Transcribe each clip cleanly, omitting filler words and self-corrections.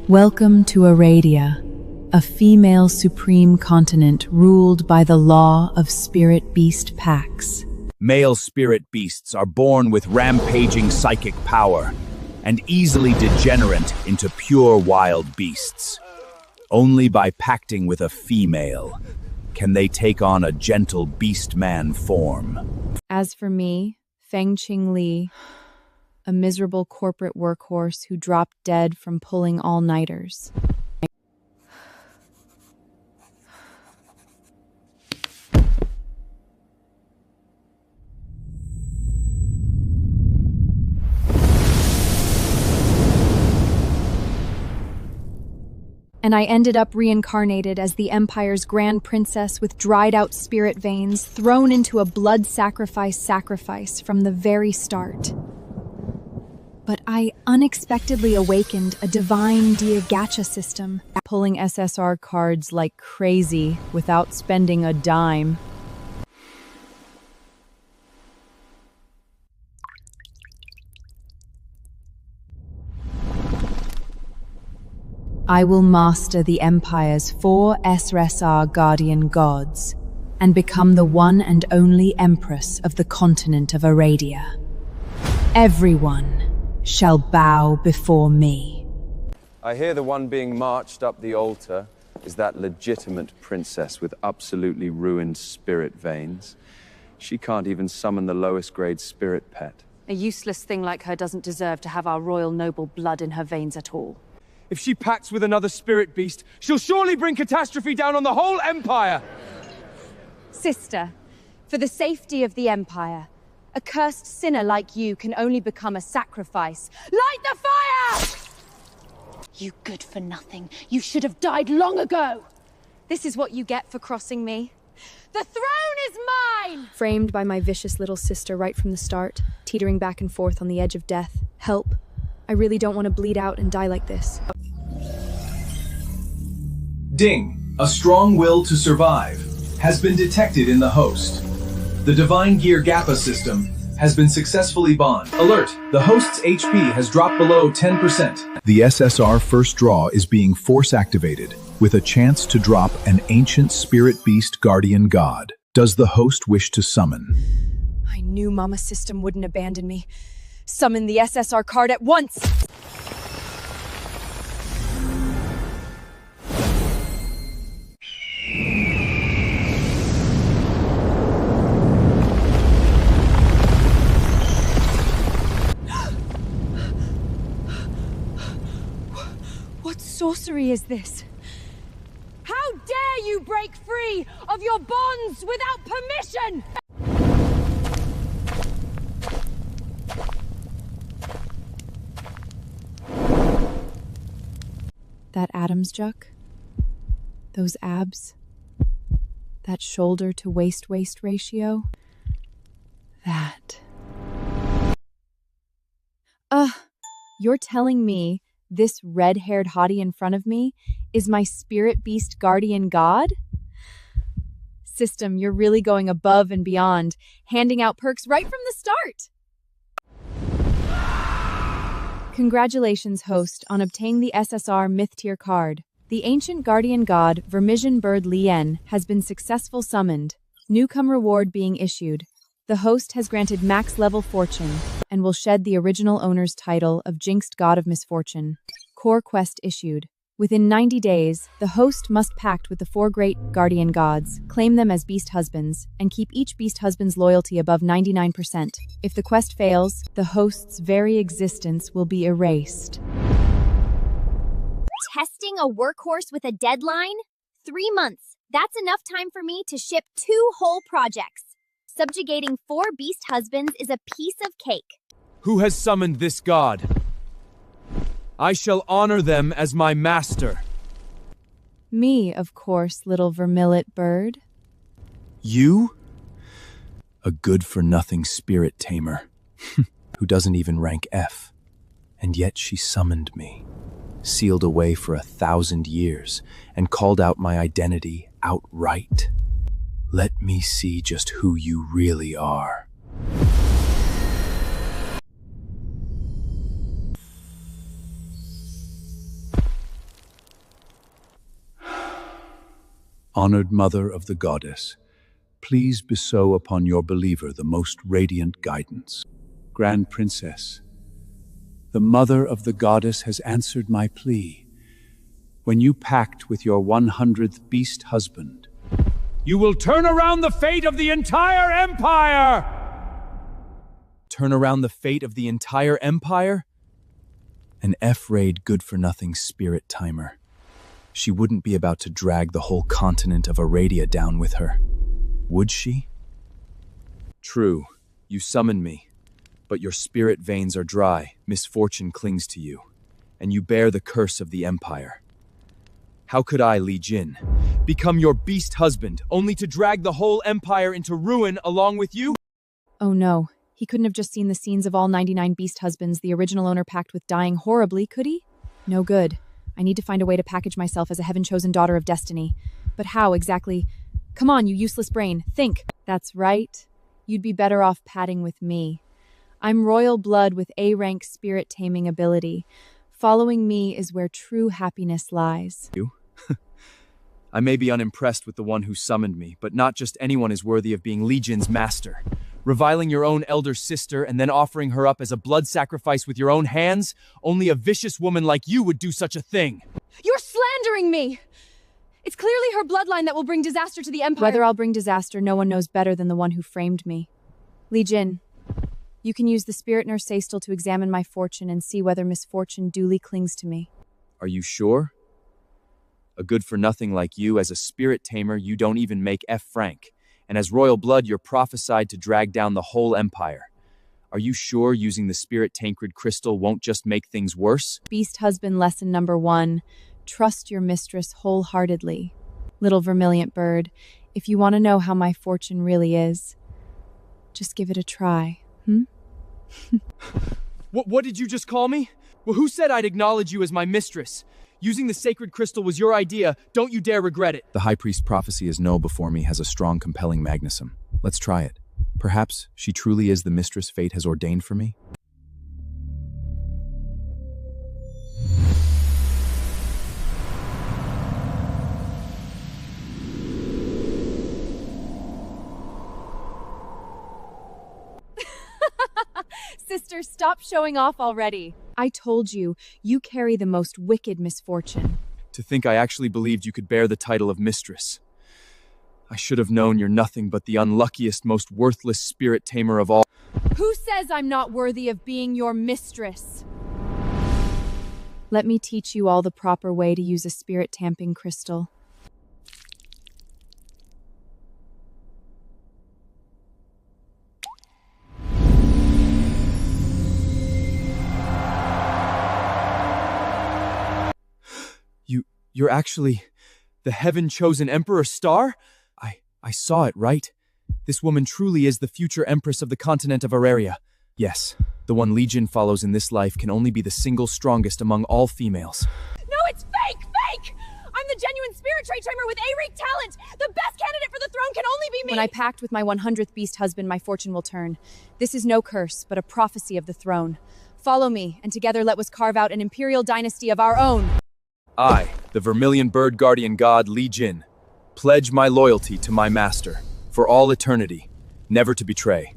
Welcome to Aradia, a female supreme continent ruled by the law of spirit beast packs. Male spirit beasts are born with rampaging psychic power and easily degenerate into pure wild beasts. Only by pacting with a female can they take on a gentle beastman form. As for me, Feng Qing Li, a miserable corporate workhorse who dropped dead from pulling all-nighters. And I ended up reincarnated as the Empire's grand princess with dried-out spirit veins, thrown into a blood sacrifice from the very start. But I unexpectedly awakened a divine gacha system, pulling SSR cards like crazy without spending a dime. I will master the Empire's 4 SSR guardian gods and become the one and only Empress of the continent of Aradia. Everyone shall bow before me. I hear the one being marched up the altar is that legitimate princess with absolutely ruined spirit veins. She can't even summon the lowest grade spirit pet. A useless thing like her doesn't deserve to have our royal noble blood in her veins at all. If she pacts with another spirit beast, she'll surely bring catastrophe down on the whole Empire! Sister, for the safety of the Empire, a cursed sinner like you can only become a sacrifice. Light the fire! You good for nothing. You should have died long ago! This is what you get for crossing me. The throne is mine! Framed by my vicious little sister right from the start, teetering back and forth on the edge of death. Help. I really don't want to bleed out and die like this. Ding! A strong will to survive has been detected in the host. The Divine Gear Gappa system has been successfully bond. Alert! The host's HP has dropped below 10%. The SSR first draw is being force activated with a chance to drop an ancient spirit beast guardian god. Does the host wish to summon? I knew Mama's system wouldn't abandon me. Summon the SSR card at once! What sorcery is this? How dare you break free of your bonds without permission! That Adam's juck, those abs, that shoulder to waist ratio, that. You're telling me this red-haired hottie in front of me is my spirit beast guardian god? System, you're really going above and beyond, handing out perks right from the start. Congratulations, host, on obtaining the SSR Myth Tier card. The ancient guardian god, Vermisian Bird Lien, has been successful summoned. Newcomer reward being issued. The host has granted max level fortune and will shed the original owner's title of Jinxed God of Misfortune. Core quest issued. Within 90 days, the host must pact with the 4 great guardian gods, claim them as beast husbands, and keep each beast husband's loyalty above 99%. If the quest fails, the host's very existence will be erased. Testing a workhorse with a deadline? 3 months. That's enough time for me to ship 2 whole projects. Subjugating 4 beast husbands is a piece of cake. Who has summoned this god? I shall honor them as my master. Me, of course, little vermillet bird. You? A good-for-nothing spirit tamer, who doesn't even rank F. And yet she summoned me, sealed away for 1,000 years, and called out my identity outright. Let me see just who you really are. Honored Mother of the Goddess, please bestow upon your believer the most radiant guidance. Grand Princess, the Mother of the Goddess has answered my plea. When you pact with your 100th beast husband, You will turn around the fate of the entire empire! turn around the fate of the entire empire? An F-raid good-for-nothing spirit timer. She wouldn't be about to drag the whole continent of Aradia down with her, would she? True, you summoned me, but your spirit veins are dry, misfortune clings to you, and you bear the curse of the empire. How could I, Li Jin, become your beast husband, only to drag the whole empire into ruin along with you? Oh no, he couldn't have just seen the scenes of all 99 beast husbands the original owner packed with dying horribly, could he? No good. I need to find a way to package myself as a heaven-chosen daughter of destiny. But how exactly? Come on, you useless brain, think. That's right. You'd be better off padding with me. I'm royal blood with A-rank spirit-taming ability. Following me is where true happiness lies. You? I may be unimpressed with the one who summoned me, but not just anyone is worthy of being Li Jin's master. Reviling your own elder sister and then offering her up as a blood sacrifice with your own hands? Only a vicious woman like you would do such a thing. You're slandering me! It's clearly her bloodline that will bring disaster to the Empire. Whether I'll bring disaster, no one knows better than the one who framed me. Li Jin, you can use the spirit nurse Saistel to examine my fortune and see whether misfortune duly clings to me. Are you sure? A good-for-nothing like you, as a spirit tamer, you don't even make F franc. And as royal blood, you're prophesied to drag down the whole empire. Are you sure using the spirit tancred crystal won't just make things worse? Beast husband lesson number 1. Trust your mistress wholeheartedly. Little vermilion bird, if you want to know how my fortune really is, just give it a try, What did you just call me? Well, who said I'd acknowledge you as my mistress? Using the sacred crystal was your idea. Don't you dare regret it. The High Priest prophecy is no before me has a strong, compelling magnetism. Let's try it. Perhaps she truly is the mistress fate has ordained for me? Sister, stop showing off already. I told you, you carry the most wicked misfortune. To think I actually believed you could bear the title of mistress. I should have known you're nothing but the unluckiest, most worthless spirit tamer of all. Who says I'm not worthy of being your mistress? Let me teach you all the proper way to use a spirit tamping crystal. You're actually the heaven-chosen Emperor Star? I saw it, right? This woman truly is the future Empress of the continent of Aradia. Yes, the one Li Jin follows in this life can only be the single strongest among all females. No, it's fake! Fake! I'm the genuine spirit trait tamer with A-rank talent! The best candidate for the throne can only be me! When I pact with my 100th beast husband, my fortune will turn. This is no curse, but a prophecy of the throne. Follow me, and together let us carve out an imperial dynasty of our own. I, the vermilion bird guardian god Li Jin, pledge my loyalty to my master, for all eternity, never to betray.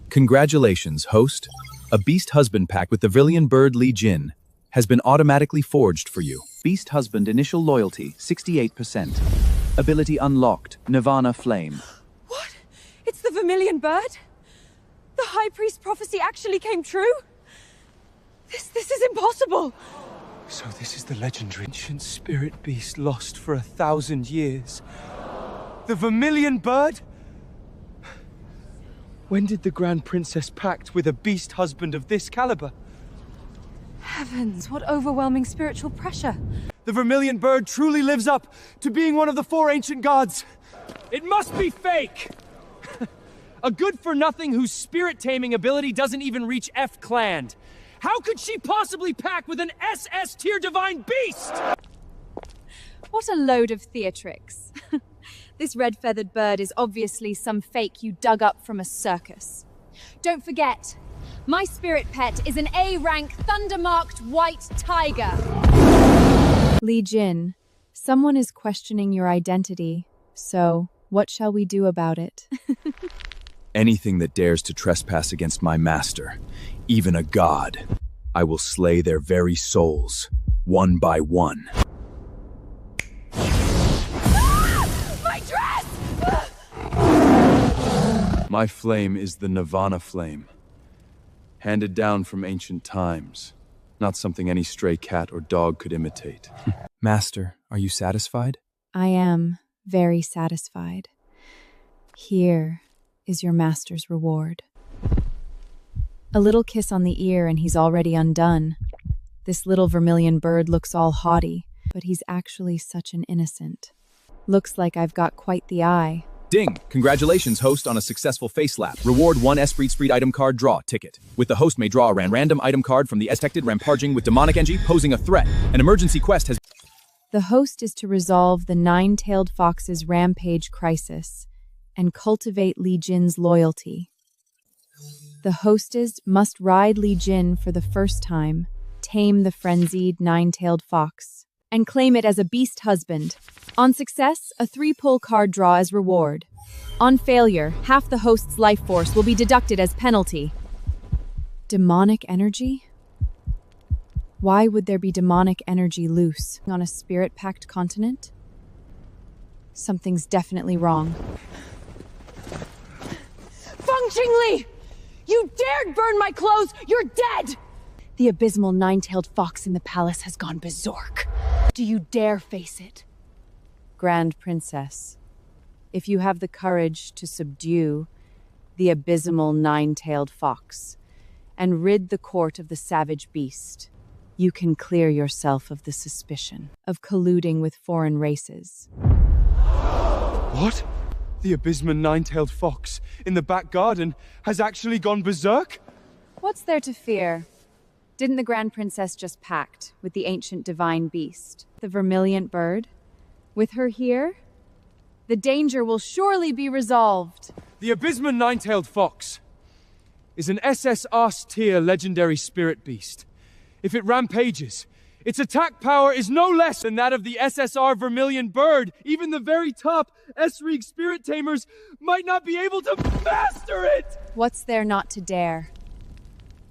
Congratulations, host. A beast husband pact with the vermilion bird Li Jin has been automatically forged for you. Beast husband initial loyalty, 68%. Ability unlocked, Nirvana flame. What? It's the vermilion bird? The High Priest prophecy actually came true? This is impossible! So this is the legendary ancient spirit beast lost for 1,000 years. The vermilion bird? When did the Grand Princess pact with a beast husband of this caliber? Heavens, what overwhelming spiritual pressure. The vermilion bird truly lives up to being one of the 4 ancient gods. It must be fake! A good-for-nothing whose spirit-taming ability doesn't even reach F-clan. How could she possibly pact with an SS tier divine beast? What a load of theatrics. This red-feathered bird is obviously some fake you dug up from a circus. Don't forget, my spirit pet is an A-rank thunder-marked white tiger. Li Jin, Someone is questioning your identity, so what shall we do about it? Anything that dares to trespass against my master, even a god, I will slay their very souls, one by one. My dress! My flame is the Nirvana flame, handed down from ancient times, not something any stray cat or dog could imitate. Master, are you satisfied? I am very satisfied. Here is your master's reward. A little kiss on the ear and he's already undone. This little vermilion bird looks all haughty, but he's actually such an innocent. Looks like I've got quite the eye. Ding! Congratulations, host, on a successful face slap. Reward 1 Esprit item card draw ticket. With the host may draw a random item card from the detected rampaging with demonic energy posing a threat. An emergency quest has... The host is to resolve the nine-tailed fox's rampage crisis and cultivate Li Jin's loyalty. The hostess must ride Li Jin for the first time, tame the frenzied nine-tailed fox, and claim it as a beast husband. On success, a 3-pull card draw as reward. On failure, half the host's life force will be deducted as penalty. Demonic energy? Why would there be demonic energy loose on a spirit-packed continent? Something's definitely wrong. Feng Qingli! You dared burn my clothes! You're dead! The abysmal nine-tailed fox in the palace has gone berserk. Do you dare face it? Grand Princess, if you have the courage to subdue the abysmal nine-tailed fox and rid the court of the savage beast, you can clear yourself of the suspicion of colluding with foreign races. What? The Beastman nine-tailed fox in the back garden has actually gone berserk? What's there to fear? Didn't the Grand Princess just pact with the ancient divine beast, the vermilion bird? With her here, the danger will surely be resolved. The Beastman nine-tailed fox is an SSR tier legendary spirit beast. If it rampages, its attack power is no less than that of the SSR vermilion bird. Even the very top S-Rig spirit tamers might not be able to master it! What's there not to dare?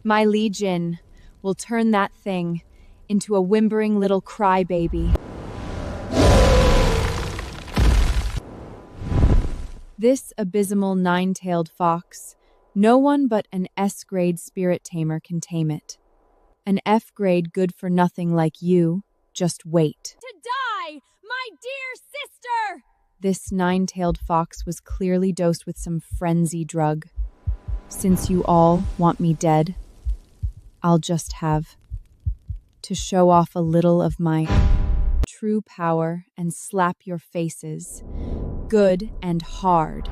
My Li Jin will turn that thing into a whimpering little crybaby. This abysmal nine-tailed fox, no one but an S-grade spirit tamer can tame it. An F-grade good-for-nothing like you, just wait. To die, my dear sister! This nine-tailed fox was clearly dosed with some frenzy drug. Since you all want me dead, I'll just have to show off a little of my true power and slap your faces good and hard.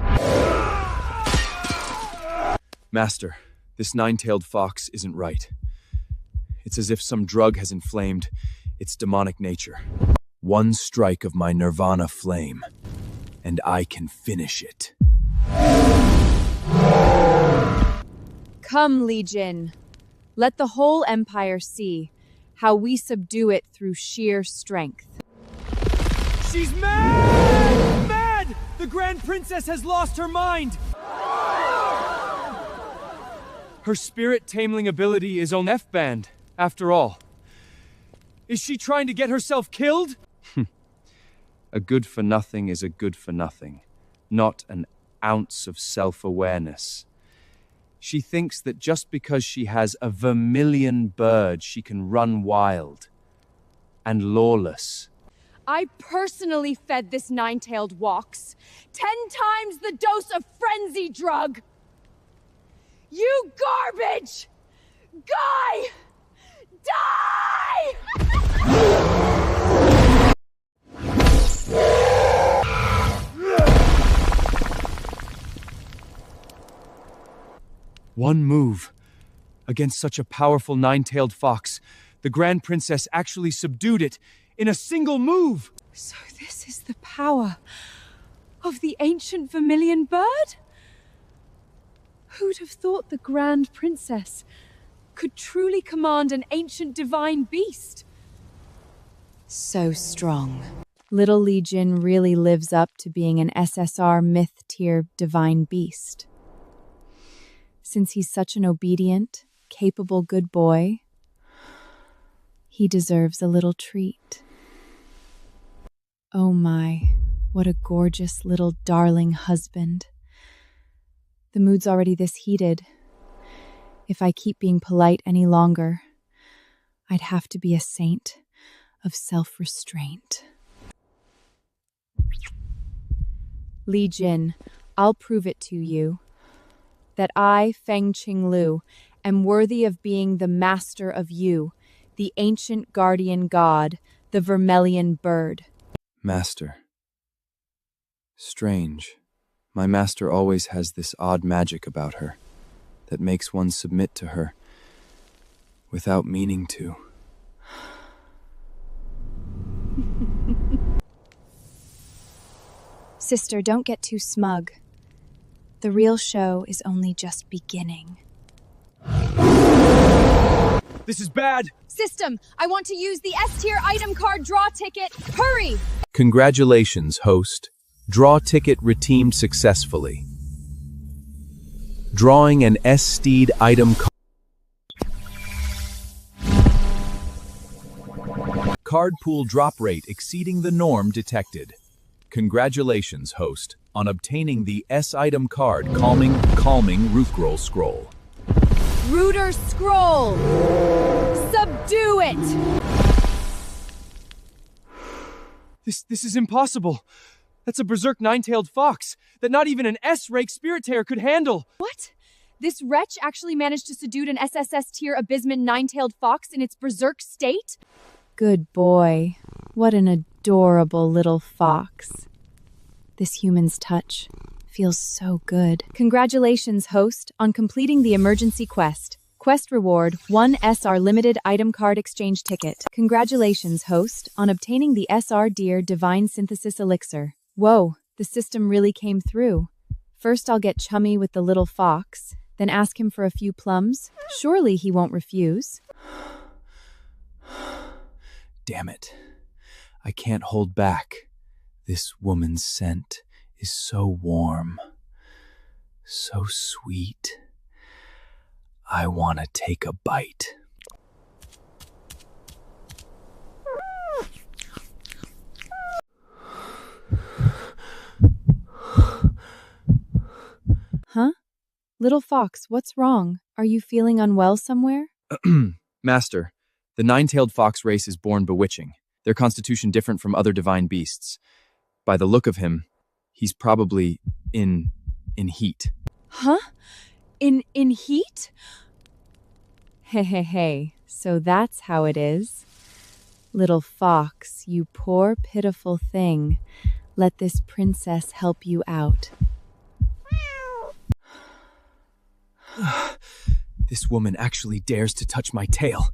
Master, this nine-tailed fox isn't right. It's as if some drug has inflamed its demonic nature. One strike of my Nirvana flame, and I can finish it. Come, Li Jin. Let the whole empire see how we subdue it through sheer strength. She's mad! Mad! The Grand Princess has lost her mind! Her spirit tameling ability is on F-band, after all. Is she trying to get herself killed? A good-for-nothing is a good-for-nothing, not an ounce of self-awareness. She thinks that just because she has a vermilion bird, she can run wild and lawless. I personally fed this nine-tailed wox 10 times the dose of frenzy drug! You garbage! Guy! Die! One move against such a powerful nine-tailed fox. The Grand Princess actually subdued it in a single move. So this is the power of the ancient vermilion bird? Who'd have thought the Grand Princess could truly command an ancient divine beast? So strong. Little Legion really lives up to being an SSR myth-tier divine beast. Since he's such an obedient, capable good boy, he deserves a little treat. Oh my, what a gorgeous little darling husband. The mood's already this heated. If I keep being polite any longer, I'd have to be a saint of self-restraint. Legion, I'll prove it to you that I, Feng Qinglu, am worthy of being the master of you, the ancient guardian god, the vermilion bird. Master. Strange. My master always has this odd magic about her that makes one submit to her without meaning to. Sister, don't get too smug. The real show is only just beginning. This is bad! System, I want to use the S-tier item card draw ticket. Hurry! Congratulations, host. Draw ticket redeemed successfully. Drawing an S-steed item card pool drop rate exceeding the norm detected. Congratulations, host, on obtaining the S-item card Calming Rootgroll Scroll. Rooter Scroll! Subdue it! This is impossible. That's a berserk nine-tailed fox that not even an S-rank spirit tear could handle. What? This wretch actually managed to seduce an SSS tier Beastman nine-tailed fox in its berserk state? Good boy. What an adorable little fox. This human's touch feels so good. Congratulations, host, on completing the emergency quest. Quest reward, 1 SR limited item card exchange ticket. Congratulations, host, on obtaining the SR Deer Divine Synthesis Elixir. Whoa, the system really came through. First I'll get chummy with the little fox, then ask him for a few plums. Surely he won't refuse. Damn it. I can't hold back. This woman's scent is so warm, so sweet. I want to take a bite. Huh? Little fox, what's wrong? Are you feeling unwell somewhere? Master, the nine-tailed fox race is born bewitching. Their constitution different from other divine beasts. By the look of him, he's probably in heat. Huh? In heat? Hey, so that's how it is. Little fox, you poor pitiful thing. Let this princess help you out. This woman actually dares to touch my tail.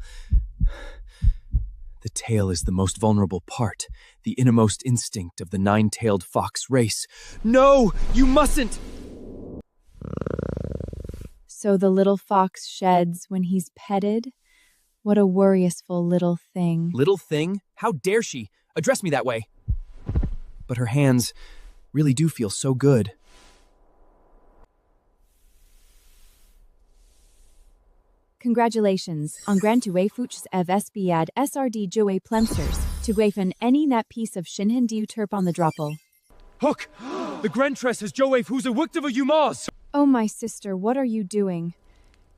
The tail is the most vulnerable part, the innermost instinct of the nine-tailed fox race. No, you mustn't! So the little fox sheds when he's petted? What a worriousful little thing. Little thing? How dare she? Address me that way. But her hands really do feel so good. Congratulations on Grand Tuefuchs ev SBAD SRD Joe Plemsters to Guafen any that piece of Shinhin du Terp on the droppel. Hook! The Grentress has Joave who's a Wicktava Umaz! Oh, my sister, what are you doing?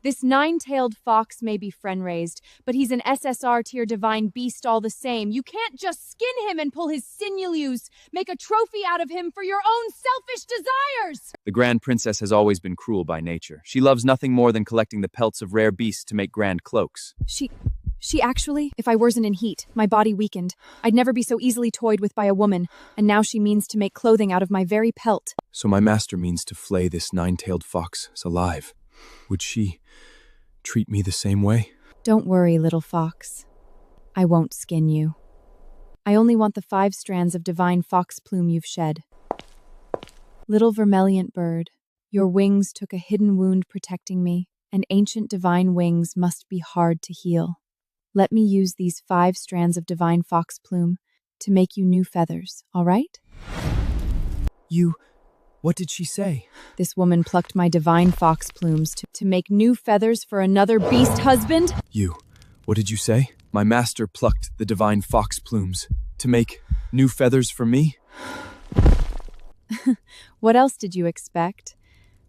This nine-tailed fox may be friend-raised, but he's an SSR tier divine beast all the same. You can't just skin him and pull his sinews, make a trophy out of him for your own selfish desires! The Grand Princess has always been cruel by nature. She loves nothing more than collecting the pelts of rare beasts to make grand cloaks. She actually, if I wasn't in heat, my body weakened. I'd never be so easily toyed with by a woman, and now she means to make clothing out of my very pelt. So my master means to flay this nine-tailed fox alive. Would she treat me the same way? Don't worry, little fox. I won't skin you. I only want the 5 strands of divine fox plume you've shed. Little vermilion bird, your wings took a hidden wound protecting me, and ancient divine wings must be hard to heal. Let me use these 5 strands of divine fox plume to make you new feathers, all right? What did she say? This woman plucked my divine fox plumes to make new feathers for another beast husband? What did you say? My master plucked the divine fox plumes to make new feathers for me? What else did you expect?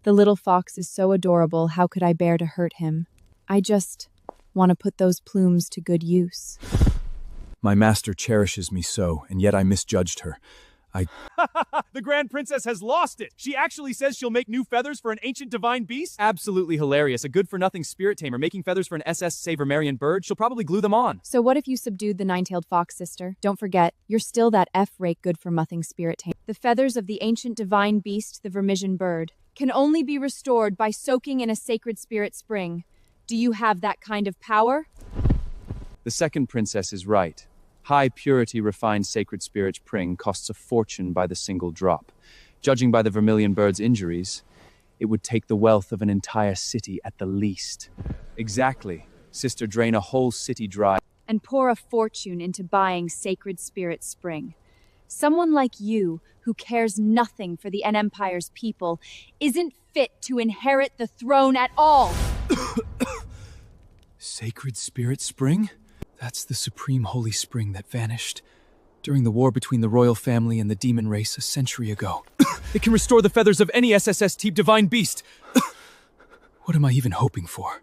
The little fox is so adorable, how could I bear to hurt him? I just want to put those plumes to good use. My master cherishes me so, and yet I misjudged her. The Grand Princess has lost it! She actually says she'll make new feathers for an ancient divine beast? Absolutely hilarious. A good-for-nothing spirit tamer making feathers for an SS Savermarian bird. She'll probably glue them on. So what if you subdued the nine-tailed fox, sister? Don't forget, you're still that F-rake good-for-nothing spirit tamer. The feathers of the ancient divine beast, the vermilion bird, can only be restored by soaking in a sacred spirit spring. Do you have that kind of power? The second princess is right. High purity refined sacred spirit spring costs a fortune by the single drop. Judging by the vermilion bird's injuries, it would take the wealth of an entire city at the least. Exactly. Sister, drain a whole city dry. And pour a fortune into buying sacred spirit spring. Someone like you, who cares nothing for the Empire's people, isn't fit to inherit the throne at all. Sacred Spirit Spring? That's the supreme holy spring that vanished during the war between the royal family and the demon race a century ago. It can restore the feathers of any SSS type divine beast. What am I even hoping for?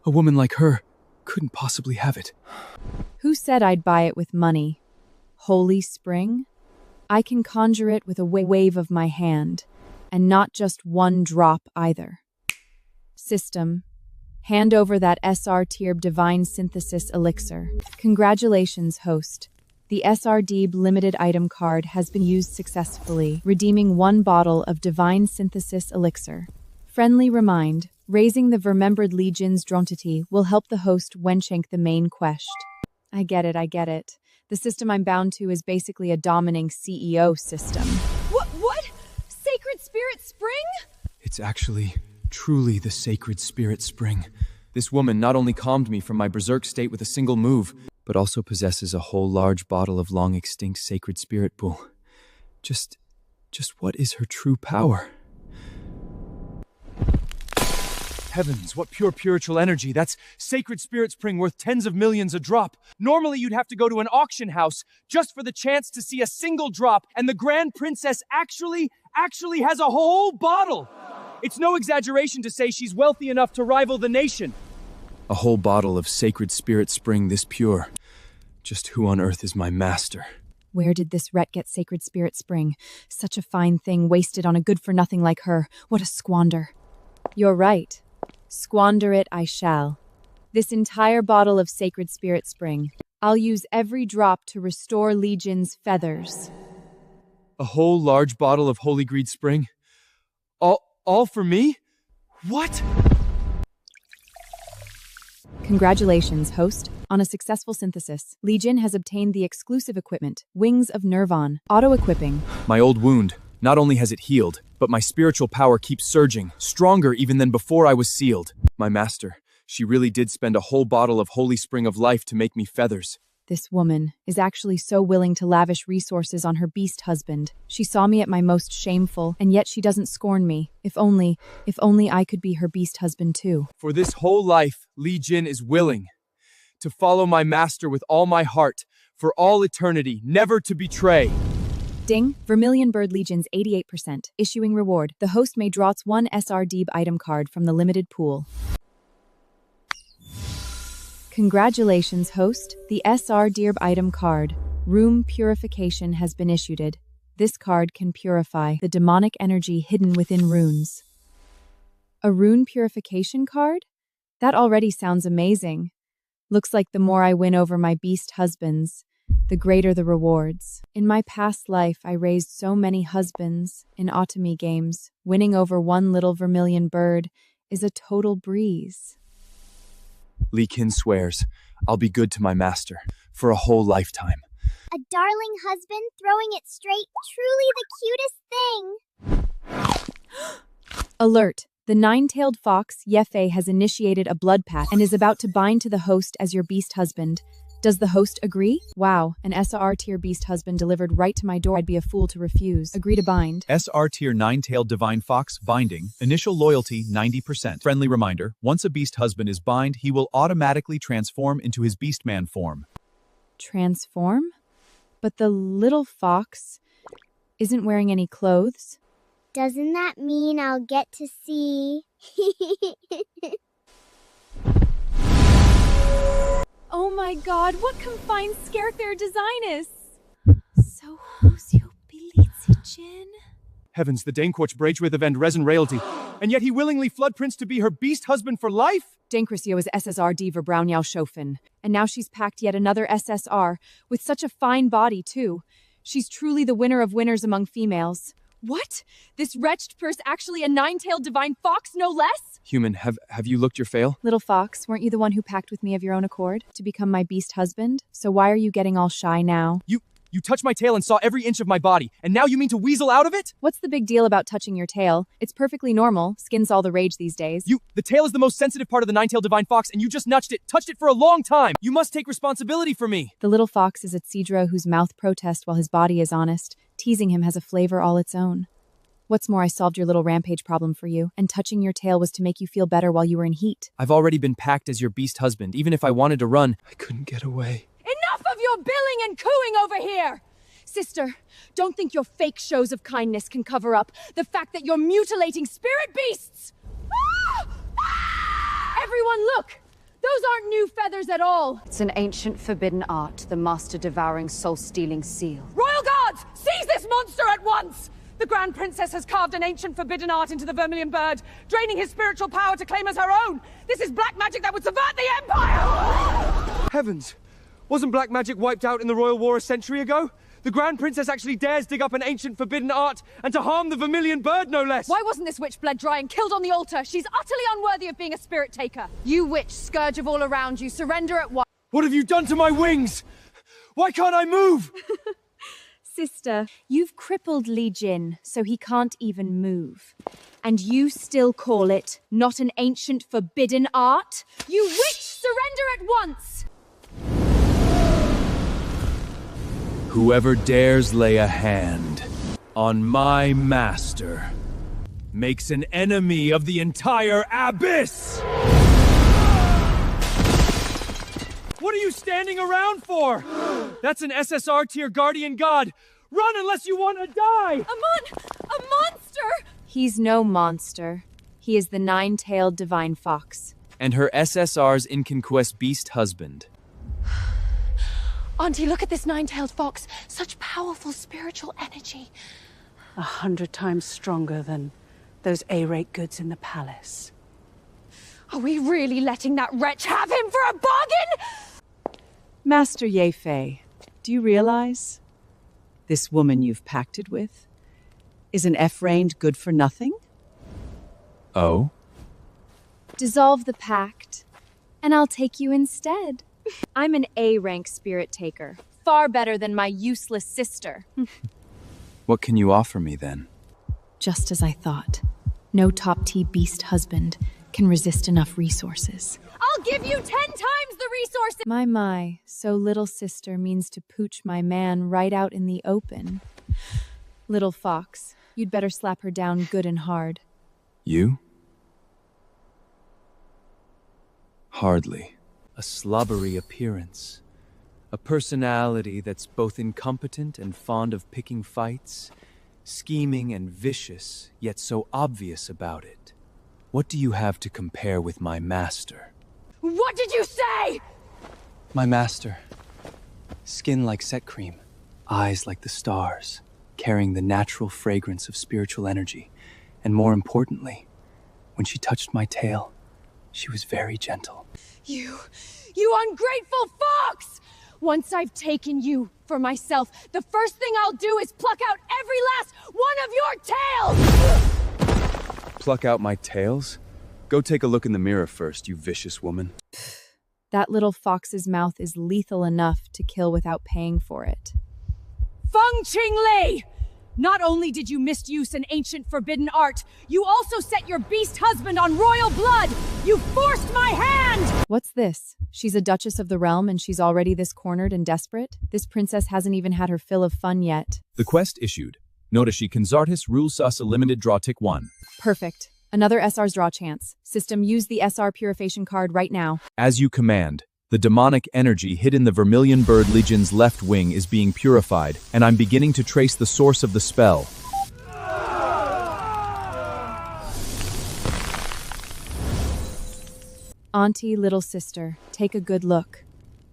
A woman like her couldn't possibly have it. Who said I'd buy it with money? Holy spring? I can conjure it with a wave of my hand, and not just one drop either. System, hand over that SR Tierb Divine Synthesis Elixir. Congratulations, host. The SR Deeb limited item card has been used successfully, redeeming 1 bottle of Divine Synthesis Elixir. Friendly remind, raising the Vermembered Legion's Drontity will help the host wenchink the main quest. I get it. The system I'm bound to is basically a dominating CEO system. What? Sacred Spirit Spring? It's actually truly the Sacred Spirit Spring. This woman not only calmed me from my berserk state with a single move, but also possesses a whole large bottle of long-extinct sacred spirit pool. Just what is her true power? Heavens, what pure spiritual energy. That's sacred spirit spring worth tens of millions a drop. Normally you'd have to go to an auction house just for the chance to see a single drop, and the Grand Princess actually has a whole bottle. It's no exaggeration to say she's wealthy enough to rival the nation. A whole bottle of sacred spirit spring this pure. Just who on earth is my master? Where did this wret get sacred spirit spring? Such a fine thing wasted on a good-for-nothing like her. What a squander. You're right. Squander it I shall. This entire bottle of sacred spirit spring. I'll use every drop to restore Legion's feathers. A whole large bottle of Holy Greed Spring? All for me? What? Congratulations, host. On a successful synthesis, Legion has obtained the exclusive equipment, Wings of Nirvan, auto-equipping. my old wound, not only has it healed, but my spiritual power keeps surging, stronger even than before I was sealed. My master, she really did spend a whole bottle of Holy Spring of Life to make me feathers. This woman is actually so willing to lavish resources on her beast husband. She saw me at my most shameful, and yet she doesn't scorn me. If only I could be her beast husband too. For this whole life, Legion is willing to follow my master with all my heart, for all eternity, never to betray. Ding, Vermilion Bird Legion's 88%. Issuing reward. The host may draw its 1 SR Deeb item card from the limited pool. Congratulations, host. The SR Deeb item card, Room Purification, has been issued. This card can purify the demonic energy hidden within runes. A rune purification card? That already sounds amazing. Looks like the more I win over my beast husbands, the greater the rewards. In my past life, I raised so many husbands in automy games. Winning over one little vermilion bird is a total breeze. Lee Kin swears, I'll be good to my master for a whole lifetime. A darling husband throwing it straight, truly the cutest thing. Alert! The nine-tailed fox, Yefe, has initiated a blood pact and is about to bind to the host as your beast husband. Does the host agree? Wow, an SSR tier beast husband delivered right to my door. I'd be a fool to refuse. Agree to bind. SR tier 9-tailed divine fox binding. Initial loyalty 90%. Friendly reminder, once a beast husband is bind, he will automatically transform into his beastman form. Transform? But the little fox isn't wearing any clothes. Doesn't that mean I'll get to see? Oh my god, what confined scare their design is? So who's your Belitsi-Jin? Heavens, the Danequarch Braidwith of End Resin Realty. And yet he willingly flood Prince to be her beast husband for life? Danequarcio is SSR Diva Brownyao Shofin, and now she's packed yet another SSR, with such a fine body, too. She's truly the winner of winners among females. What? This wretched purse actually a 9-tailed divine fox, no less? Human, have you looked your fail? Little fox, weren't you the one who packed with me of your own accord to become my beast husband? So why are you getting all shy now? You touched my tail and saw every inch of my body, and now you mean to weasel out of it? What's the big deal about touching your tail? It's perfectly normal. Skin's all the rage these days. The tail is the most sensitive part of the 9-tailed divine fox, and you just touched it for a long time. You must take responsibility for me. The little fox is a Cedro whose mouth protests while his body is honest. Teasing him has a flavor all its own. What's more, I solved your little rampage problem for you, and touching your tail was to make you feel better while you were in heat. I've already been packed as your beast husband. Even if I wanted to run, I couldn't get away. Enough of your billing and cooing over here! Sister, don't think your fake shows of kindness can cover up the fact that you're mutilating spirit beasts! Ah! Ah! Everyone look! Those aren't new feathers at all! It's an ancient forbidden art, the master-devouring, soul-stealing seal. Royal Guards! Seize this monster at once! The Grand Princess has carved an ancient forbidden art into the vermilion bird, draining his spiritual power to claim as her own! This is black magic that would subvert the Empire! Heavens! Wasn't black magic wiped out in the Royal War a century ago? The Grand Princess actually dares dig up an ancient forbidden art and to harm the vermilion bird, no less! Why wasn't this witch bled dry and killed on the altar? She's utterly unworthy of being a spirit taker. You witch, scourge of all around you, surrender at once. What have you done to my wings? Why can't I move? Sister, you've crippled Li Jin, so he can't even move. And you still call it not an ancient forbidden art? You witch, surrender at once! Whoever dares lay a hand on my master makes an enemy of the entire abyss! What are you standing around for? That's an SSR tier guardian god! Run unless you want to die! A monster! He's no monster. He is the 9-tailed divine fox. And her SSR's inconquest beast husband. Auntie, look at this 9-tailed fox. Such powerful spiritual energy. 100 times stronger than those A-rate goods in the palace. Are we really letting that wretch have him for a bargain? Master Yefei, do you realize this woman you've pacted with is an F-range good for nothing? Oh? Dissolve the pact, and I'll take you instead. I'm an A-rank spirit taker, far better than my useless sister. What can you offer me then? Just as I thought. No top-T beast husband can resist enough resources. I'll give you 10 times the resources! My, so little sister means to pooch my man right out in the open. Little fox, you'd better slap her down good and hard. You? Hardly. A slobbery appearance. A personality that's both incompetent and fond of picking fights, scheming and vicious, yet so obvious about it. What do you have to compare with my master? What did you say? My master. Skin like set cream, eyes like the stars, carrying the natural fragrance of spiritual energy. And more importantly, when she touched my tail, she was very gentle. You ungrateful fox! Once I've taken you for myself, the first thing I'll do is pluck out every last one of your tails! Pluck out my tails? Go take a look in the mirror first, you vicious woman. That little fox's mouth is lethal enough to kill without paying for it. Feng Qingli! Not only did you misuse an ancient forbidden art, you also set your beast husband on royal blood! You forced my hand! What's this? She's a duchess of the realm and she's already this cornered and desperate? This princess hasn't even had her fill of fun yet. The quest issued. Notishi Conzartis rules us a limited draw tick 1. Perfect. Another SR's draw chance. System, use the SR purification card right now. As you command. The demonic energy hidden the Vermilion Bird Legion's left wing is being purified, and I'm beginning to trace the source of the spell. Auntie, little sister, take a good look.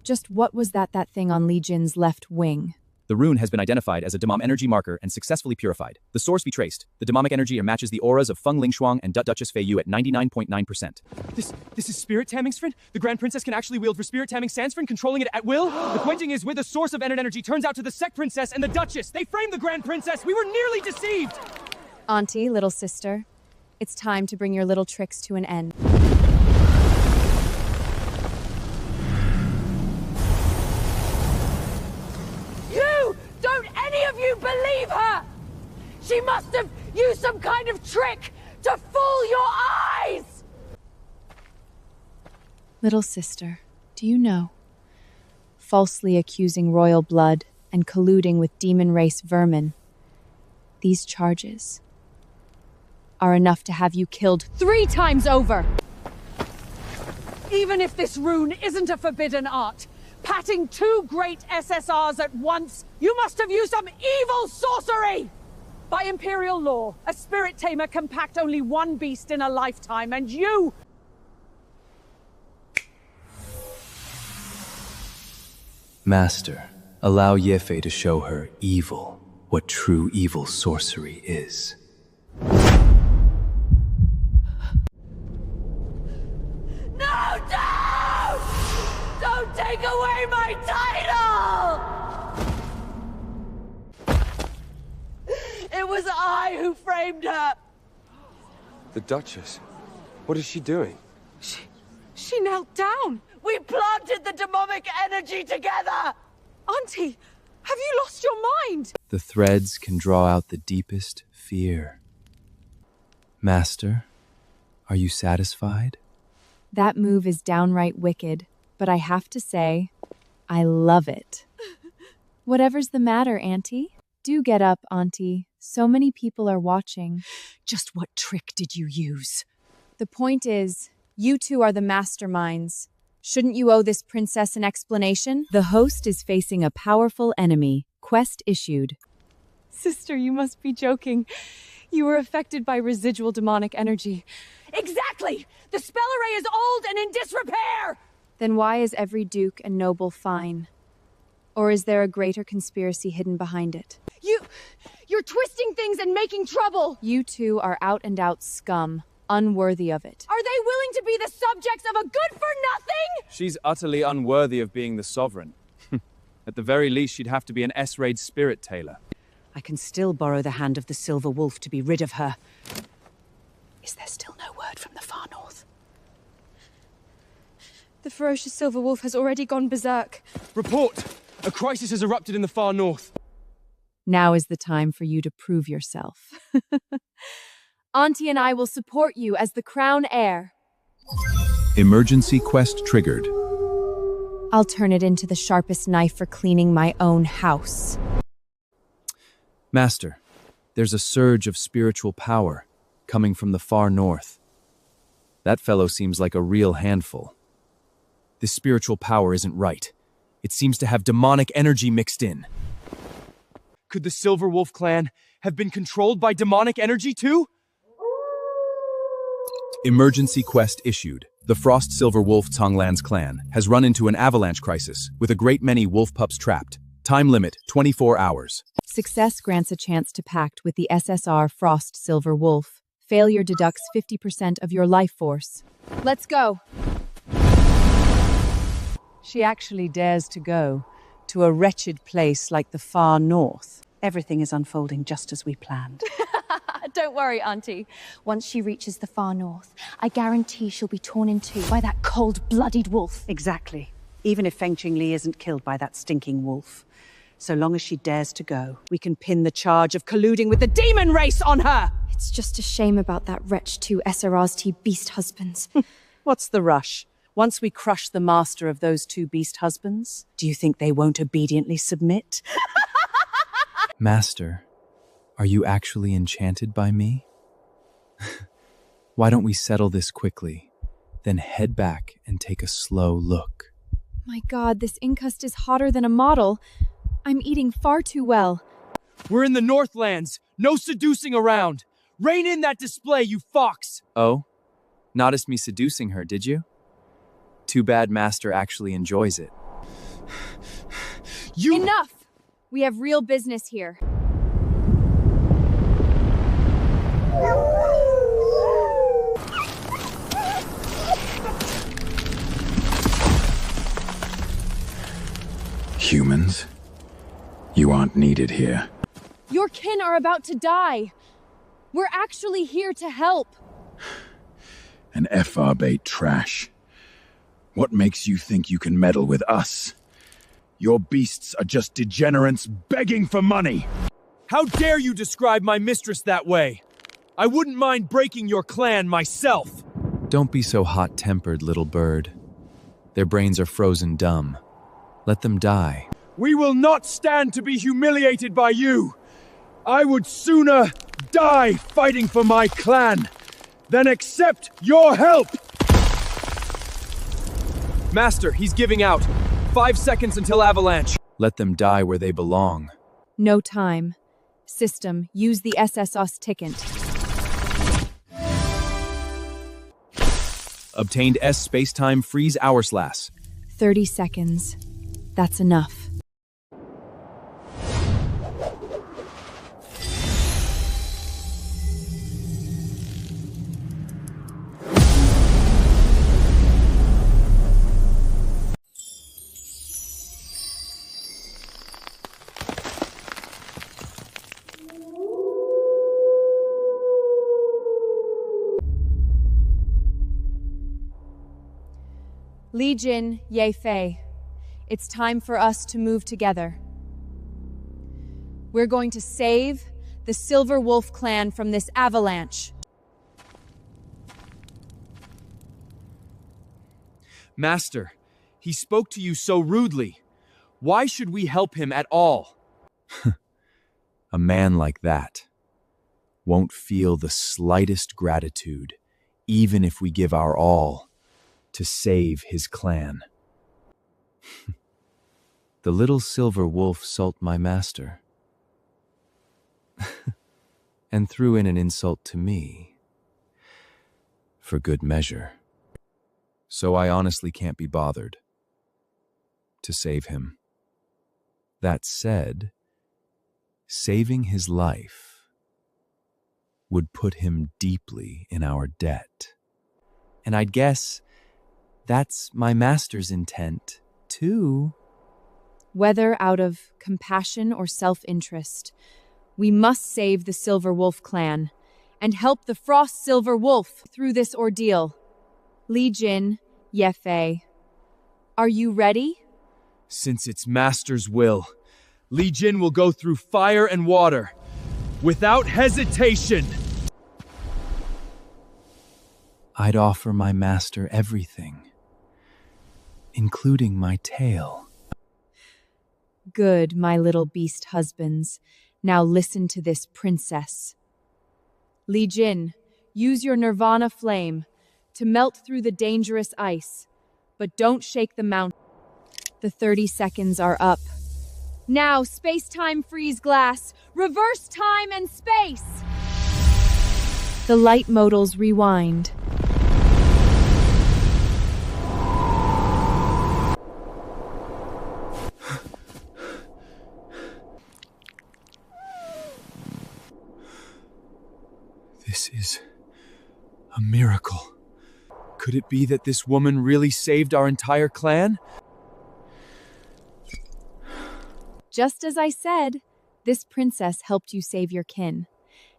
Just what was that thing on Legion's left wing? The rune has been identified as a demom energy marker and successfully purified. The source be traced. The demonic energy matches the auras of Feng Lingshuang and Duchess Fei Yu at 99.9%. This is Spirit Tamming Sfrin? The Grand Princess can actually wield for Spirit Tamming Sansfrin, controlling it at will? The pointing is where the source of energy turns out to the Sec Princess and the Duchess. They framed the Grand Princess. We were nearly deceived. Auntie, little sister, it's time to bring your little tricks to an end. Don't any of you believe her? She must have used some kind of trick to fool your eyes! Little sister, do you know? Falsely accusing royal blood and colluding with demon race vermin. These charges are enough to have you killed 3 times over! Even if this rune isn't a forbidden art, patting 2 great SSRs at once, you must have used some evil sorcery! By Imperial law, a spirit tamer can pact only 1 beast in a lifetime, and you... Master, allow Yefei to show her evil, what true evil sorcery is. No, don't! Don't take away my title! It was I who framed her! The Duchess? What is she doing? She knelt down! We planted the demonic energy together! Auntie, have you lost your mind? The threads can draw out the deepest fear. Master, are you satisfied? That move is downright wicked, but I have to say, I love it. Whatever's the matter, Auntie? Do get up, Auntie. So many people are watching. Just what trick did you use? The point is, you two are the masterminds. Shouldn't you owe this princess an explanation? The host is facing a powerful enemy. Quest issued. Sister, you must be joking. You were affected by residual demonic energy. Exactly! The spell array is old and in disrepair! Then why is every duke and noble fine? Or is there a greater conspiracy hidden behind it? You're twisting things and making trouble! You two are out-and-out scum, unworthy of it. Are they willing to be the subjects of a good-for-nothing? She's utterly unworthy of being the sovereign. At the very least, she'd have to be an S-raid spirit tailor. I can still borrow the hand of the Silver Wolf to be rid of her. Is there still no word from the far north? The ferocious Silver Wolf has already gone berserk. Report! A crisis has erupted in the far north. Now is the time for you to prove yourself. Auntie and I will support you as the crown heir. Emergency quest triggered. I'll turn it into the sharpest knife for cleaning my own house. Master, there's a surge of spiritual power coming from the far north. That fellow seems like a real handful. This spiritual power isn't right. It seems to have demonic energy mixed in. Could the Silver Wolf clan have been controlled by demonic energy too? Emergency quest issued. The Frost Silver Wolf Tonglan's clan has run into an avalanche crisis with a great many wolf pups trapped. Time limit, 24 hours. Success grants a chance to pact with the SSR Frost Silver Wolf. Failure deducts 50% of your life force. Let's go! She actually dares to go to a wretched place like the far north. Everything is unfolding just as we planned. Don't worry, Auntie. Once she reaches the far north, I guarantee she'll be torn in two by that cold-blooded wolf. Exactly. Even if Feng Qingli isn't killed by that stinking wolf. So long as she dares to go, we can pin the charge of colluding with the demon race on her! It's just a shame about that wretch 2 SRR's beast husbands. What's the rush? Once we crush the master of those 2 beast husbands, do you think they won't obediently submit? Master, are you actually enchanted by me? Why don't we settle this quickly, then head back and take a slow look? My God, this incust is hotter than a model. I'm eating far too well. We're in the Northlands. No seducing around. Rein in that display, you fox! Oh? Noticed me seducing her, did you? Too bad Master actually enjoys it. Enough! We have real business here. Humans? You aren't needed here. Your kin are about to die. We're actually here to help. An FR bait trash. What makes you think you can meddle with us? Your beasts are just degenerates begging for money! How dare you describe my mistress that way? I wouldn't mind breaking your clan myself. Don't be so hot-tempered, little bird. Their brains are frozen dumb. Let them die. We will not stand to be humiliated by you. I would sooner die fighting for my clan than accept your help. Master, he's giving out. 5 seconds until avalanche. Let them die where they belong. No time. System, use the SSR ticket. Obtained S space-time freeze hourslash. 30 seconds. That's enough. Legion, Ye Fei. It's time for us to move together. We're going to save the Silver Wolf clan from this avalanche. Master, he spoke to you so rudely. Why should we help him at all? A man like that won't feel the slightest gratitude, even if we give our all to save his clan. The little silver wolf salt my master and threw in an insult to me for good measure. So I honestly can't be bothered to save him. That said, saving his life would put him deeply in our debt. And I'd guess that's my master's intent, too. Whether out of compassion or self-interest, we must save the Silver Wolf clan and help the Frost Silver Wolf through this ordeal. Legion, Ye Fei, are you ready? Since it's master's will, Legion will go through fire and water, without hesitation. I'd offer my master everything, including my tail. Good, my little beast husbands. Now listen to this princess. Li Jin, use your Nirvana flame to melt through the dangerous ice, but don't shake the mountain. The 30 seconds are up. Now, space-time freeze glass, reverse time and space! The light modals rewind. This is a miracle. Could it be that this woman really saved our entire clan? Just as I said, this princess helped you save your kin.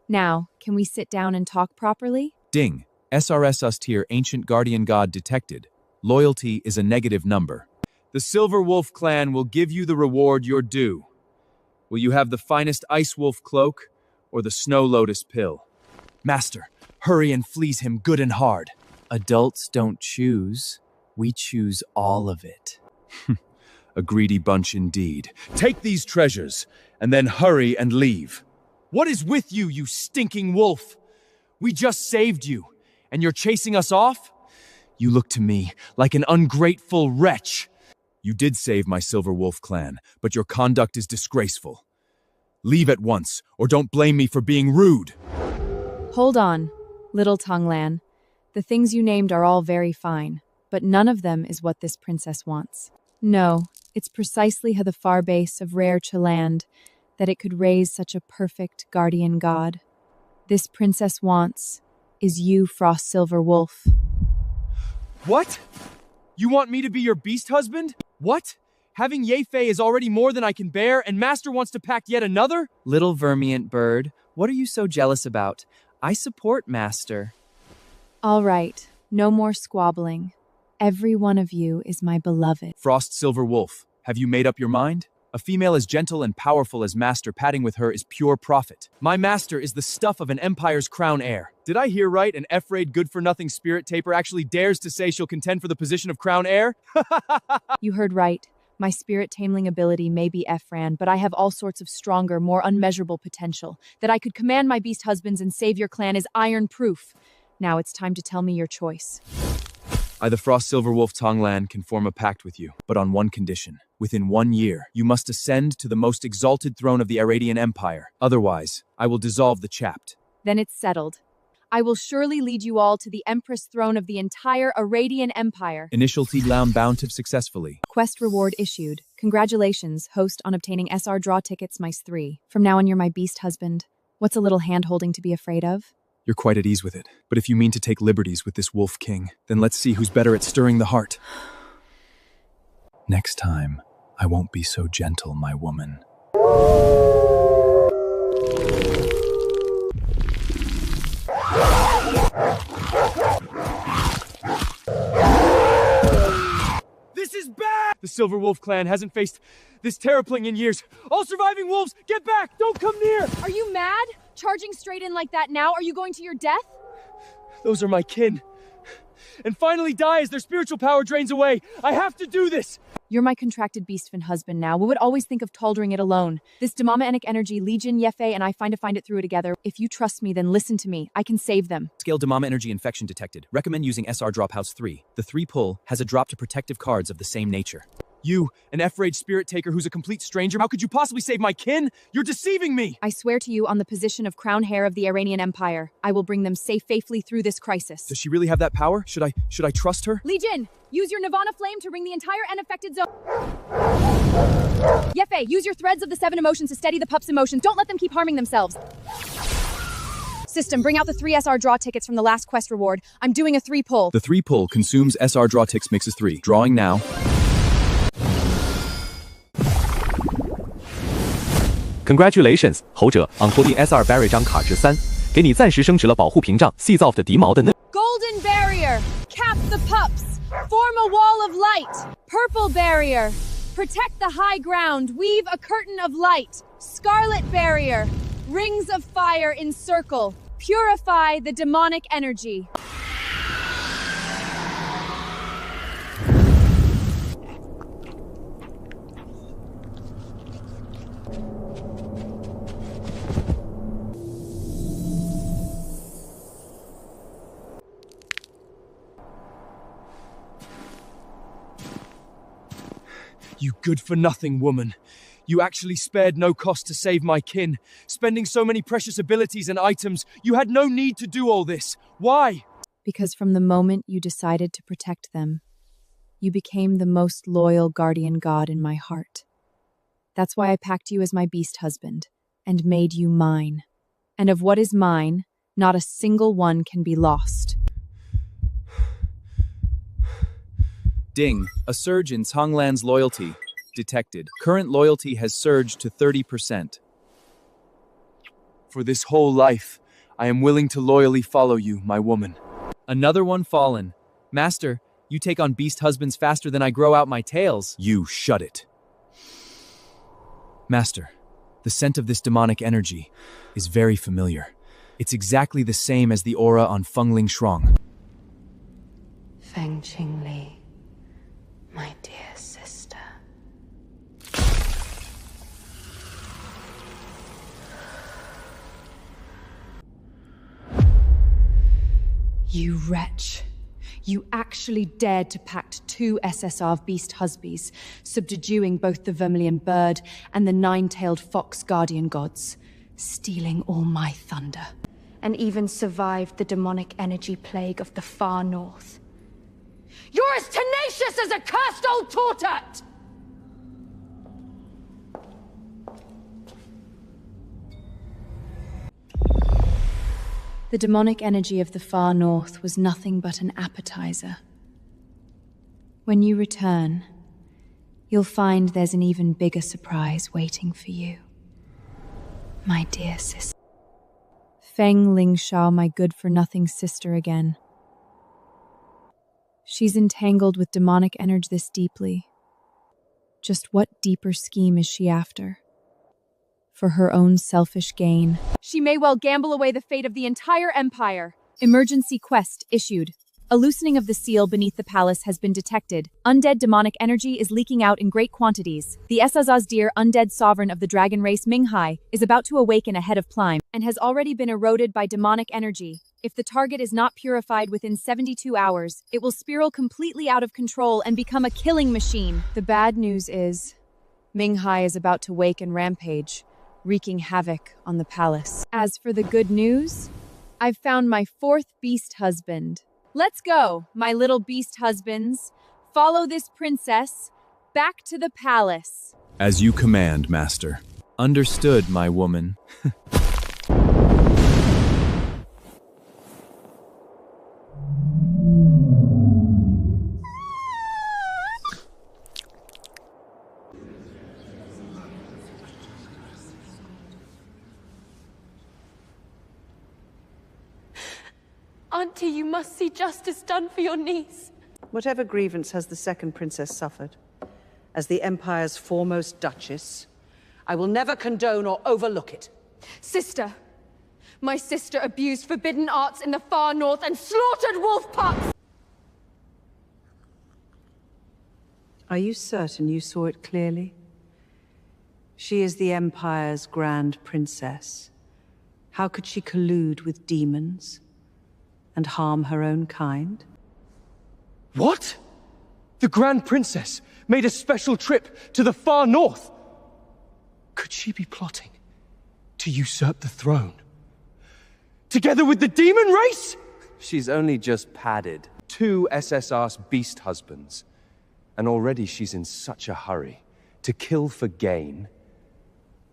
Now, can we sit down and talk properly? Ding. SRS tier ancient guardian god detected. Loyalty is a negative number. The Silver Wolf clan will give you the reward you're due. Will you have the finest ice wolf cloak or the snow lotus pill? Master, hurry and fleece him good and hard. Adults don't choose. We choose all of it. A greedy bunch indeed. Take these treasures, and then hurry and leave. What is with you, you stinking wolf? We just saved you, and you're chasing us off? You look to me like an ungrateful wretch. You did save my Silver Wolf clan, but your conduct is disgraceful. Leave at once, or don't blame me for being rude. Hold on, little Tonglan. The things you named are all very fine, but none of them is what this princess wants. No, it's precisely how the far base of rare Chaland that it could raise such a perfect guardian god. This princess wants is you, Frost Silver Wolf. What? You want me to be your beast husband? What? Having Yefei is already more than I can bear, and Master wants to pact yet another? Little vermient bird, what are you so jealous about? I support Master. All right, no more squabbling. Every one of you is my beloved. Frost Silver Wolf, have you made up your mind? A female as gentle and powerful as Master patting with her is pure profit. My master is the stuff of an empire's crown heir. Did I hear right? An F-raid good-for-nothing spirit taper actually dares to say she'll contend for the position of crown heir? You heard right. My spirit tameling ability may be Ephran, but I have all sorts of stronger, more unmeasurable potential. That I could command my beast husbands and save your clan is iron proof. Now it's time to tell me your choice. I, the Frost Silver Wolf Tonglan, can form a pact with you, but on one condition. Within 1 year, you must ascend to the most exalted throne of the Aradian Empire. Otherwise, I will dissolve the Chapt. Then it's settled. I will surely lead you all to the Empress throne of the entire Aradian Empire. Initialty bound successfully. Quest reward issued. Congratulations, host, on obtaining SR draw tickets mice 3. From now on, you're my beast husband. What's a little hand-holding to be afraid of? You're quite at ease with it. But if you mean to take liberties with this Wolf King, then let's see who's better at stirring the heart. Next time, I won't be so gentle, my woman. This is bad! The Silver Wolf clan hasn't faced this terrapling in years. All surviving wolves, get back! Don't come near! Are you mad? Charging straight in like that now? Are you going to your death? Those are my kin. And finally die as their spiritual power drains away. I have to do this! You're my contracted beastman husband now. We would always think of tolerating it alone. This demonic energy, Legion, Yefei, and I find it through it together. If you trust me, then listen to me. I can save them. Scale Demama energy infection detected. Recommend using SR Drophouse 3. The 3 pull has a drop to protective cards of the same nature. You, an F-Rage spirit taker who's a complete stranger, how could you possibly save my kin? You're deceiving me! I swear to you on the position of crown heir of the Iranian Empire, I will bring them safely through this crisis. Does she really have that power? Should I trust her? Legion, use your Nirvana flame to ring the entire unaffected zone. Yefei, use your threads of the 7 emotions to steady the pups' emotions. Don't let them keep harming themselves. System, bring out the 3 SR draw tickets from the last quest reward. I'm doing a 3 pull. The 3 pull consumes SR draw ticks mixes 3. Drawing now. Congratulations， 侯者 ，Uncoding SR Barrier 张卡值3，给你暂时升值了保护屏障，细造的笛毛的嫩。Golden barrier, cap the pups, form a wall of light. Purple barrier, protect the high ground, weave a curtain of light. Scarlet barrier, rings of fire encircle, purify the demonic energy. You good-for-nothing woman. You actually spared no cost to save my kin. Spending so many precious abilities and items, you had no need to do all this. Why? Because from the moment you decided to protect them, you became the most loyal guardian god in my heart. That's why I packed you as my beast husband, and made you mine. And of what is mine, not a single one can be lost. Ding, a surge in Tonglan's loyalty detected. Current loyalty has surged to 30%. For this whole life, I am willing to loyally follow you, my woman. Another one fallen. Master, you take on beast husbands faster than I grow out my tails. You shut it. Master, The scent of this demonic energy is very familiar. It's exactly the same as the aura on Fengling Shuang. Feng Qingli, my dear sister. You wretch. You actually dared to pact 2 SSR beast husbands, subduing both the vermilion bird and the 9-tailed fox guardian gods, stealing all my thunder. And even survived the demonic energy plague of the far north. You're as tenacious as a cursed old tortoise! The demonic energy of the far north was nothing but an appetizer. When you return, you'll find there's an even bigger surprise waiting for you. My dear sister. Feng Lingshao, my good-for-nothing sister again. She's entangled with demonic energy this deeply. Just what deeper scheme is she after? For her own selfish gain. She may well gamble away the fate of the entire empire. Emergency quest issued. A loosening of the seal beneath the palace has been detected. Undead demonic energy is leaking out in great quantities. The SSR's dear undead sovereign of the dragon race, Minghai, is about to awaken ahead of Plime, and has already been eroded by demonic energy. If the target is not purified within 72 hours, it will spiral completely out of control and become a killing machine. The bad news is, Minghai is about to wake and rampage, wreaking havoc on the palace. As for the good news, I've found my 4th beast husband. Let's go, my little beast husbands. Follow this princess back to the palace. As you command, master. Understood, my woman. Auntie, you must see justice done for your niece. Whatever grievance has the second princess suffered, as the Empire's foremost duchess, I will never condone or overlook it. Sister, my sister abused forbidden arts in the far north and slaughtered wolf pups! Are you certain you saw it clearly? She is the Empire's grand princess. How could she collude with demons and harm her own kind? What? The Grand Princess made a special trip to the far north. Could she be plotting to usurp the throne? Together with the demon race? She's only just padded 2 SSR's beast husbands. And already she's in such a hurry. To kill for gain,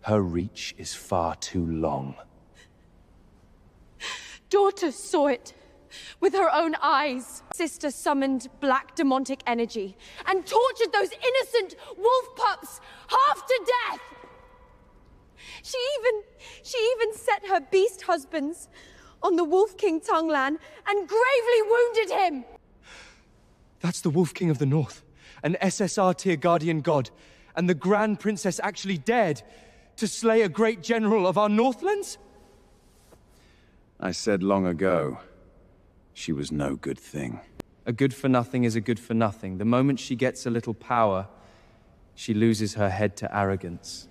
her reach is far too long. Daughter saw it with her own eyes. Sister summoned black demonic energy and tortured those innocent wolf pups half to death. She even set her beast husbands on the Wolf King Tonglan and gravely wounded him. That's the Wolf King of the North, an SSR tier guardian god, and the Grand Princess actually dared to slay a great general of our Northlands? I said long ago, she was no good thing. A good-for-nothing is a good-for-nothing. The moment she gets a little power, she loses her head to arrogance.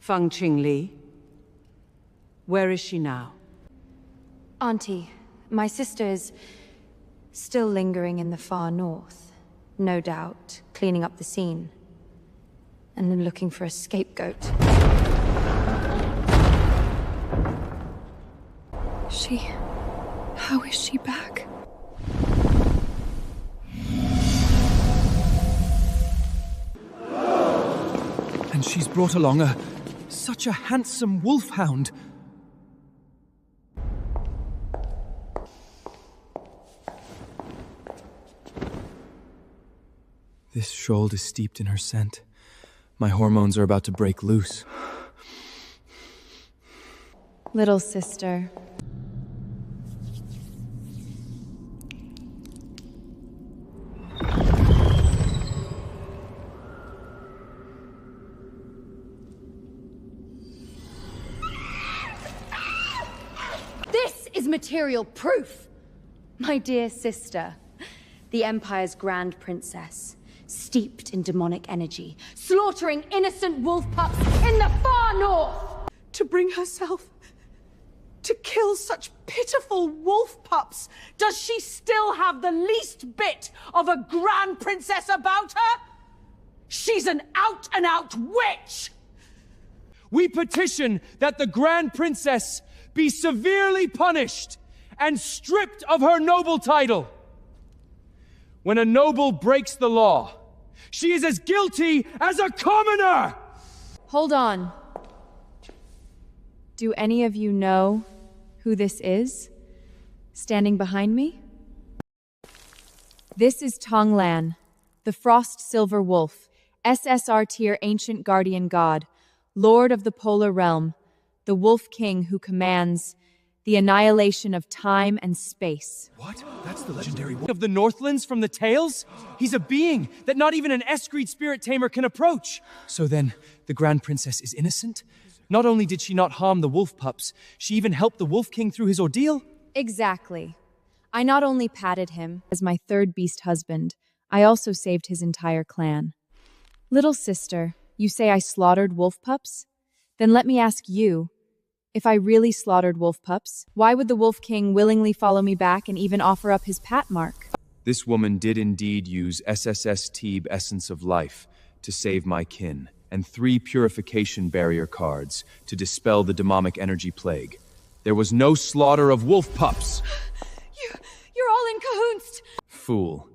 Feng Qingli, where is she now? Auntie, my sister is still lingering in the far north. No doubt, cleaning up the scene. And then looking for a scapegoat. How is she back? And she's brought along such a handsome wolfhound. This shoal is steeped in her scent. My hormones are about to break loose. Little sister. material proof. My dear sister, the Empire's Grand Princess, steeped in demonic energy, slaughtering innocent wolf pups in the far north. To bring herself to kill such pitiful wolf pups, does she still have the least bit of a Grand Princess about her? She's an out-and-out witch! We petition that the Grand Princess be severely punished and stripped of her noble title. When a noble breaks the law, she is as guilty as a commoner! Hold on. Do any of you know who this is? Standing behind me? This is Tonglan, the Frost Silver Wolf, SSR tier ancient guardian god, lord of the polar realm, the Wolf King who commands the annihilation of time and space. What? That's the legendary wolf of the Northlands from the tales? He's a being that not even an Escreed spirit tamer can approach. So then, the Grand Princess is innocent? Not only did she not harm the wolf pups, she even helped the Wolf King through his ordeal? Exactly. I not only patted him as my third beast husband, I also saved his entire clan. Little sister, you say I slaughtered wolf pups? Then let me ask you, if I really slaughtered wolf pups, why would the Wolf King willingly follow me back and even offer up his pat mark? This woman did indeed use SSS Teeb Essence of Life to save my kin, and 3 purification barrier cards to dispel the demonic energy plague. There was no slaughter of wolf pups! You're all in cahoots! Fool.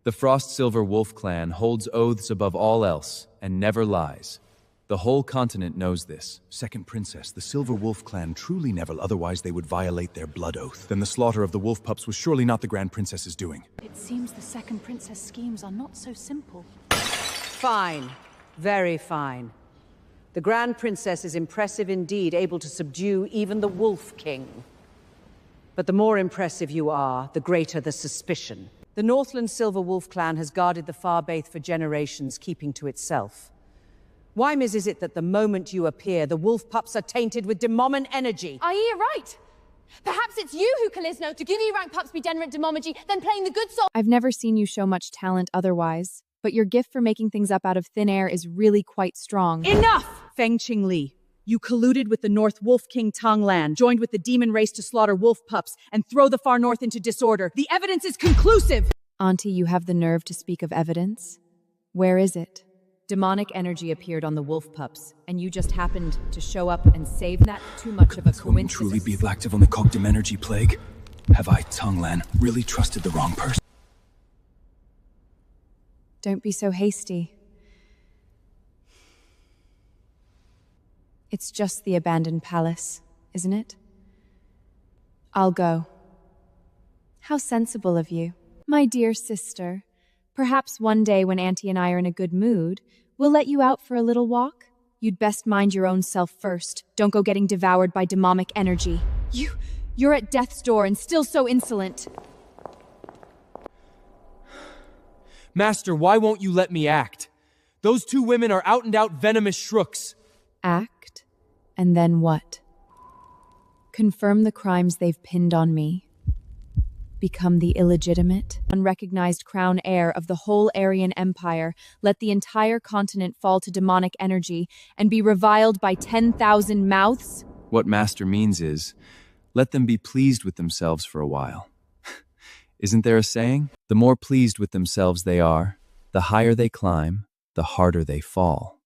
The Frost Silver Wolf clan holds oaths above all else, and never lies. The whole continent knows this. Second Princess, the Silver Wolf clan truly never, otherwise they would violate their blood oath. Then the slaughter of the wolf pups was surely not the Grand Princess's doing. It seems the Second Princess schemes are not so simple. Fine. Very fine. The Grand Princess is impressive indeed, able to subdue even the Wolf King. But the more impressive you are, the greater the suspicion. The Northland Silver Wolf clan has guarded the Farbaith for generations, keeping to itself. Why is it that the moment you appear, the wolf pups are tainted with demonic energy? Are ye right? Perhaps it's you who Kalisno to give ye rank pups be generate demonology, then playing the good soul. I've never seen you show much talent otherwise, but your gift for making things up out of thin air is really quite strong. Enough! Feng Qingli, you colluded with the North Wolf King Tonglan, joined with the demon race to slaughter wolf pups, and throw the far north into disorder. The evidence is conclusive! Auntie, you have the nerve to speak of evidence? Where is it? Demonic energy appeared on the wolf pups, and you just happened to show up and save that. Too much of a coincidence. Truly be active on the condemn energy plague? Have I, Tonglan, really trusted the wrong person? Don't be so hasty. It's just the abandoned palace, isn't it? I'll go. How sensible of you. My dear sister, perhaps one day when Auntie and I are in a good mood, we'll let you out for a little walk. You'd best mind your own self first. Don't go getting devoured by demonic energy. You're at death's door and still so insolent. Master, why won't you let me act? Those 2 women are out-and-out venomous shrooks. Act? And then what? Confirm the crimes they've pinned on me. Become the illegitimate, unrecognized crown heir of the whole Aryan Empire, let the entire continent fall to demonic energy, and be reviled by 10,000 mouths? What Master means is, let them be pleased with themselves for a while. Isn't there a saying? The more pleased with themselves they are, the higher they climb, the harder they fall.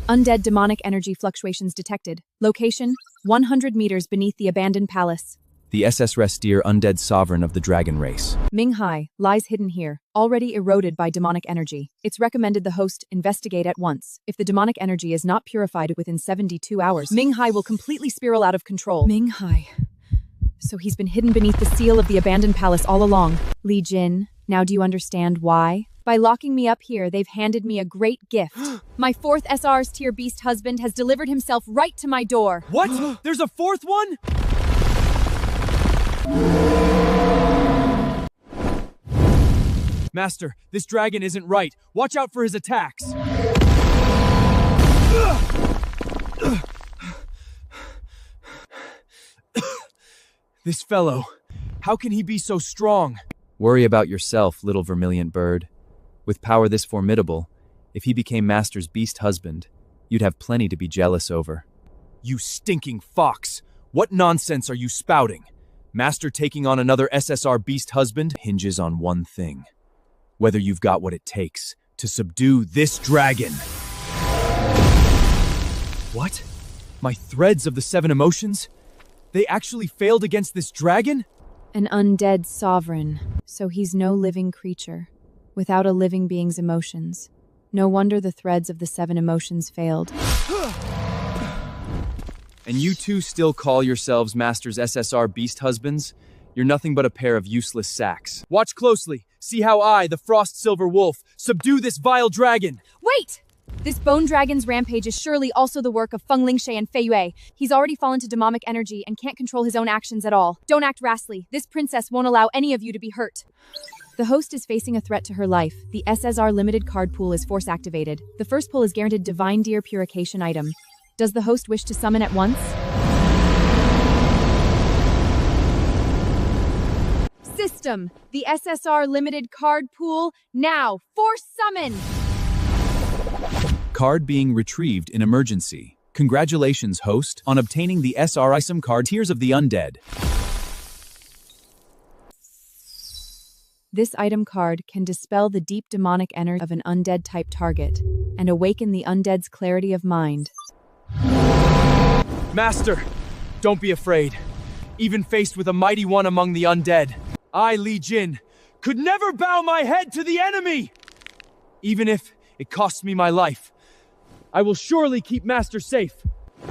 Undead demonic energy fluctuations detected. Location, 100 meters beneath the abandoned palace. The SSR steer undead sovereign of the dragon race. Minghai lies hidden here, already eroded by demonic energy. It's recommended the host investigate at once. If the demonic energy is not purified within 72 hours, Minghai will completely spiral out of control. Minghai. So he's been hidden beneath the seal of the abandoned palace all along. Li Jin, now do you understand why? By locking me up here, they've handed me a great gift. My 4th SR's tier beast husband has delivered himself right to my door. What? There's a 4th one? Master, this dragon isn't right. Watch out for his attacks. This fellow, how can he be so strong? Worry about yourself, little vermilion bird. With power this formidable, if he became Master's beast husband, you'd have plenty to be jealous over. You stinking fox! What nonsense are you spouting? Master taking on another SSR beast husband hinges on one thing. Whether you've got what it takes to subdue this dragon. What? My threads of the 7 emotions? They actually failed against this dragon? An undead sovereign, so he's no living creature, without a living being's emotions. No wonder the threads of the 7 emotions failed. And you two still call yourselves Master's SSR beast husbands? You're nothing but a pair of useless sacks. Watch closely. See how I, the Frost Silver Wolf, subdue this vile dragon. Wait! This bone dragon's rampage is surely also the work of Feng Lingshe and Fei Yue. He's already fallen to demonic energy and can't control his own actions at all. Don't act rashly. This princess won't allow any of you to be hurt. The host is facing a threat to her life. The SSR limited card pool is force activated. The first pull is guaranteed Divine Deer Purification item. Does the host wish to summon at once? System, the SSR limited card pool, now, force summon! Card being retrieved in emergency. Congratulations, host, on obtaining the SR item card Tears of the Undead. This item card can dispel the deep demonic energy of an undead-type target and awaken the undead's clarity of mind. Master, don't be afraid. Even faced with a mighty one among the undead, I, Li Jin, could never bow my head to the enemy! Even if it costs me my life, I will surely keep Master safe.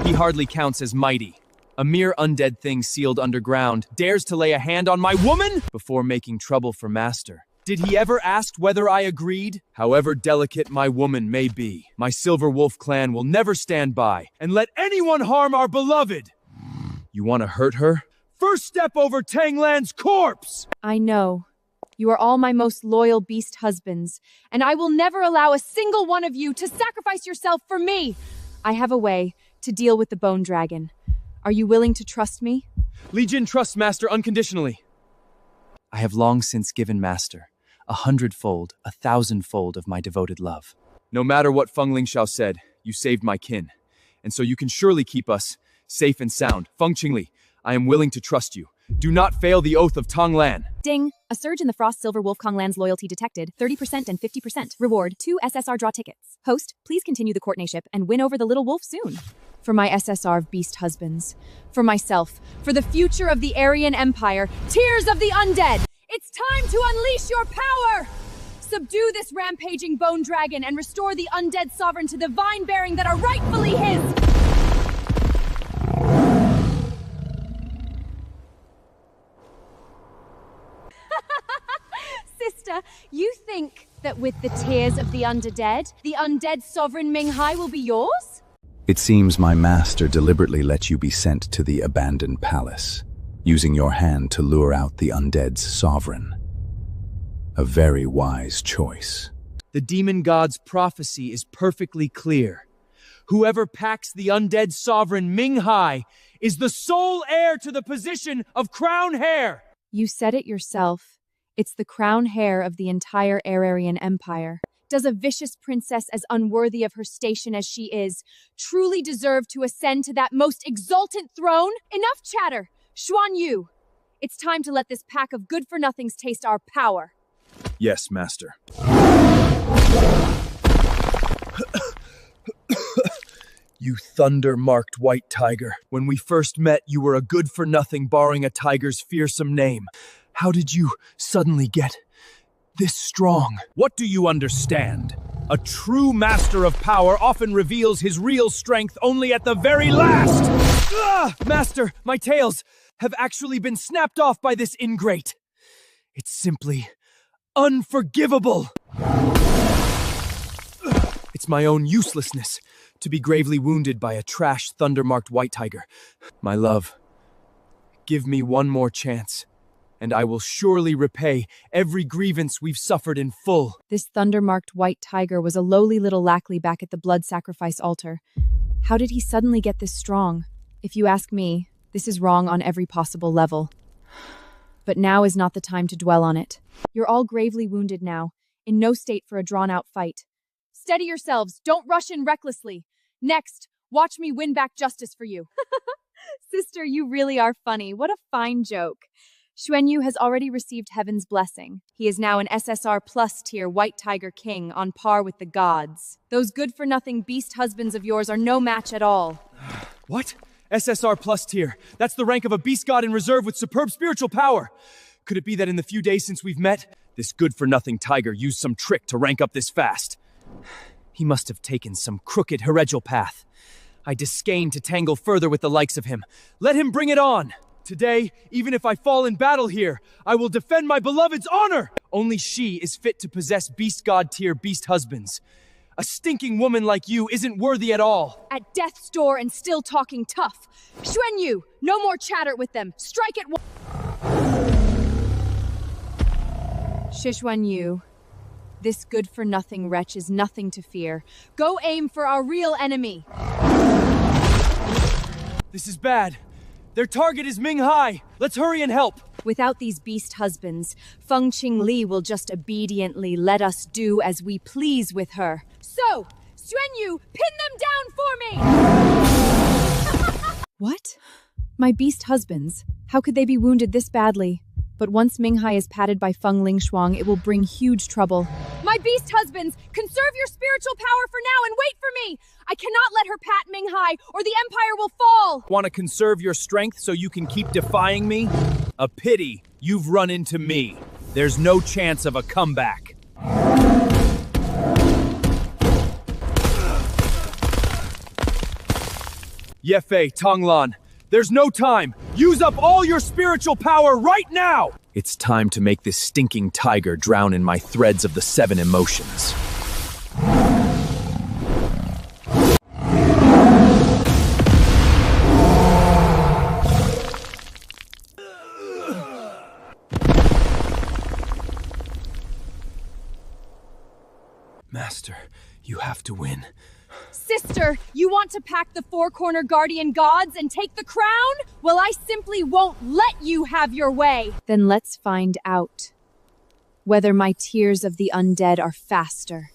He hardly counts as mighty. A mere undead thing sealed underground dares to lay a hand on my woman before making trouble for Master. Did he ever ask whether I agreed? However delicate my woman may be, my Silver Wolf clan will never stand by and let anyone harm our beloved. You want to hurt her? First step over Tanglan's corpse! I know. You are all my most loyal beast husbands, and I will never allow a single one of you to sacrifice yourself for me. I have a way to deal with the bone dragon. Are you willing to trust me? Li Jin trusts Master unconditionally. I have long since given Master 100-fold, 1,000-fold of my devoted love. No matter what Feng Lingxiao said, you saved my kin. And so you can surely keep us safe and sound. Feng Qingli, I am willing to trust you. Do not fail the oath of Tonglan. Ding! A surge in the Frost Silver Wolf Konglan's loyalty detected. 30% and 50%. Reward, 2 SSR draw tickets. Host, please continue the courtneyship and win over the little wolf soon. For my SSR beast husbands. For myself. For the future of the Aryan Empire. Tears of the Undead! It's time to unleash your power! Subdue this rampaging bone dragon and restore the undead sovereign to the vine-bearing that are rightfully his! Sister, you think that with the tears of the undead sovereign Minghai will be yours? It seems my master deliberately let you be sent to the abandoned palace, using your hand to lure out the undead's sovereign. A very wise choice. The demon god's prophecy is perfectly clear. Whoever packs the undead sovereign Minghai is the sole heir to the position of crown heir. You said it yourself. It's the crown heir of the entire Ararian Empire. Does a vicious princess as unworthy of her station as she is truly deserve to ascend to that most exultant throne? Enough chatter! Xuan Yu, it's time to let this pack of good-for-nothings taste our power. Yes, Master. You thunder-marked white tiger. When we first met, you were a good-for-nothing borrowing a tiger's fearsome name. How did you suddenly get this strong? What do you understand? A true master of power often reveals his real strength only at the very last. Master, my tails have actually been snapped off by this ingrate. It's simply unforgivable. It's my own uselessness to be gravely wounded by a trash thunder-marked white tiger. My love, give me one more chance, and I will surely repay every grievance we've suffered in full. This thunder-marked white tiger was a lowly little lackey back at the blood sacrifice altar. How did he suddenly get this strong? If you ask me, this is wrong on every possible level. But now is not the time to dwell on it. You're all gravely wounded now, in no state for a drawn-out fight. Steady yourselves, don't rush in recklessly. Next, watch me win back justice for you. Sister, you really are funny. What a fine joke. Xuanyu has already received heaven's blessing. He is now an SSR plus tier White Tiger King on par with the gods. Those good-for-nothing beast husbands of yours are no match at all. What? SSR plus tier. That's the rank of a beast god in reserve with superb spiritual power. Could it be that in the few days since we've met, this good-for-nothing tiger used some trick to rank up this fast? He must have taken some crooked heretical path. I disdain to tangle further with the likes of him. Let him bring it on! Today, even if I fall in battle here, I will defend my beloved's honor! Only she is fit to possess beast god tier beast husbands. A stinking woman like you isn't worthy at all. At death's door and still talking tough. Xuanyu, no more chatter with them. Strike at once. Xuanyu, this good-for-nothing wretch is nothing to fear. Go aim for our real enemy. This is bad. Their target is Minghai. Let's hurry and help. Without these beast husbands, Feng Qingli will just obediently let us do as we please with her. So, Xuanyu, pin them down for me! What? My beast husbands? How could they be wounded this badly? But once Minghai is patted by Feng Lingshuang, it will bring huge trouble. My beast husbands, conserve your spiritual power for now and wait for me! I cannot let her pat Minghai, or the Empire will fall! Want to conserve your strength so you can keep defying me? A pity you've run into me. There's no chance of a comeback. Yefei, Tonglan, there's no time. Use up all your spiritual power right now! It's time to make this stinking tiger drown in my threads of the 7 emotions. Master, you have to win. Sister, you want to pack the four-corner guardian gods and take the crown? Well, I simply won't let you have your way. Then let's find out whether my tears of the undead are faster.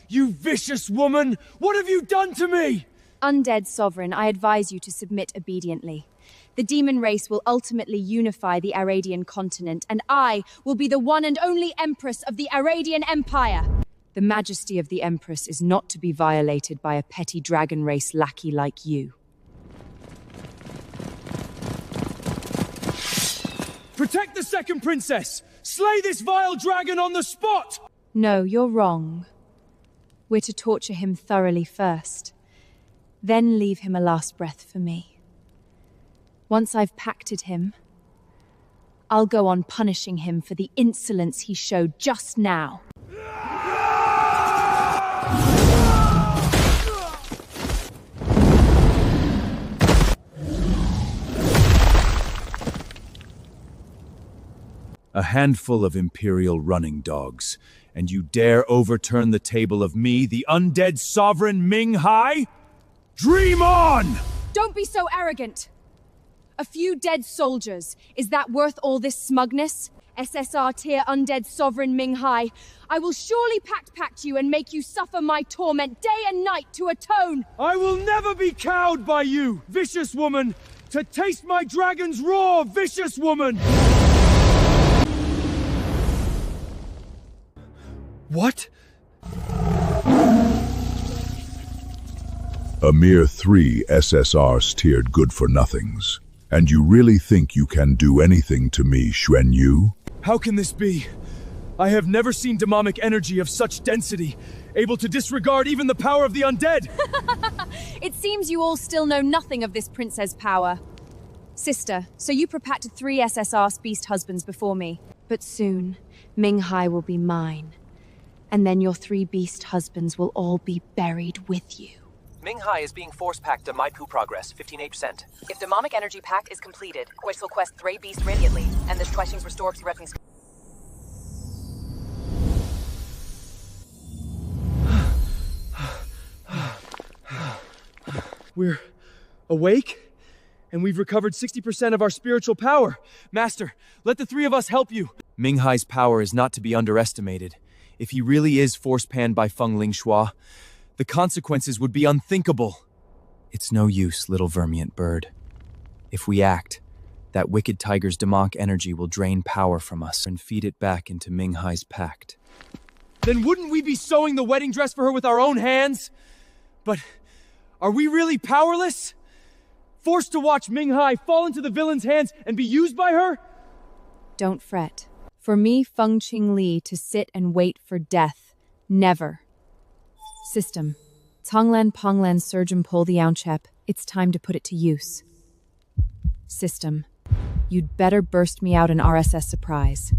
You vicious woman! What have you done to me? Undead Sovereign, I advise you to submit obediently. The demon race will ultimately unify the Aradian continent, and I will be the one and only Empress of the Aradian Empire. The majesty of the Empress is not to be violated by a petty dragon race lackey like you. Protect the second princess! Slay this vile dragon on the spot! No, you're wrong. We're to torture him thoroughly first, then leave him a last breath for me. Once I've pacted him, I'll go on punishing him for the insolence he showed just now. A handful of Imperial running dogs, and you dare overturn the table of me, the undead sovereign Minghai? Dream on! Don't be so arrogant! A few dead soldiers, is that worth all this smugness? SSR tier undead sovereign Minghai, I will surely pact you and make you suffer my torment day and night to atone! I will never be cowed by you, vicious woman! To taste my dragon's roar, vicious woman! What? A mere 3 SSRs tiered good-for-nothings. And you really think you can do anything to me, Xuanyu? How can this be? I have never seen demonic energy of such density, able to disregard even the power of the undead! It seems you all still know nothing of this princess power. Sister, so you propacted 3 SSR beast husbands before me. But soon, Minghai will be mine. And then your 3 beast husbands will all be buried with you. Ming-Hai is being force-packed to my poo progress, 15%. If demonic energy pact is completed, will quest 3 beast radiantly, and this twice restores the reference. We're awake, and we've recovered 60% of our spiritual power. Master, let the 3 of us help you. Ming-Hai's power is not to be underestimated. If he really is force-panned by Feng Lingxua, the consequences would be unthinkable. It's no use, little vermient bird. If we act, that wicked tiger's demonic energy will drain power from us and feed it back into Ming-Hai's pact. Then wouldn't we be sewing the wedding dress for her with our own hands? But are we really powerless? Forced to watch Ming-Hai fall into the villain's hands and be used by her? Don't fret. For me, Feng Qingli, to sit and wait for death. Never. System. Tonglan Ponglan Surgeon Pol the Ounchep. It's time to put it to use. System. You'd better burst me out an RSS surprise.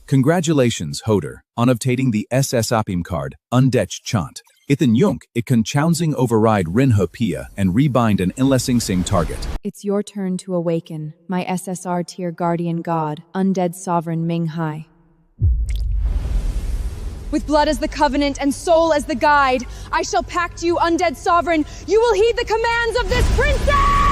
Congratulations, Hoder, on obtaining the SSR card, Undetch Chant. Ithan Yunk, it can Chounsing override Rinhe Pia and rebind an Inlessing Sing target. It's your turn to awaken, my SSR tier guardian god, undead sovereign Ming-Hai. With blood as the covenant and soul as the guide, I shall pact you, undead sovereign. You will heed the commands of this princess!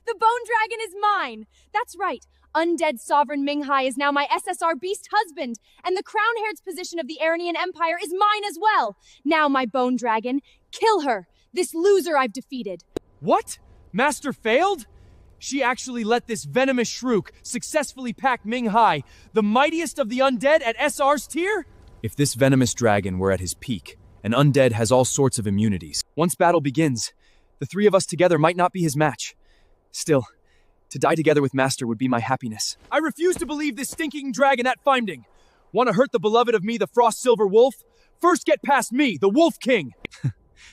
The bone dragon is mine! That's right. Undead sovereign Ming-Hai is now my SSR beast husband, and the crown-heird's position of the Arenian Empire is mine as well. Now, my bone dragon, kill her, this loser I've defeated. What? Master failed? She actually let this venomous shrook successfully pack Ming-Hai, the mightiest of the undead at SR's tier? If this venomous dragon were at his peak, an undead has all sorts of immunities. Once battle begins, the 3 of us together might not be his match. Still, to die together with Master would be my happiness. I refuse to believe this stinking dragon at finding. Want to hurt the beloved of me, the Frost Silver Wolf? First get past me, the Wolf King!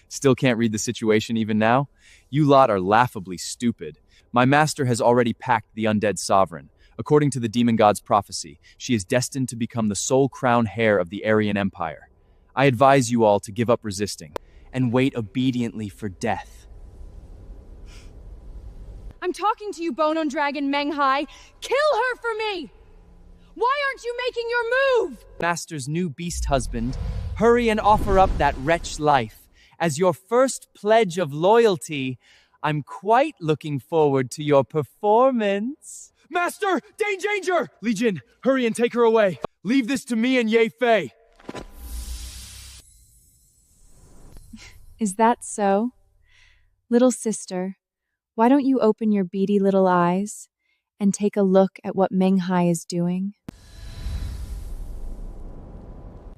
Still can't read the situation even now? You lot are laughably stupid. My master has already packed the undead sovereign. According to the demon god's prophecy, she is destined to become the sole crown heir of the Aryan Empire. I advise you all to give up resisting and wait obediently for death. I'm talking to you, Bone Dragon Ming-Hai. Kill her for me! Why aren't you making your move? Master's new beast husband, hurry and offer up that wretch life. As your first pledge of loyalty, I'm quite looking forward to your performance. Master! Danger! Legion, hurry and take her away. Leave this to me and Ye Fei. Is that so? Little sister, why don't you open your beady little eyes and take a look at what Ming-Hai is doing?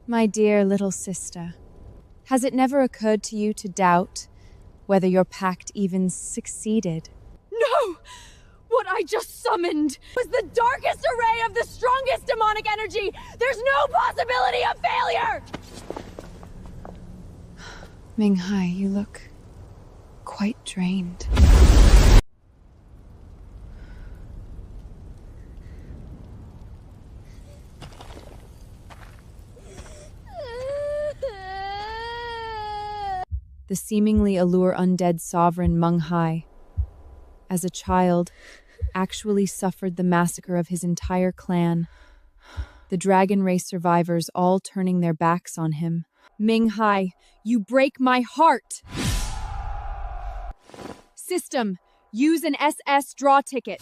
My dear little sister, has it never occurred to you to doubt whether your pact even succeeded? No! What I just summoned was the darkest array of the strongest demonic energy! There's no possibility of failure! Ming-Hai, you look quite drained. The seemingly allure undead sovereign Ming-Hai, as a child, actually suffered the massacre of his entire clan, the dragon race survivors all turning their backs on him. Ming-Hai, you break my heart! System, use an SS draw ticket.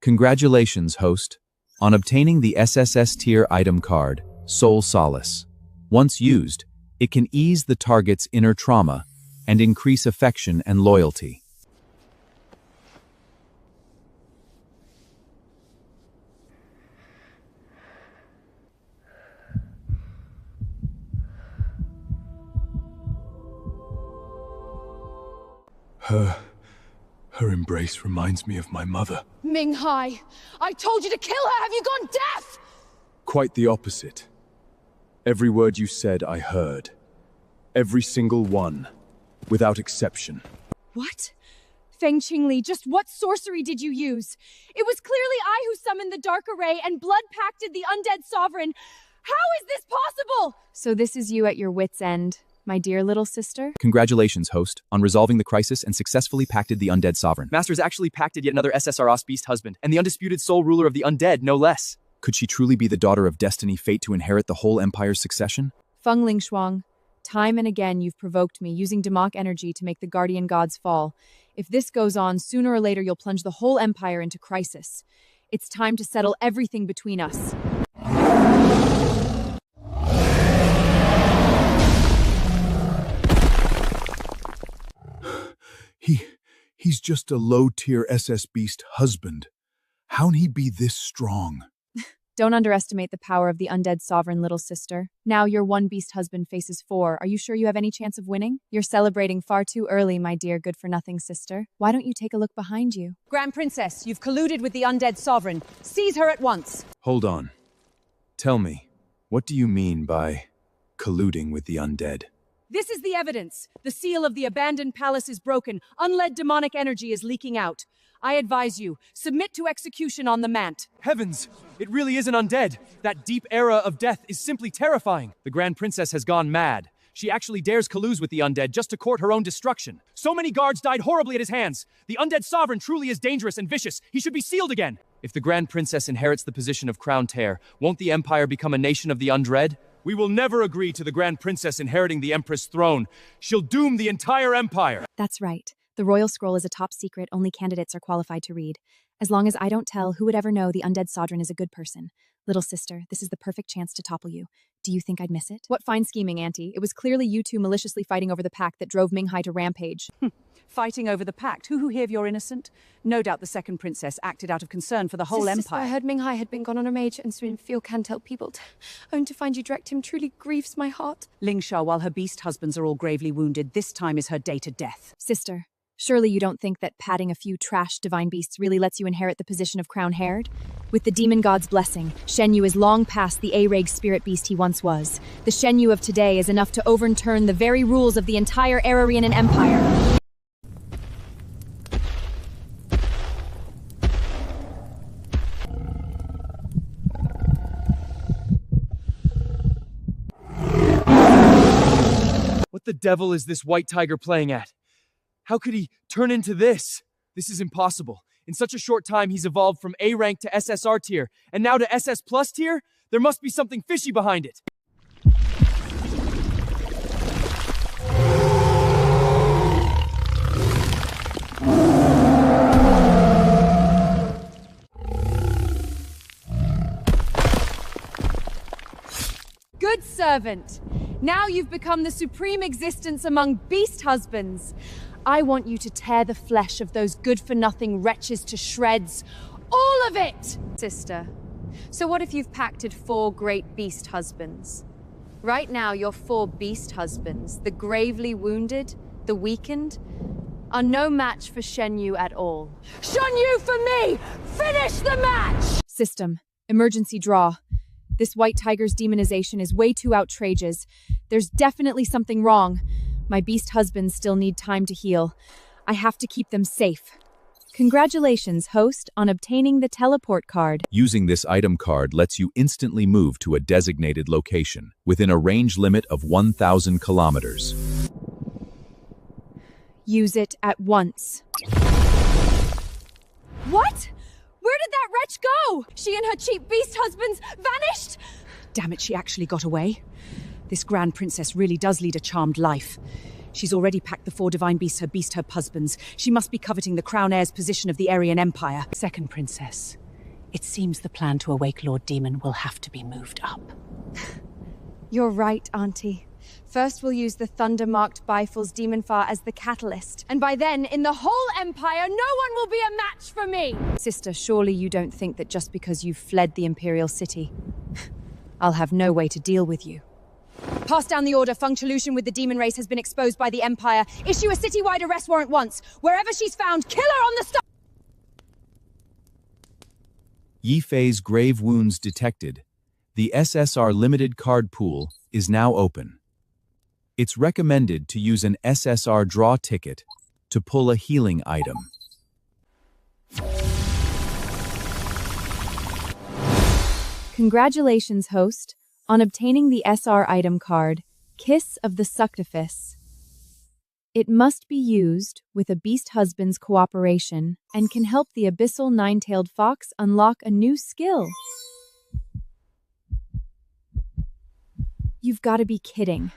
Congratulations, host, on obtaining the SSS tier item card, Soul Solace. Once used, it can ease the target's inner trauma and increase affection and loyalty. Her embrace reminds me of my mother. Minghai, I told you to kill her! Have you gone deaf? Quite the opposite. Every word you said, I heard. Every single one, without exception. What? Feng Qingli, just what sorcery did you use? It was clearly I who summoned the Dark Array and blood-pacted the undead sovereign. How is this possible? So this is you at your wit's end, my dear little sister? Congratulations, host, on resolving the crisis and successfully pacted the undead sovereign. Master's actually pacted yet another SSR beast husband, and the undisputed sole ruler of the undead, no less. Could she truly be the daughter of destiny, fate to inherit the whole empire's succession? Feng Lingshuang, time and again you've provoked me, using demonic energy to make the guardian gods fall. If this goes on, sooner or later you'll plunge the whole empire into crisis. It's time to settle everything between us. He's just a low-tier SS Beast husband. How'd he be this strong? Don't underestimate the power of the undead sovereign, little sister. Now your one beast husband faces 4. Are you sure you have any chance of winning? You're celebrating far too early, my dear good-for-nothing sister. Why don't you take a look behind you? Grand Princess, you've colluded with the undead sovereign. Seize her at once. Hold on. Tell me, what do you mean by colluding with the undead? This is the evidence. The seal of the abandoned palace is broken. Unled demonic energy is leaking out. I advise you, submit to execution on the mant. Heavens! It really is an undead. That deep era of death is simply terrifying. The Grand Princess has gone mad. She actually dares collude with the undead just to court her own destruction. So many guards died horribly at his hands. The undead sovereign truly is dangerous and vicious. He should be sealed again. If the Grand Princess inherits the position of Crown Tear, won't the Empire become a nation of the undread? We will never agree to the Grand Princess inheriting the Empress throne. She'll doom the entire Empire. That's right. The Royal Scroll is a top secret only candidates are qualified to read. As long as I don't tell, who would ever know the undead sovereign is a good person? Little sister, this is the perfect chance to topple you. Do you think I'd miss it? What fine scheming, Auntie. It was clearly you two maliciously fighting over the pact that drove Minghai to rampage. Fighting over the pact? Who here you're innocent? No doubt the second princess acted out of concern for the whole empire. I heard Minghai had been gone on a mage and soon feel can tell people. Only to find you direct him truly grieves my heart. Lingsha, while her beast husbands are all gravely wounded, this time is her day to death. Sister, surely you don't think that patting a few trash divine beasts really lets you inherit the position of crown-haired? With the demon god's blessing, Shen Yu is long past the A-Reg spirit beast he once was. The Shen Yu of today is enough to overturn the very rules of the entire Ararian Empire. What the devil is this white tiger playing at? How could he turn into this? This is impossible. In such a short time, he's evolved from A rank to SSR tier, and now to SS plus tier? There must be something fishy behind it. Good servant. Now you've become the supreme existence among beast husbands. I want you to tear the flesh of those good-for-nothing wretches to shreds. All of it! Sister, so what if you've pacted 4 great beast husbands? Right now, your 4 beast husbands, the gravely wounded, the weakened, are no match for Shen Yu at all. Shen Yu for me! Finish the match! System, emergency draw. This white tiger's demonization is way too outrageous. There's definitely something wrong. My beast husbands still need time to heal. I have to keep them safe. Congratulations, host, on obtaining the teleport card. Using this item card lets you instantly move to a designated location within a range limit of 1,000 kilometers. Use it at once. What? Where did that wretch go? She and her cheap beast husbands vanished? Damn it, she actually got away. This Grand Princess really does lead a charmed life. She's already packed the 4 divine beasts her beast husbands. She must be coveting the crown heir's position of the Aryan Empire. Second Princess, it seems the plan to awake Lord Demon will have to be moved up. You're right, Auntie. First, we'll use the thunder-marked Bifal's Demon Far as the catalyst. And by then, in the whole Empire, no one will be a match for me! Sister, surely you don't think that just because you've fled the Imperial City, I'll have no way to deal with you. Pass down the order. Functolution with the demon race has been exposed by the Empire. Issue a citywide arrest warrant once. Wherever she's found, kill her on the spot! Yifei's grave wounds detected. The SSR limited card pool is now open. It's recommended to use an SSR draw ticket to pull a healing item. Congratulations, host, on obtaining the SR item card, Kiss of the Seductive. It must be used with a beast husband's cooperation and can help the abyssal nine-tailed fox unlock a new skill. You've got to be kidding.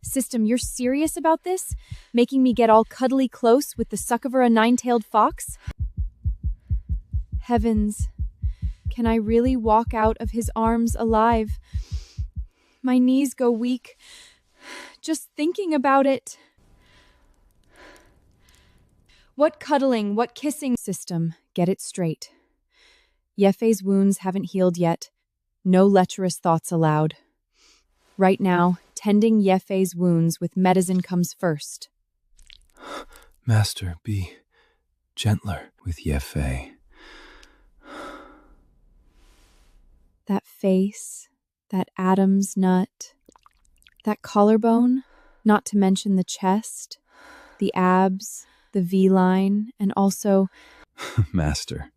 System, you're serious about this? Making me get all cuddly close with the suck of a nine-tailed fox? Heavens, can I really walk out of his arms alive? My knees go weak, just thinking about it. What cuddling, what kissing? System, get it straight. Yefei's wounds haven't healed yet. No lecherous thoughts allowed. Right now, tending Yefei's wounds with medicine comes first. Master, be gentler with Yefei. That face, that Adam's nut, that collarbone, not to mention the chest, the abs, the V-line, and also... Master,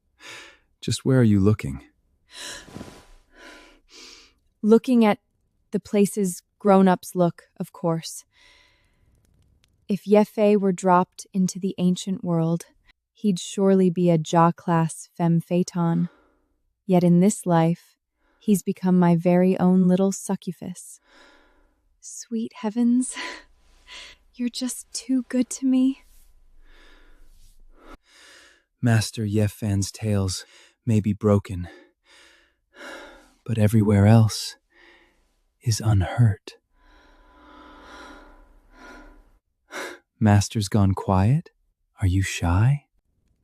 just where are you looking? Looking at the places grown-ups look, of course. If Yefei were dropped into the ancient world, he'd surely be a jaw-class femme fatale. Yet in this life, he's become my very own little succubus. Sweet heavens, you're just too good to me. Master Yefen's tails may be broken, but everywhere else is unhurt. Master's gone quiet? Are you shy?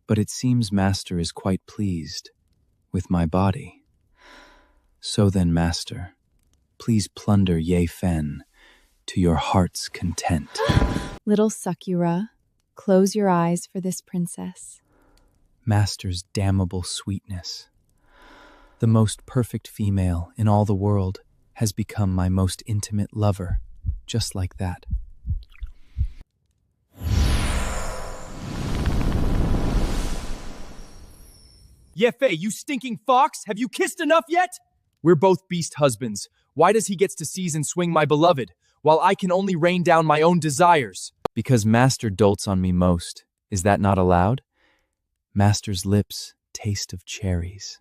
But it seems Master is quite pleased with my body. So then, Master, please plunder Ye Fen to your heart's content. Little Sakura, close your eyes for this princess. Master's damnable sweetness. The most perfect female in all the world has become my most intimate lover, just like that. Yefei, you stinking fox! Have you kissed enough yet? We're both beast husbands. Why does he get to seize and swing my beloved, while I can only rain down my own desires? Because Master dolts on me most. Is that not allowed? Master's lips taste of cherries.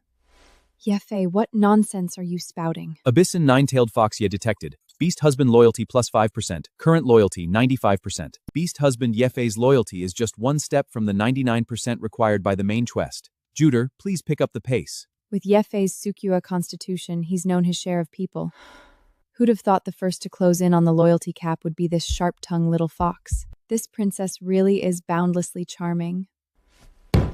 Yefei, what nonsense are you spouting? Abyssin nine-tailed foxia detected. Beast husband loyalty plus 5%. Current loyalty 95%. Beast husband Yefei's loyalty is just one step from the 99% required by the main quest. Juder, please pick up the pace. With Yefei's Tsukua constitution, he's known his share of people. Who'd have thought the first to close in on the loyalty cap would be this sharp-tongued little fox? This princess really is boundlessly charming.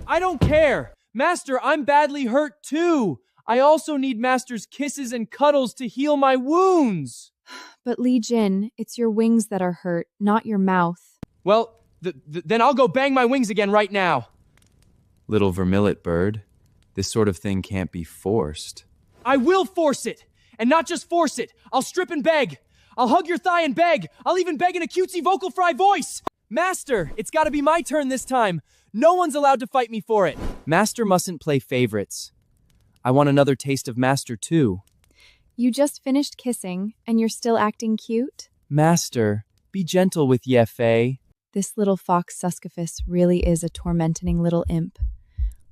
I don't care! Master, I'm badly hurt too! I also need Master's kisses and cuddles to heal my wounds! But Li Jin, it's your wings that are hurt, not your mouth. Well, then I'll go bang my wings again right now. Little vermillet bird, this sort of thing can't be forced. I will force it! And not just force it, I'll strip and beg! I'll hug your thigh and beg! I'll even beg in a cutesy vocal fry voice! Master, it's gotta be my turn this time! No one's allowed to fight me for it! Master mustn't play favorites. I want another taste of Master too. You just finished kissing, and you're still acting cute? Master, be gentle with Yefei. This little fox Suskifus really is a tormenting little imp.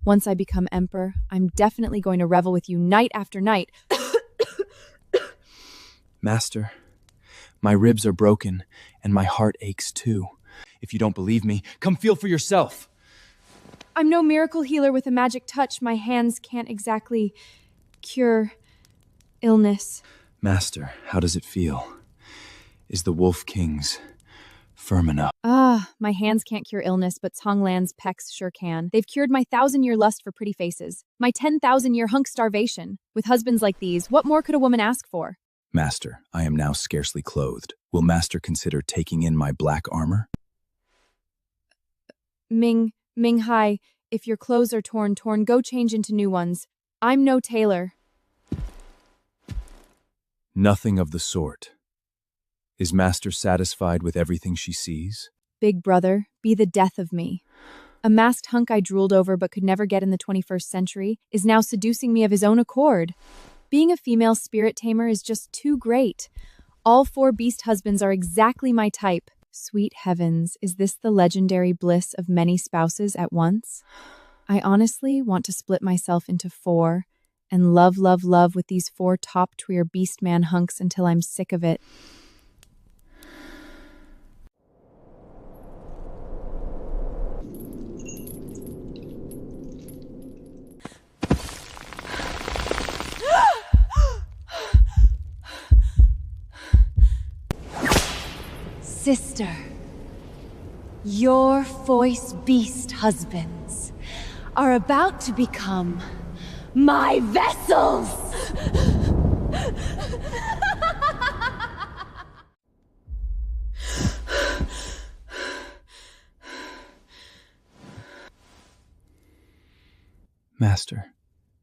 Once I become emperor, I'm definitely going to revel with you night after night. Master, my ribs are broken, and my heart aches too. If you don't believe me, come feel for yourself. I'm no miracle healer with a magic touch. My hands can't exactly cure illness. Master, how does it feel? Is the Wolf King's firm enough? My hands can't cure illness, but Tonglan's pecs sure can. They've cured my 1,000-year lust for pretty faces. My 10,000-year hunk starvation. With husbands like these, what more could a woman ask for? Master, I am now scarcely clothed. Will Master consider taking in my black armor? Ming Hai, if your clothes are torn, go change into new ones. I'm no tailor. Nothing of the sort. Is Master satisfied with everything she sees? Big brother, be the death of me. A masked hunk I drooled over but could never get in the 21st century is now seducing me of his own accord. Being a female spirit tamer is just too great. All 4 beast husbands are exactly my type. Sweet heavens, is this the legendary bliss of many spouses at once? I honestly want to split myself into 4 and love with these 4 top-tier beastman hunks until I'm sick of it. Sister, your voice beast husbands are about to become my vessels! Master,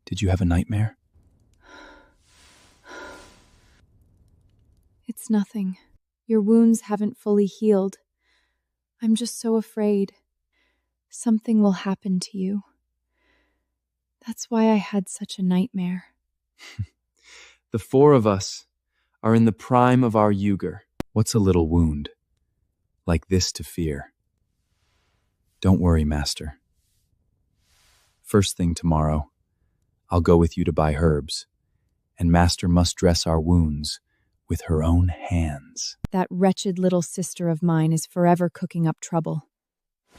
did you have a nightmare? It's nothing. Your wounds haven't fully healed. I'm just so afraid. Something will happen to you. That's why I had such a nightmare. The 4 of us are in the prime of our Uyghur. What's a little wound? Like this to fear. Don't worry, Master. First thing tomorrow, I'll go with you to buy herbs, and Master must dress our wounds with her own hands. That wretched little sister of mine is forever cooking up trouble.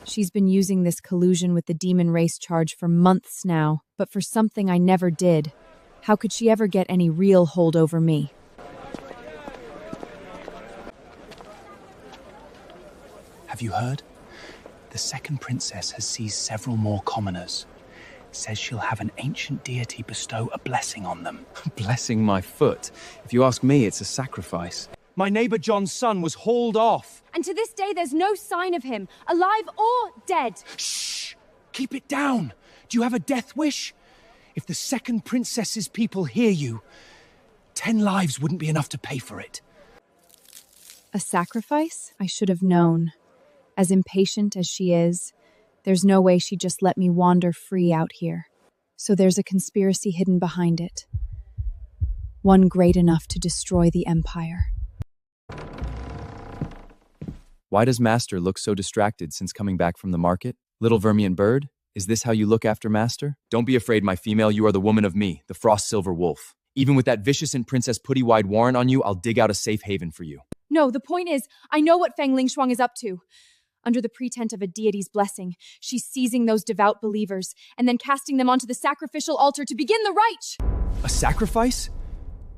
She's been using this collusion with the demon race charge for months now, but for something I never did. How could she ever get any real hold over me? Have you heard? The second princess has seized several more commoners. Says she'll have an ancient deity bestow a blessing on them. Blessing my foot. If you ask me, it's a sacrifice. My neighbor John's son was hauled off. And to this day, there's no sign of him, alive or dead. Shh! Keep it down. Do you have a death wish? If the second princess's people hear you, 10 lives wouldn't be enough to pay for it. A sacrifice? I should have known. As impatient as she is, there's no way she'd just let me wander free out here. So there's a conspiracy hidden behind it. One great enough to destroy the Empire. Why does Master look so distracted since coming back from the market? Little vermilion bird, is this how you look after Master? Don't be afraid, my female, you are the woman of me, the frost silver wolf. Even with that vicious and Princess Putty-wide warrant on you, I'll dig out a safe haven for you. No, the point is, I know what Feng Lingshuang is up to. Under the pretense of a deity's blessing, she's seizing those devout believers and then casting them onto the sacrificial altar to begin the rite! A sacrifice?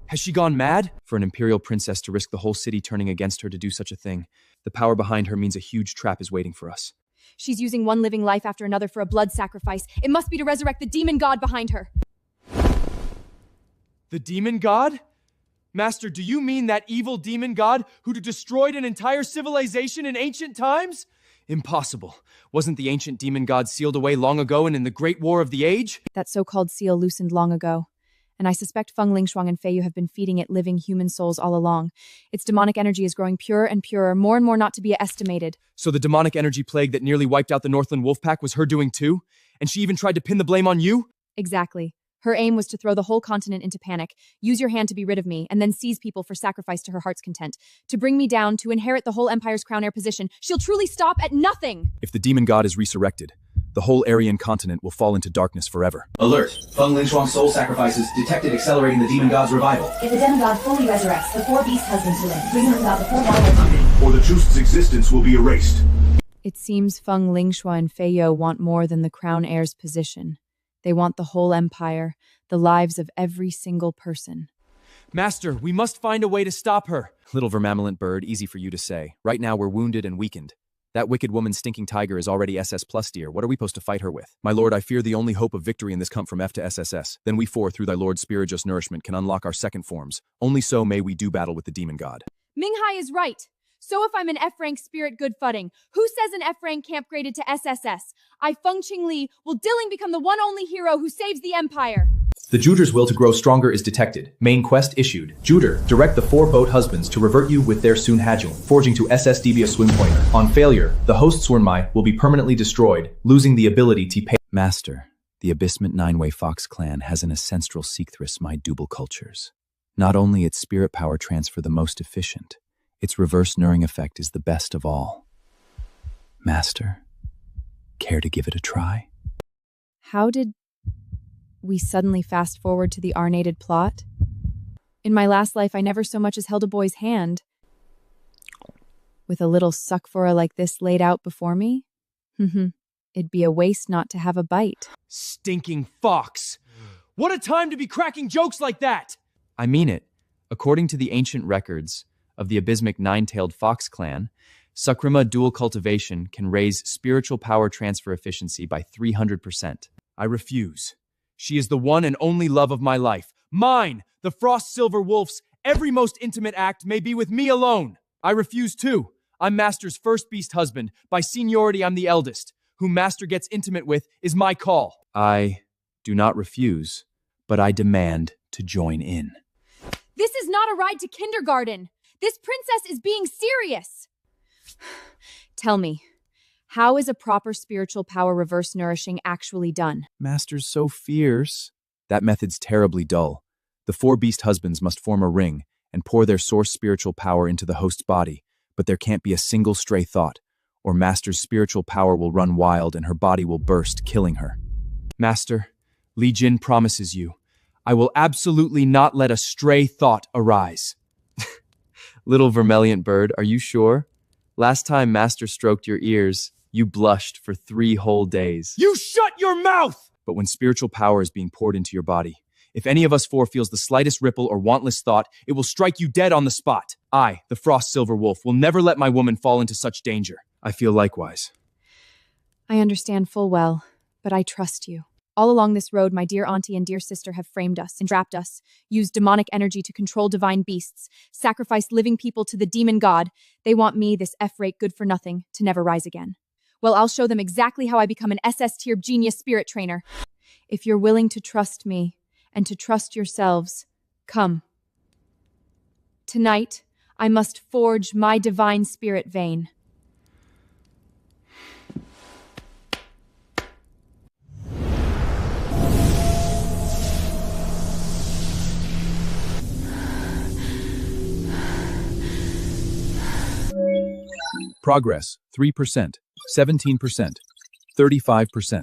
Has she gone mad? For an imperial princess to risk the whole city turning against her to do such a thing, the power behind her means a huge trap is waiting for us. She's using one living life after another for a blood sacrifice. It must be to resurrect the demon god behind her. The demon god? Master, do you mean that evil demon god who destroyed an entire civilization in ancient times? Impossible. Wasn't the ancient demon god sealed away long ago and in the Great War of the Age? That so-called seal loosened long ago. And I suspect Feng Lingshuang and Feiyu have been feeding it living human souls all along. Its demonic energy is growing purer and purer, more and more not to be estimated. So the demonic energy plague that nearly wiped out the Northland Wolfpack was her doing too? And she even tried to pin the blame on you? Exactly. Her aim was to throw the whole continent into panic, use your hand to be rid of me, and then seize people for sacrifice to her heart's content. To bring me down, to inherit the whole Empire's crown heir position. She'll truly stop at nothing! If the demon god is resurrected, the whole Aryan continent will fall into darkness forever. Alert! Feng Lingshuang's soul sacrifices detected accelerating the demon god's revival. If the demigod fully resurrects, the 4 beast husbands will end, bringing about the 4 rival company. Or the truth's existence will be erased. It seems Feng Lingshuang and Feiyu want more than the crown heir's position. They want the whole empire, the lives of every single person. Master, we must find a way to stop her. Little vermamilent bird, easy for you to say. Right now we're wounded and weakened. That wicked woman Stinking Tiger is already SS plus, dear. What are we supposed to fight her with? My lord, I fear the only hope of victory in this come from F to SSS. Then we four, through thy lord's spirituous nourishment, can unlock our second forms. Only so may we do battle with the demon god. Minghai is right. So if I'm an F-rank spirit good footing, who says an F-rank camp graded to SSS? I Feng Qing Li will Dilling become the one only hero who saves the Empire. The Juder's will to grow stronger is detected. Main quest issued. Juder, direct the 4 boat husbands to revert you with their soon Hajul, forging to SS Debia swim pointer. On failure, the host Swernmai will be permanently destroyed, losing the ability to pay. Master, the Beastmen 9-way Fox clan has an ancestral Seekthris my double cultures. Not only its spirit power transfer the most efficient, its reverse Nuring effect is the best of all. Master, care to give it a try? How did we suddenly fast forward to the ornated plot? In my last life, I never so much as held a boy's hand. With a little suckfora like this laid out before me? It'd be a waste not to have a bite. Stinking fox! What a time to be cracking jokes like that! I mean it. According to the ancient records of the Abysmic 9-tailed fox clan, Sukrima dual cultivation can raise spiritual power transfer efficiency by 300%. I refuse. She is the one and only love of my life. Mine, the Frost Silver Wolf's every most intimate act may be with me alone. I refuse too. I'm Master's first beast husband. By seniority, I'm the eldest. Who Master gets intimate with is my call. I do not refuse, but I demand to join in. This is not a ride to kindergarten. This princess is being serious. Tell me, how is a proper spiritual power reverse nourishing actually done? Master's so fierce. That method's terribly dull. The 4 beast husbands must form a ring and pour their source spiritual power into the host's body, but there can't be a single stray thought, or Master's spiritual power will run wild and her body will burst, killing her. Master, Li Jin promises you, I will absolutely not let a stray thought arise. Little vermilion bird, are you sure? Last time Master stroked your ears, you blushed for 3 whole days. You shut your mouth! But when spiritual power is being poured into your body, if any of us 4 feels the slightest ripple or wantless thought, it will strike you dead on the spot. I, the Frost Silver Wolf, will never let my woman fall into such danger. I feel likewise. I understand full well, but I trust you. All along this road, my dear auntie and dear sister have framed us, entrapped us, used demonic energy to control divine beasts, sacrificed living people to the demon god. They want me, this F-rate good-for-nothing, to never rise again. Well, I'll show them exactly how I become an SS-tier genius spirit trainer. If you're willing to trust me, and to trust yourselves, come. Tonight, I must forge my divine spirit vein. Progress, 3%, 17%, 35%.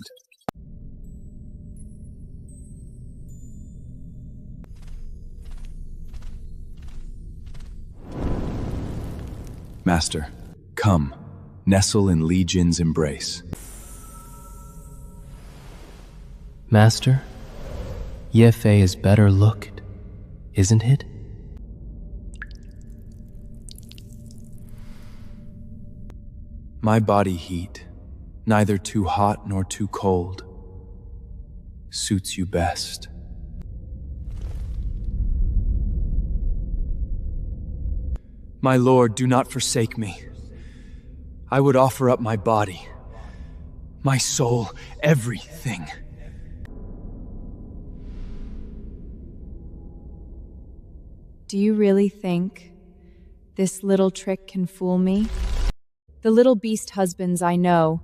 Master, come, nestle in Li Jin's embrace. Master, Ye Fei is better looked, isn't it? My body heat, neither too hot nor too cold, suits you best. My lord, do not forsake me. I would offer up my body, my soul, everything. Do you really think this little trick can fool me? The little beast husbands I know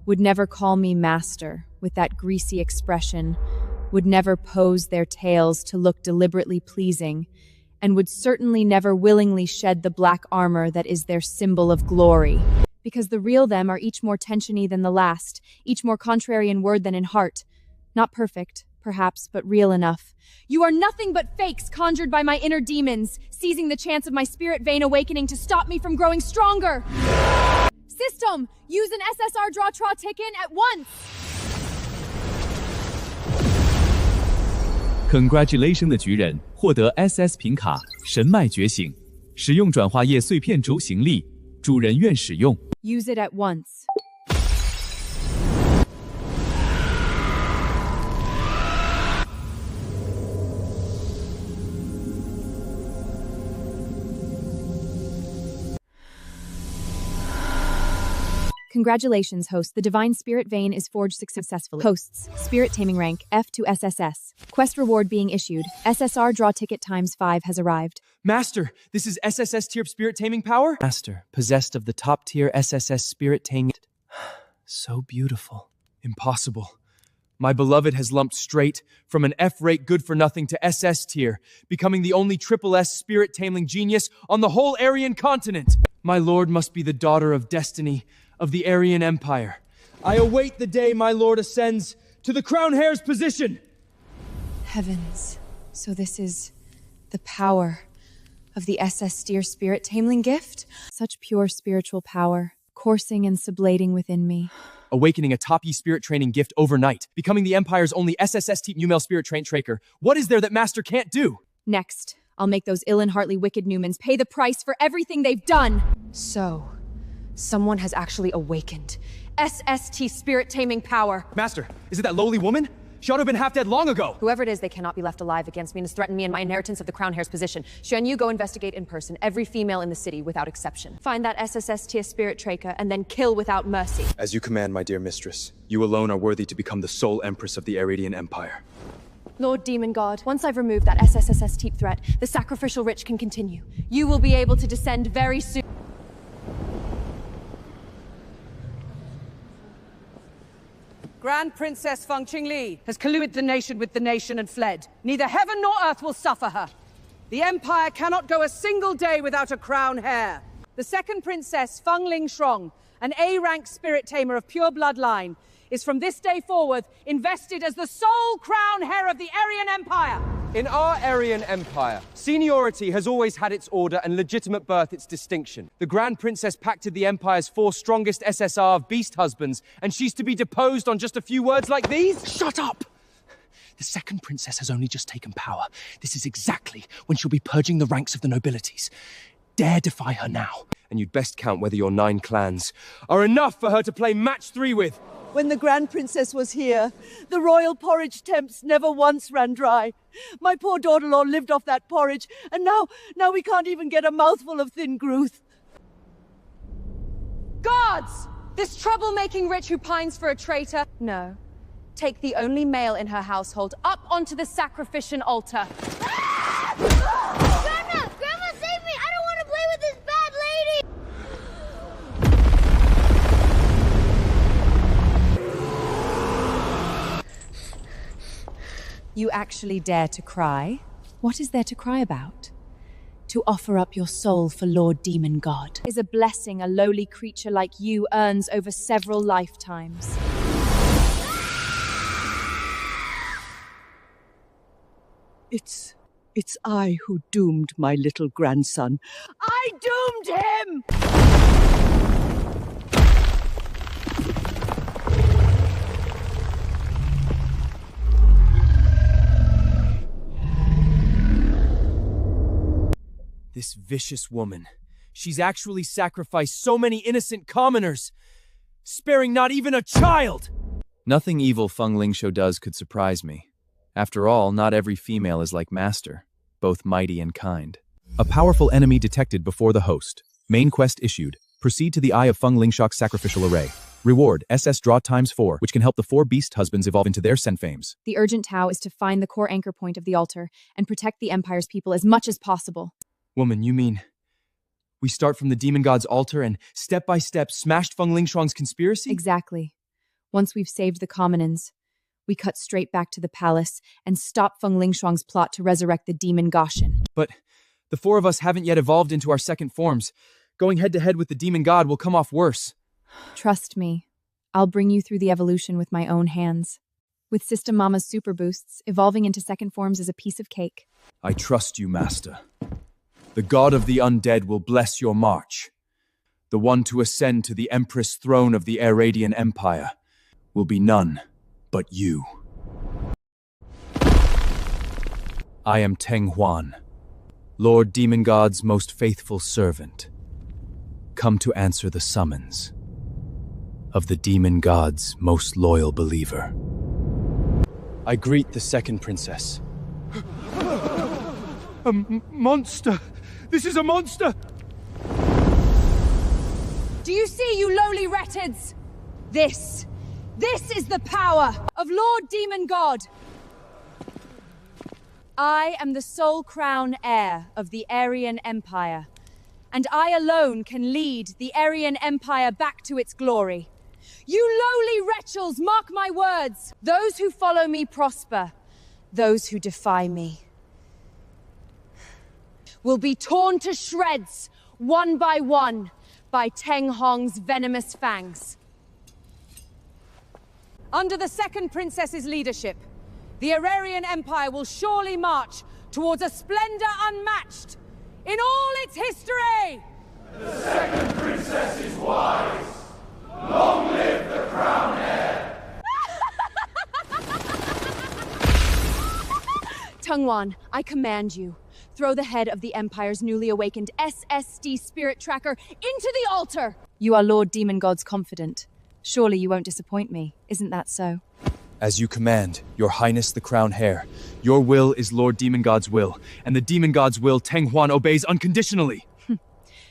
would never call me master with that greasy expression, would never pose their tails to look deliberately pleasing, and would certainly never willingly shed the black armor that is their symbol of glory. Because the real them are each more tensiony than the last, each more contrary in word than in heart. Not perfect, perhaps, but real enough. You are nothing but fakes conjured by my inner demons, seizing the chance of my spirit vein awakening to stop me from growing stronger. System, use an SSR draw tick-in at once! Congratulations 的巨人获得 SS 凭卡神脉觉醒，使用转化液碎片轴行力，主人愿使用。Use it at once. Congratulations, host. The Divine Spirit Vein is forged successfully. Hosts, Spirit Taming rank, F to SSS. Quest reward being issued. SSR draw ticket ×5 has arrived. Master, this is SSS tier spirit taming power? Master, possessed of the top tier SSS spirit taming. So beautiful. Impossible. My beloved has lumped straight from an F-rate good-for-nothing to SS tier, becoming the only triple S spirit-taming genius on the whole Aryan continent. My lord must be the daughter of destiny of the Aryan Empire. I await the day my lord ascends to the crown heir's position. Heavens. So this is the power of the SS Steer Spirit Tameling gift? Such pure spiritual power, coursing and sublating within me. Awakening a top-E spirit training gift overnight, becoming the Empire's only SSS Teep Numel spirit train traker. What is there that Master can't do? Next, I'll make those ill and heartly wicked Newmans pay the price for everything they've done. So, someone has actually awakened SST spirit taming power. Master, is it that lowly woman? She ought to have been half dead long ago. Whoever it is, they cannot be left alive against me and has threatened me and my inheritance of the crown heir's position. Xuan Yu, go investigate in person every female in the city without exception. Find that SSS tier spirit traker and then kill without mercy. As you command, my dear mistress. You alone are worthy to become the sole Empress of the Aradian Empire. Lord Demon God, once I've removed that SSS Teep threat, the sacrificial rich can continue. You will be able to descend very soon. Grand Princess Feng Qingli has colluded the nation with the nation and fled. Neither heaven nor earth will suffer her. The Empire cannot go a single day without a crown heir. The second princess, Feng Ling Shrong, an A-rank spirit tamer of pure bloodline, is from this day forward invested as the sole crown heir of the Aryan Empire. In our Aryan Empire, seniority has always had its order and legitimate birth its distinction. The Grand Princess pacted the Empire's 4 strongest SSR of beast husbands, and she's to be deposed on just a few words like these? Shut up! The second princess has only just taken power. This is exactly when she'll be purging the ranks of the nobilities. Dare defy her now. And you'd best count whether your 9 clans are enough for her to play match 3 with. When the Grand Princess was here, the royal porridge temps never once ran dry. My poor daughter-in-law lived off that porridge, and now we can't even get a mouthful of thin gruth. Guards! This troublemaking rich who pines for a traitor? No. Take the only male in her household up onto the sacrificial altar. Grandma! Grandma, save me! I don't want to play with this bad lady! You actually dare to cry? What is there to cry about? To offer up your soul for Lord Demon God is a blessing a lowly creature like you earns over several lifetimes. It's I who doomed my little grandson. I doomed him! This vicious woman. She's actually sacrificed so many innocent commoners, sparing not even a child! Nothing evil Feng Lingshou does could surprise me. After all, not every female is like Master, both mighty and kind. A powerful enemy detected before the host. Main quest issued. Proceed to the Eye of Feng Lingshou's sacrificial array. Reward, SS draw ×4, which can help the 4 beast husbands evolve into their Senfames. The urgent Tao is to find the core anchor point of the altar and protect the Empire's people as much as possible. Woman, you mean we start from the demon god's altar and step by step smashed Feng Lingshuang's conspiracy? Exactly. Once we've saved the commonins, we cut straight back to the palace and stop Feng Lingshuang's plot to resurrect the demon Goshen. But the 4 of us haven't yet evolved into our second forms. Going head-to-head with the demon god will come off worse. Trust me, I'll bring you through the evolution with my own hands. With System Mama's super boosts, evolving into second forms is a piece of cake. I trust you, Master. The god of the undead will bless your march. The one to ascend to the Empress throne of the Aradian Empire will be none but you. I am Teng Huan, Lord Demon God's most faithful servant, come to answer the summons. of the demon god's most loyal believer. I greet the second princess. A monster! This is a monster! Do you see, you lowly wretches? This is the power of Lord Demon God. I am the sole crown heir of the Aryan Empire, and I alone can lead the Aryan Empire back to its glory. You lowly wretches, mark my words. Those who follow me prosper. Those who defy me will be torn to shreds, one by Teng Hong's venomous fangs. Under the second princess's leadership, the Aryan Empire will surely march towards a splendor unmatched in all its history! The second princess is wise. Long live the crown heir! Tungwan, I command you, throw the head of the Empire's newly awakened SSD spirit tracker into the altar! You are Lord Demon God's confidant. Surely you won't disappoint me, isn't that so? As you command, Your Highness the Crown Heir. Your will is Lord Demon God's will, and the Demon God's will Teng Huan obeys unconditionally.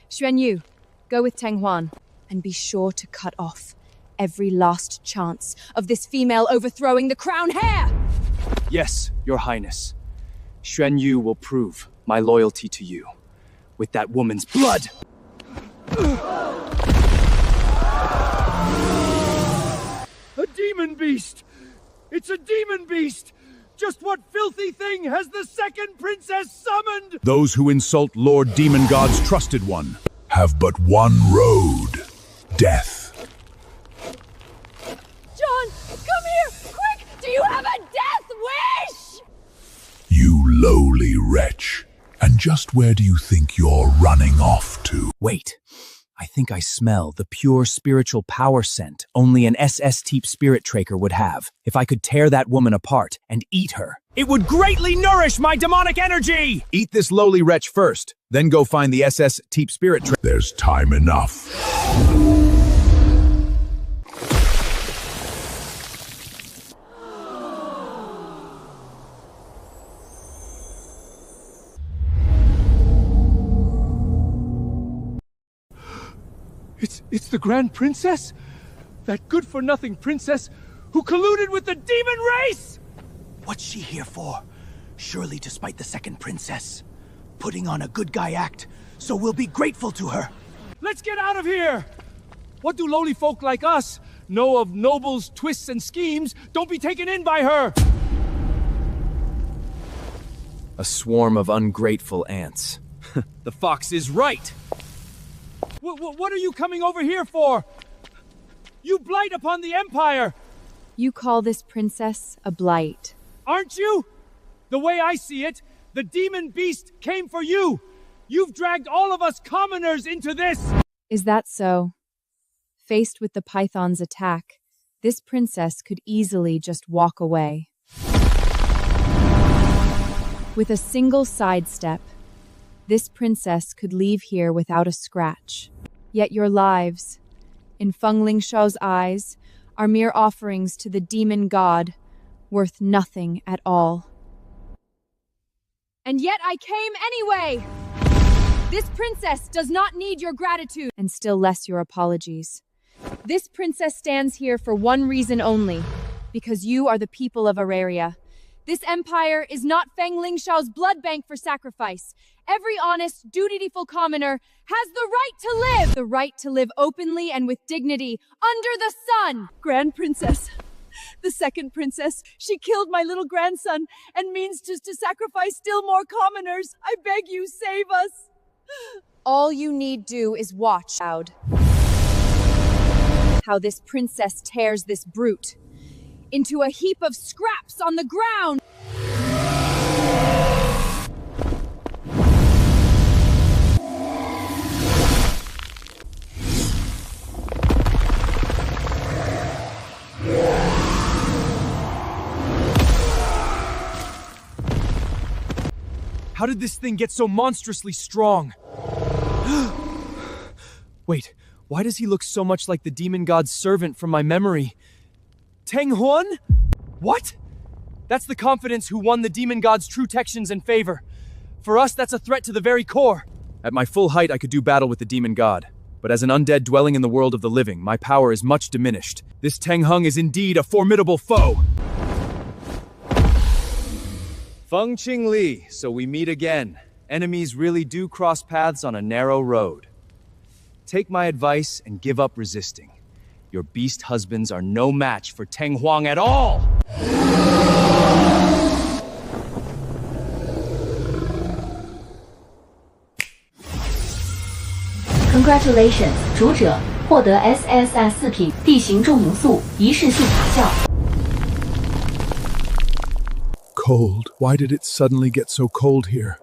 Xuan Yu, go with Teng Huan, and be sure to cut off every last chance of this female overthrowing the Crown Heir! Yes, Your Highness. Xuan Yu will prove my loyalty to you with that woman's blood! A demon beast! It's a demon beast! Just what filthy thing has the second princess summoned? Those who insult Lord Demon God's trusted one have but one road: death. John, come here! Quick! Do you have a death wish? You lowly wretch. And just where do you think you're running off to? Wait. I think I smell the pure spiritual power scent only an SS-type spirit traker would have. If I could tear that woman apart and eat her, it would greatly nourish my demonic energy! Eat this lowly wretch first, then go find the SS-type spirit traker. There's time enough. It's the Grand Princess? That good-for-nothing princess who colluded with the demon race? What's she here for? Surely to spite the second princess. Putting on a good guy act, so we'll be grateful to her. Let's get out of here! What do lowly folk like us know of nobles' twists and schemes? Don't be taken in by her! A swarm of ungrateful ants. The fox is right! What are you coming over here for? You blight upon the Empire! You call this princess a blight. Aren't you? The way I see it, the demon beast came for you! You've dragged all of us commoners into this! Is that so? Faced with the python's attack, this princess could easily just walk away. With a single sidestep, this princess could leave here without a scratch. Yet your lives, in Feng Lingxiao's eyes, are mere offerings to the demon god, worth nothing at all. And yet I came anyway! This princess does not need your gratitude, and still less your apologies. This princess stands here for one reason only, because you are the people of Araria. This empire is not Feng Lingxiao's blood bank for sacrifice. Every honest, dutiful commoner has the right to live! The right to live openly and with dignity, under the sun! Grand Princess, the second princess, she killed my little grandson and means to sacrifice still more commoners. I beg you, save us! All you need do is watch out how this princess tears this brute into a heap of scraps on the ground! How did this thing get so monstrously strong? Wait, Why does he look so much like the demon god's servant from my memory? Teng Huan? What? That's the confidence who won the demon god's true textions and favor. For us, that's a threat to the very core. At my full height, I could do battle with the demon god. But as an undead dwelling in the world of the living, my power is much diminished. This Teng Hung is indeed a formidable foe. Feng Qing Li, so we meet again. Enemies really do cross paths on a narrow road. Take my advice and give up resisting. Your beast husbands are no match for Teng Huang at all! Congratulations，主者获得 SSR 4品地形重营素仪式性塔效。Cold. Why did it suddenly get so cold here?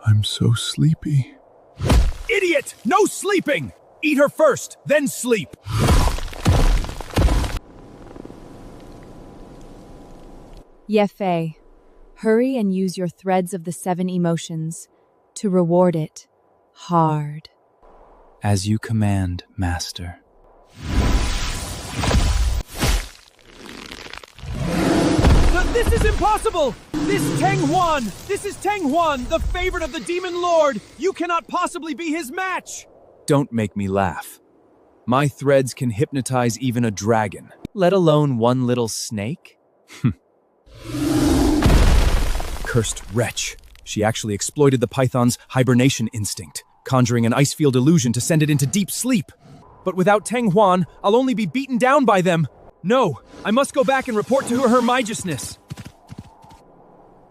I'm so sleepy. Idiot! No sleeping! Eat her first, then sleep! Ye Fei, hurry and use your threads of the 7 emotions to reward it hard. As you command, Master. This is impossible! This Teng Huan! This is Teng Huan, the favorite of the Demon Lord! You cannot possibly be his match! Don't make me laugh. My threads can hypnotize even a dragon, let alone one little snake. Cursed wretch. She actually exploited the python's hibernation instinct, conjuring an ice field illusion to send it into deep sleep. But without Teng Huan, I'll only be beaten down by them. No, I must go back and report to her majesness.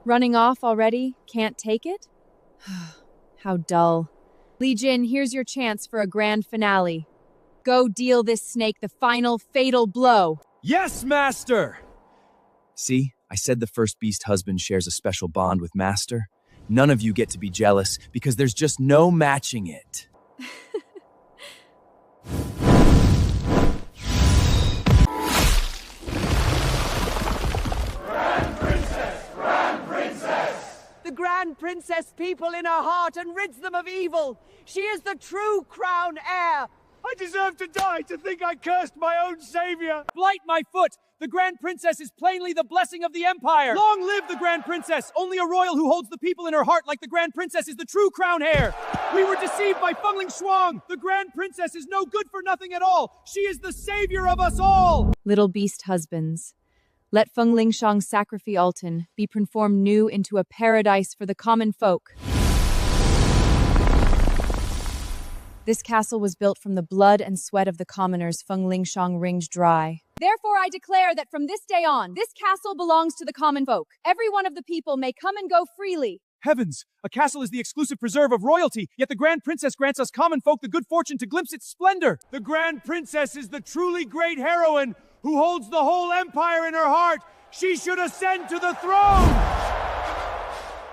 Running off already? Can't take it? How dull. Li Jin, here's your chance for a grand finale. Go deal this snake the final fatal blow. Yes, Master! See, I said the first beast husband shares a special bond with Master. None of you get to be jealous because there's just no matching it. The Grand Princess people in her heart and rids them of evil. She is the true crown heir. I deserve to die to think I cursed my own savior! Blight my foot! The Grand Princess is plainly the blessing of the Empire! Long live the Grand Princess! Only a royal who holds the people in her heart like the Grand Princess is the true crown heir! We were deceived by Fengling Shuang! The Grand Princess is no good for nothing at all! She is the savior of us all! Little beast husbands, let Fengling Shuang's sacrifice Alton be transformed new into a paradise for the common folk. This castle was built from the blood and sweat of the commoners Fengling Shuang wringed dry. Therefore, I declare that from this day on, this castle belongs to the common folk. Every one of the people may come and go freely. Heavens! A castle is the exclusive preserve of royalty, yet the Grand Princess grants us common folk the good fortune to glimpse its splendor! The Grand Princess is the truly great heroine who holds the whole empire in her heart! She should ascend to the throne!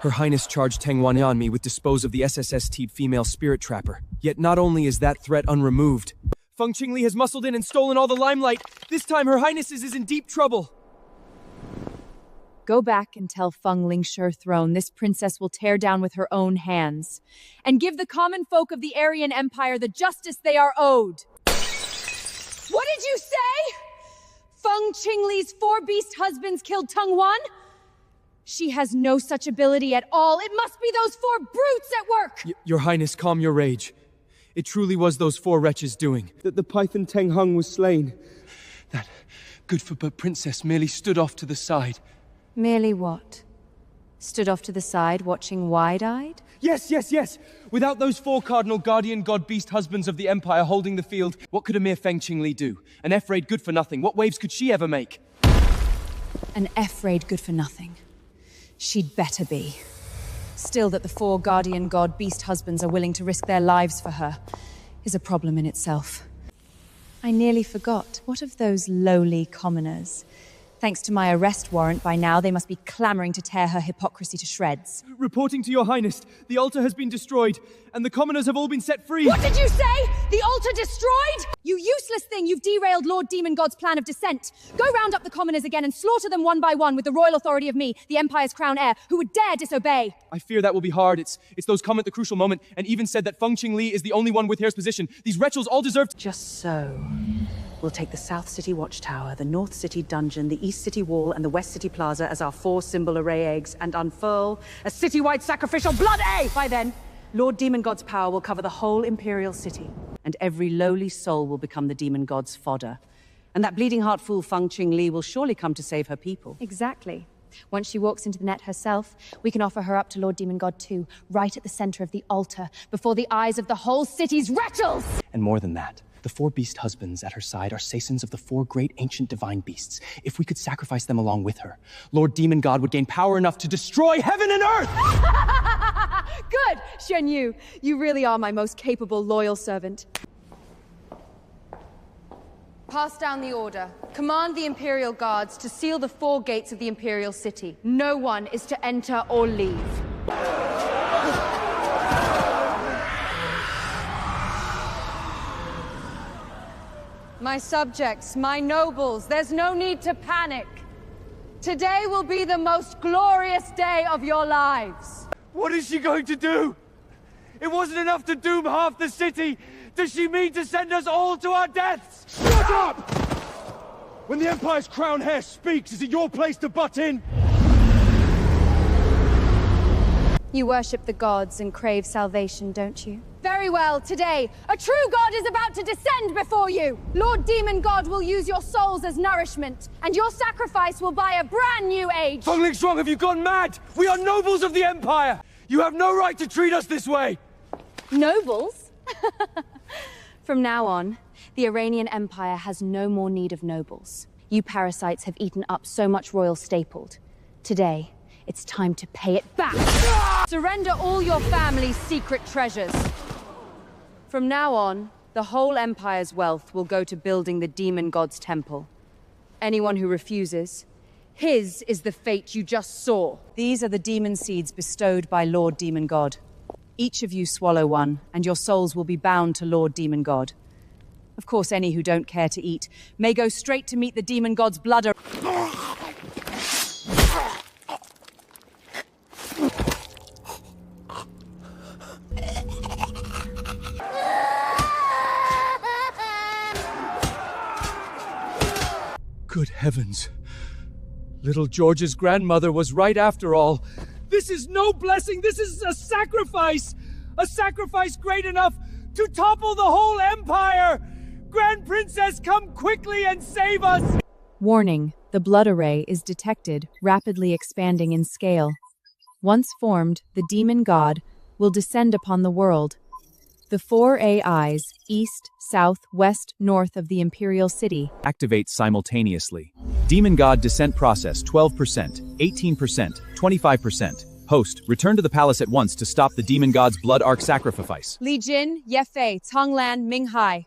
Her Highness charged Teng Huan on me with dispose of the SSST female spirit trapper. Yet not only is that threat unremoved, Feng Qing Li has muscled in and stolen all the limelight. This time her Highness is in deep trouble. Go back and tell Feng Lingshi throne this princess will tear down with her own hands, and give the common folk of the Aryan Empire the justice they are owed. What did you say? Feng Qing Li's 4 beast husbands killed Teng Huan? She has no such ability at all. It must be those 4 brutes at work! Your Highness, calm your rage. It truly was those 4 wretches' doing. That the Python Teng Hung was slain. That good-for-but princess merely stood off to the side. Merely what? Stood off to the side, watching wide-eyed? Yes, yes, yes! Without those 4 cardinal guardian god-beast husbands of the Empire holding the field, what could a mere Feng Qing Li do? An F-raid good for nothing. What waves could she ever make? An F-raid good for nothing. She'd better be. Still, that the 4 guardian god beast husbands are willing to risk their lives for her is a problem in itself. I nearly forgot. What of those lowly commoners? Thanks to my arrest warrant by now, they must be clamoring to tear her hypocrisy to shreds. Reporting to your highness, the altar has been destroyed, and the commoners have all been set free. What did you say? The altar destroyed? You useless thing, you've derailed Lord Demon God's plan of descent. Go round up the commoners again and slaughter them one by one with the royal authority of me, the Empire's crown heir, who would dare disobey. I fear that will be hard. It's those come at the crucial moment, and even said that Feng Qingli is the only one with Hair's position. These wretches all deserve Just so. We'll take the South City Watchtower, the North City Dungeon, the East City Wall, and the West City Plaza as our 4 symbol array eggs and unfurl a citywide sacrificial blood A! By then, Lord Demon God's power will cover the whole Imperial City, and every lowly soul will become the Demon God's fodder. And that bleeding heart fool Feng Qingli will surely come to save her people. Exactly. Once she walks into the net herself, we can offer her up to Lord Demon God too, right at the center of the altar, before the eyes of the whole city's wretches! And more than that, the 4 beast husbands at her side are Saisons of the 4 great ancient divine beasts. If we could sacrifice them along with her, Lord Demon God would gain power enough to destroy heaven and earth! Good! Xuan Yu, you really are my most capable, loyal servant. Pass down the order. Command the Imperial Guards to seal the 4 gates of the Imperial City. No one is to enter or leave. My subjects, my nobles, there's no need to panic. Today will be the most glorious day of your lives. What is she going to do? It wasn't enough to doom half the city. Does she mean to send us all to our deaths? Shut up! When the Empire's crown heir speaks, is it your place to butt in? You worship the gods and crave salvation, don't you? Very well, today, a true god is about to descend before you! Lord Demon God will use your souls as nourishment, and your sacrifice will buy a brand new age! Feng Lingshuang, have you gone mad? We are nobles of the Empire! You have no right to treat us this way! Nobles? From now on, the Iranian Empire has no more need of nobles. You parasites have eaten up so much royal stapled. Today, it's time to pay it back! Surrender all your family's secret treasures. From now on, the whole Empire's wealth will go to building the Demon God's temple. Anyone who refuses, his is the fate you just saw. These are the demon seeds bestowed by Lord Demon God. Each of you swallow one, and your souls will be bound to Lord Demon God. Of course, any who don't care to eat may go straight to meet the Demon God's blood. Good heavens. Little George's grandmother was right after all. This is no blessing, this is a sacrifice! A sacrifice great enough to topple the whole empire! Grand Princess, come quickly and save us! Warning, the blood array is detected, rapidly expanding in scale. Once formed, the demon god will descend upon the world. The 4 AIs, east, south, west, north of the Imperial City, activate simultaneously. Demon God descent process 12%, 18%, 25%. Host, return to the palace at once to stop the Demon God's blood arc sacrifice. Li Jin, Ye Fei, Tonglan, Minghai.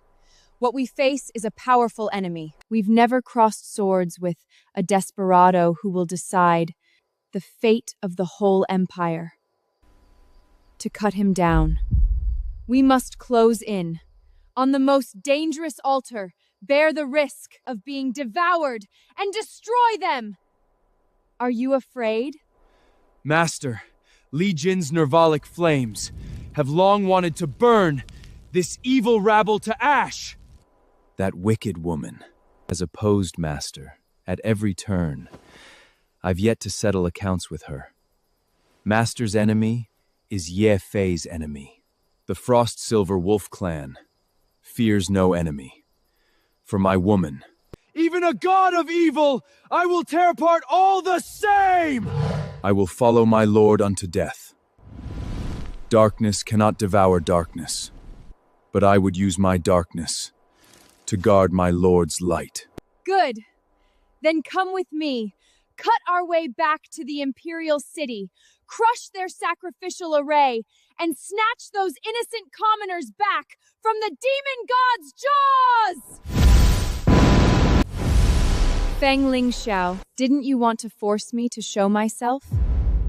What we face is a powerful enemy. We've never crossed swords with a desperado who will decide the fate of the whole empire. To cut him down, we must close in. On the most dangerous altar, bear the risk of being devoured and destroy them. Are you afraid? Master, Li Jin's Nervalic flames have long wanted to burn this evil rabble to ash. That wicked woman has opposed Master at every turn. I've yet to settle accounts with her. Master's enemy is Ye Fei's enemy. The Frost Silver Wolf clan fears no enemy. For my woman, even a god of evil, I will tear apart all the same! I will follow my lord unto death. Darkness cannot devour darkness, but I would use my darkness to guard my lord's light. Good. Then come with me. Cut our way back to the Imperial City, crush their sacrificial array, and snatch those innocent commoners back from the Demon God's jaws! Feng Ling Xiao, didn't you want to force me to show myself?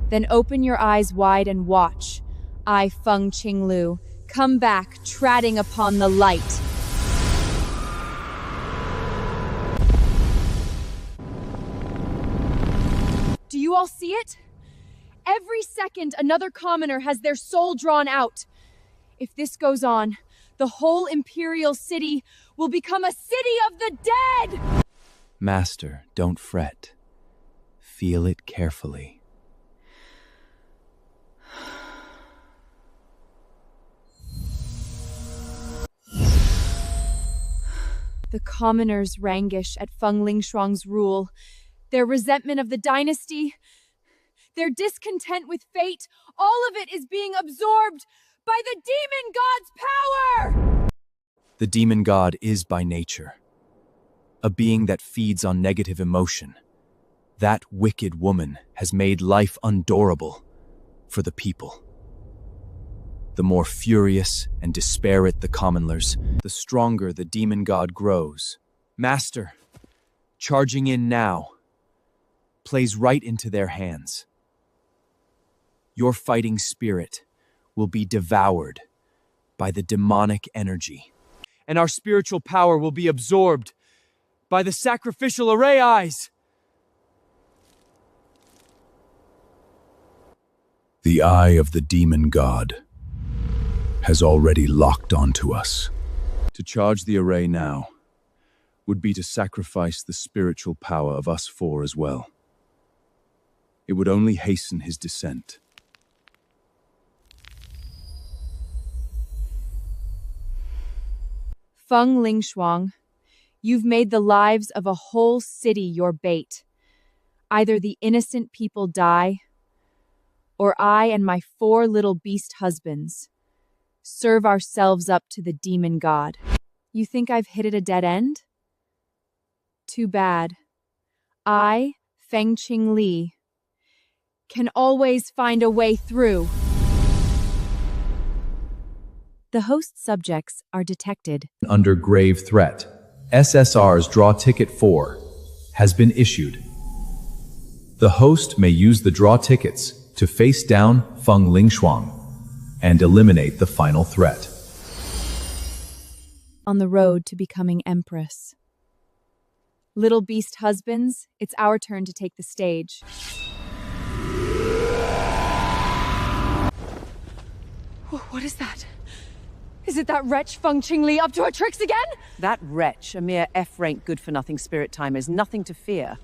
Then open your eyes wide and watch. I, Feng Qinglu, come back, treading upon the light. Do you all see it? Every second, another commoner has their soul drawn out. If this goes on, the whole imperial city will become a city of the dead! Master, don't fret. Feel it carefully. The commoners rangish at Feng Lingshuang's rule, their resentment of the dynasty, their discontent with fate, all of it is being absorbed by the demon god's power! The demon god is by nature a being that feeds on negative emotion. That wicked woman has made life undurable for the people. The more furious and disparate the commoners, the stronger the demon god grows. Master, charging in now, plays right into their hands. Your fighting spirit will be devoured by the demonic energy, and our spiritual power will be absorbed by the sacrificial array eyes. The eye of the demon god has already locked onto us. To charge the array now would be to sacrifice the spiritual power of us four as well. It would only hasten his descent. Feng Lingshuang, you've made the lives of a whole city your bait. Either the innocent people die, or I and my 4 little beast husbands serve ourselves up to the demon god. You think I've hit at a dead end? Too bad. I, Feng Qingli, can always find a way through. The host subjects are detected. Under grave threat, SSR's Draw Ticket 4 has been issued. The host may use the draw tickets to face down Feng Lingshuang and eliminate the final threat. On the road to becoming Empress. Little beast husbands, it's our turn to take the stage. What is that? Is it that wretch Feng Qingli up to her tricks again? That wretch, a mere F-rank good-for-nothing spirit timer, is nothing to fear.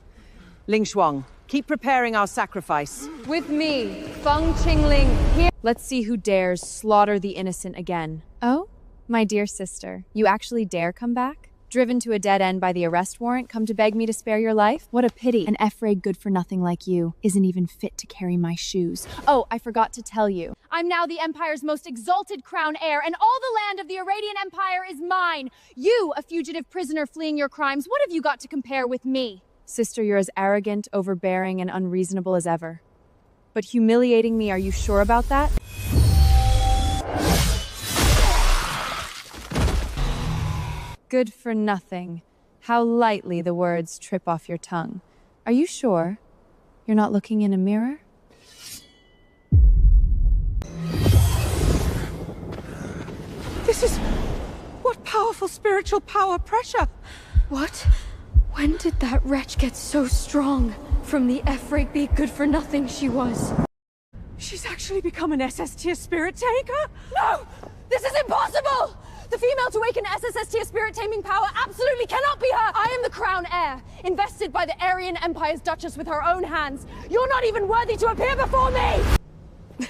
Lingshuang, keep preparing our sacrifice. With me, Feng Qingling, here. Let's see who dares slaughter the innocent again. Oh, my dear sister, you actually dare come back? Driven to a dead end by the arrest warrant, come to beg me to spare your life? What a pity. An F-ray good-for-nothing like you isn't even fit to carry my shoes. Oh, I forgot to tell you. I'm now the Empire's most exalted crown heir, and all the land of the Iradian Empire is mine. You, a fugitive prisoner fleeing your crimes, what have you got to compare with me? Sister, you're as arrogant, overbearing, and unreasonable as ever. But humiliating me, are you sure about that? Good for nothing. How lightly the words trip off your tongue. Are you sure you're not looking in a mirror? This is... what powerful spiritual power pressure! What? When did that wretch get so strong? From the F-rate be good-for-nothing she was. She's actually become an SS tier spirit taker? No! This is impossible! The female to awaken SSS tier spirit taming power absolutely cannot be her! I am the crown heir, invested by the Aryan Empire's Duchess with her own hands. You're not even worthy to appear before me!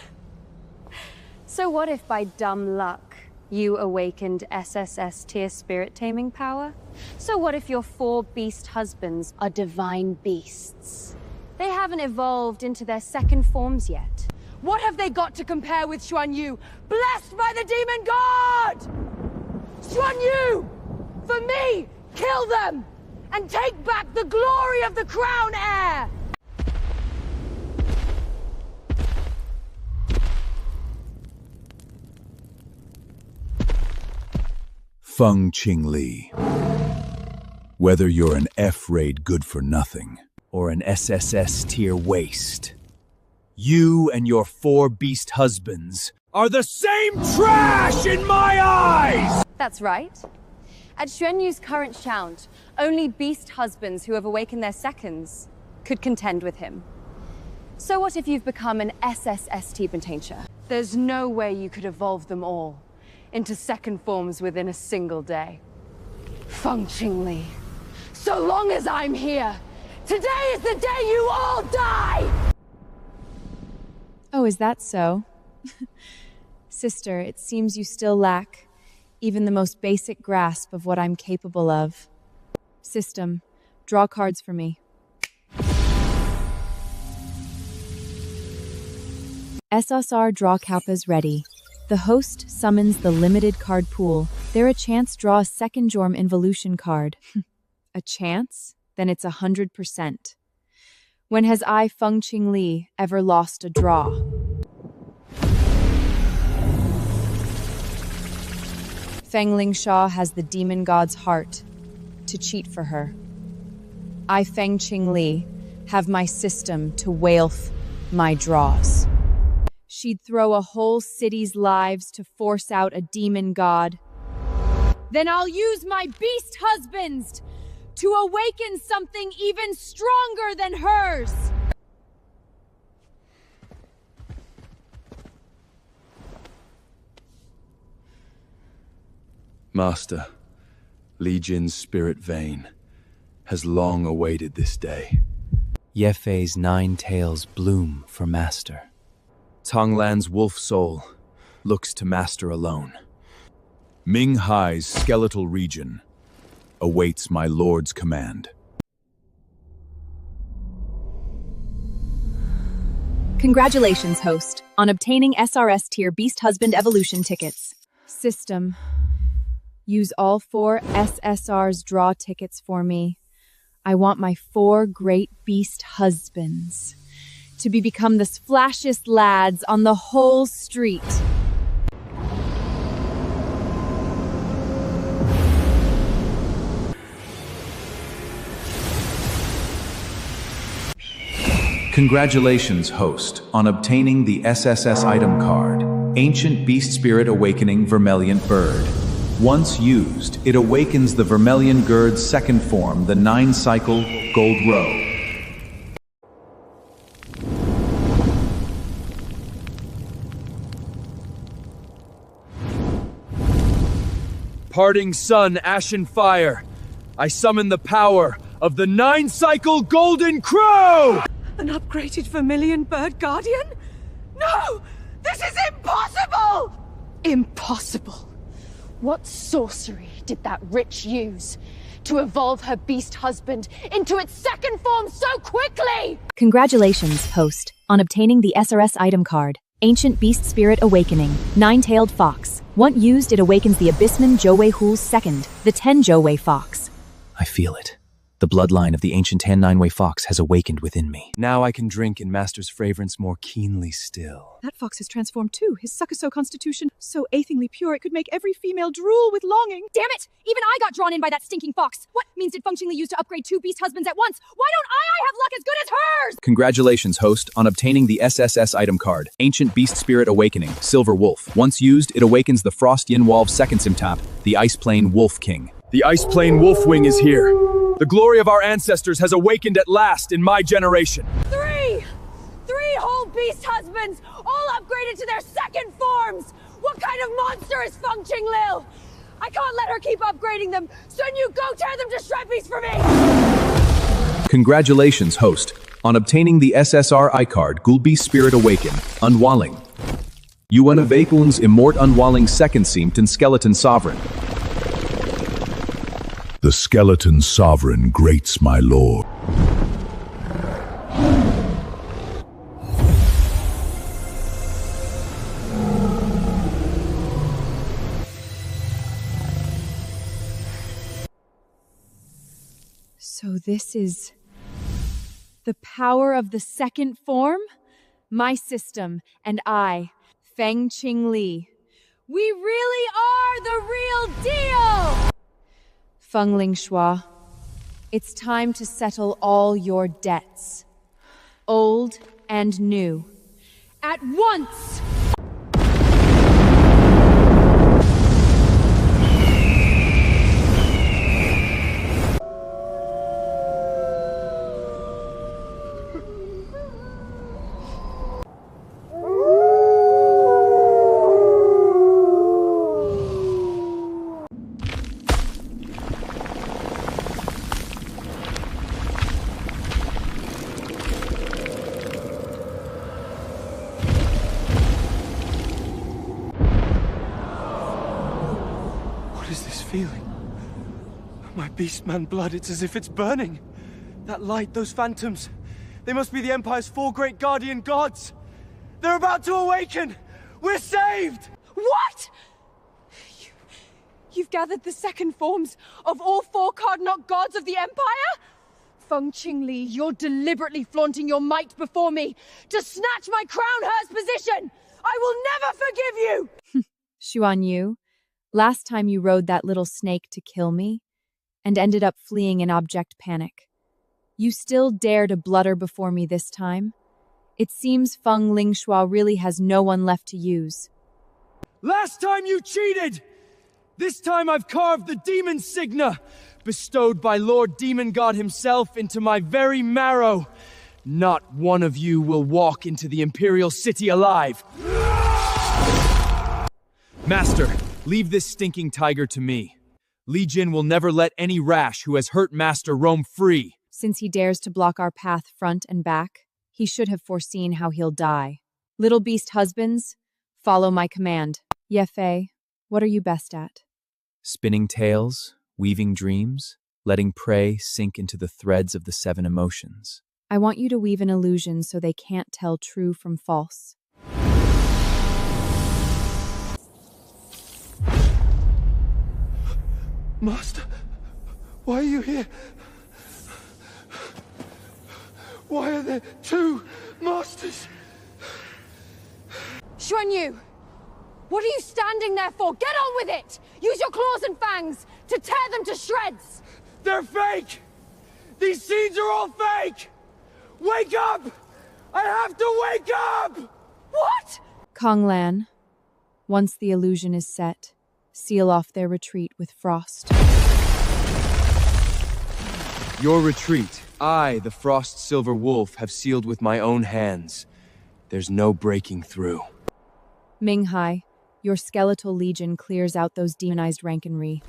So what if by dumb luck, you awakened SSS tier spirit taming power? So what if your 4 beast husbands are divine beasts? They haven't evolved into their second forms yet. What have they got to compare with Xuan Yu, blessed by the demon god? Xuan Yu! For me, kill them! And take back the glory of the crown heir! Feng Qingli. Whether you're an F-raid good-for-nothing, or an SSS tier waste, you and your 4 beast husbands are the same trash in my eyes! That's right. At Xuanyu's current count, only beast husbands who have awakened their seconds could contend with him. So what if you've become an SSST potential? There's no way you could evolve them all into second forms within a single day. Feng Qingli, so long as I'm here, today is the day you all die! Oh, is that so? Sister, it seems you still lack even the most basic grasp of what I'm capable of. System, draw cards for me. SSR draw kappas ready. The host summons the limited card pool. There a chance draw a second Jorm involution card. A chance? Then it's 100%. When has I, Feng Qingli, ever lost a draw? Feng Lingsha has the demon god's heart to cheat for her. I, Feng Qingli, have my system to wailth my draws. She'd throw a whole city's lives to force out a demon god. Then I'll use my beast husbands to awaken something even stronger than hers. Master, Li Jin's spirit vein has long awaited this day. Yefei's 9 tails bloom for Master. Tonglan's wolf soul looks to Master alone. Ming Hai's skeletal region awaits my lord's command. Congratulations, host, on obtaining SRS tier Beast Husband Evolution tickets. System, use all 4 SSR's draw tickets for me. I want my 4 great Beast Husbands to become the splashiest lads on the whole street. Congratulations, host, on obtaining the SSS item card, Ancient Beast Spirit Awakening Vermilion Bird. Once used, it awakens the Vermilion Gird's second form, the 9-cycle Gold Row. Parting sun, ashen fire, I summon the power of the 9-cycle Golden Crow! An upgraded Vermilion Bird Guardian? No! This is impossible! Impossible. What sorcery did that witch use to evolve her beast husband into its second form so quickly? Congratulations, host, on obtaining the SRS item card, Ancient Beast Spirit Awakening, 9-tailed fox. Once used, it awakens the Beastman Zhouwei Hu's second, the 10 Zhouwei fox. I feel it. The bloodline of the ancient 10-9-way fox has awakened within me. Now I can drink in Master's fragrance more keenly still. That fox has transformed too. His succoso constitution, so athingly pure it could make every female drool with longing. Damn it! Even I got drawn in by that stinking fox. What means did Feng Qingli use to upgrade 2 beast husbands at once? Why don't I have luck as good as hers? Congratulations, host, on obtaining the SSS item card, Ancient Beast Spirit Awakening, Silver Wolf. Once used, it awakens the Frost Yinwalv's second Simtap, the Ice Plane Wolf King. The Ice Plane Wolfwing is here. The glory of our ancestors has awakened at last in my generation. 3 whole beast husbands, all upgraded to their second forms! What kind of monster is Feng Qingli? I can't let her keep upgrading them. Sun Yu, go tear them to shrappies for me! Congratulations, host, on obtaining the SSR iCard Gulbi Spirit Awaken, Unwalling. Yuan of Akul's Immort Unwalling second seemed and Skeleton Sovereign. The skeleton sovereign grates my lord. So this is the power of the second form? My system and I, Feng Qingli. We really are the real deal! Feng Lingshua, It's time to settle all your debts. Old and new. At once! My beastman blood, it's as if it's burning. That light, those phantoms, they must be the Empire's 4 great guardian gods. They're about to awaken! We're saved! What? You've gathered the second forms of all 4 cardinal gods of the Empire? Feng Qingli, you're deliberately flaunting your might before me to snatch my crown-hearse position! I will never forgive you! Xuan Yu, last time you rode that little snake to kill me, and ended up fleeing in abject panic. You still dare to blutter before me this time? It seems Feng Lingxua really has no one left to use. Last time you cheated! This time I've carved the demon signa, bestowed by Lord Demon God himself into my very marrow. Not one of you will walk into the Imperial City alive. Master, leave this stinking tiger to me. Li Jin will never let any rash who has hurt Master roam free. Since he dares to block our path front and back, he should have foreseen how he'll die. Little beast husbands, follow my command. Ye Fei, what are you best at? Spinning tales, weaving dreams, letting prey sink into the threads of the 7 emotions. I want you to weave an illusion so they can't tell true from false. Master, why are you here? Why are there 2 masters? Xuan Yu, what are you standing there for? Get on with it! Use your claws and fangs to tear them to shreds! They're fake! These scenes are all fake! Wake up! I have to wake up! What? Kong Lan, once the illusion is set, seal off their retreat with frost. Your retreat, I, the Frost Silver Wolf, have sealed with my own hands. There's no breaking through. Minghai, your skeletal legion clears out those demonized rankenry.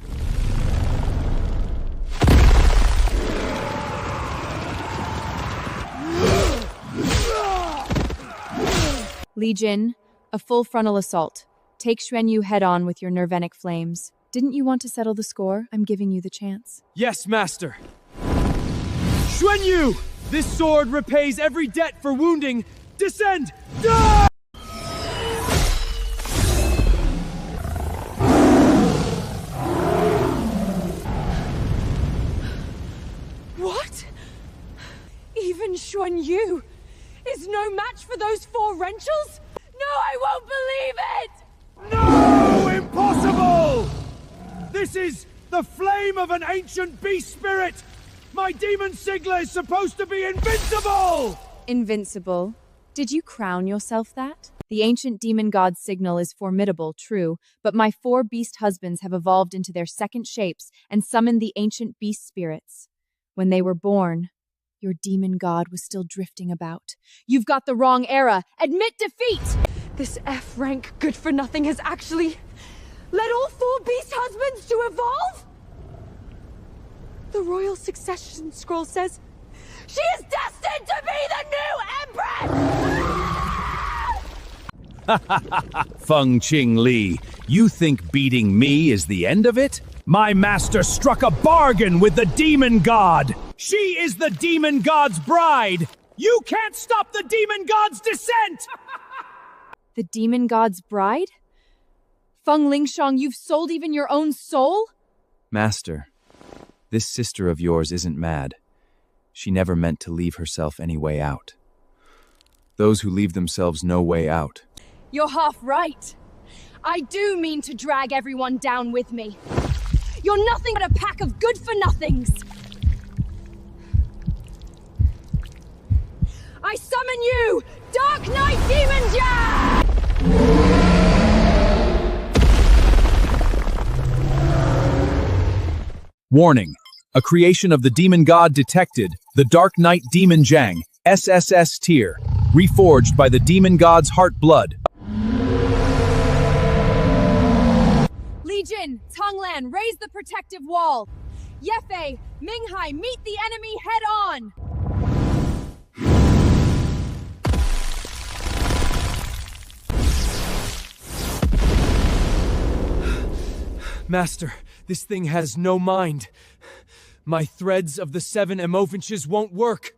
Legion, a full frontal assault. Take Xuan Yu head-on with your nervenic flames. Didn't you want to settle the score? I'm giving you the chance. Yes, Master. Xuan Yu! This sword repays every debt for wounding. Descend! Die! What? Even Xuan Yu is no match for those 4 wrenchels? No, I won't believe it! No! Impossible! This is the flame of an ancient beast spirit! My demon sigla is supposed to be invincible! Invincible? Did you crown yourself that? The ancient demon god signal is formidable, true, but my 4 beast husbands have evolved into their second shapes and summoned the ancient beast spirits. When they were born, your demon god was still drifting about. You've got the wrong era! Admit defeat! This F-rank good-for-nothing has actually led all 4 beast husbands to evolve? The royal succession scroll says she is destined to be the new Empress! Feng Qingli, you think beating me is the end of it? My master struck a bargain with the demon god! She is the demon god's bride! You can't stop the demon god's descent! The demon god's bride? Feng Lingshang, you've sold even your own soul? Master, this sister of yours isn't mad. She never meant to leave herself any way out. Those who leave themselves no way out. You're half right. I do mean to drag everyone down with me. You're nothing but a pack of good-for-nothings. I summon you, Dark Knight Demon Jag! Warning. A creation of the demon god detected, the Dark Knight Demon Jang, SSS tier, reforged by the demon god's heart blood. Legion, Tonglan, raise the protective wall. Yefei, Minghai, meet the enemy head on! Master, this thing has no mind. My threads of the 7 emovenches won't work.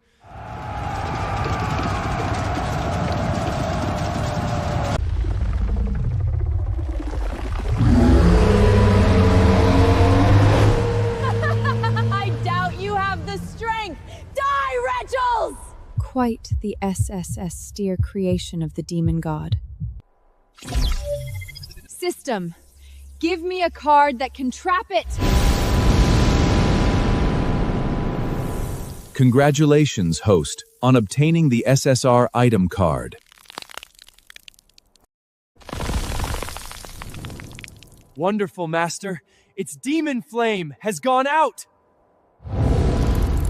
I doubt you have the strength! Die, Wretchels! Quite the SSS steer creation of the demon god. System, give me a card that can trap it! Congratulations, host, on obtaining the SSR item card. Wonderful, Master. Its demon flame has gone out!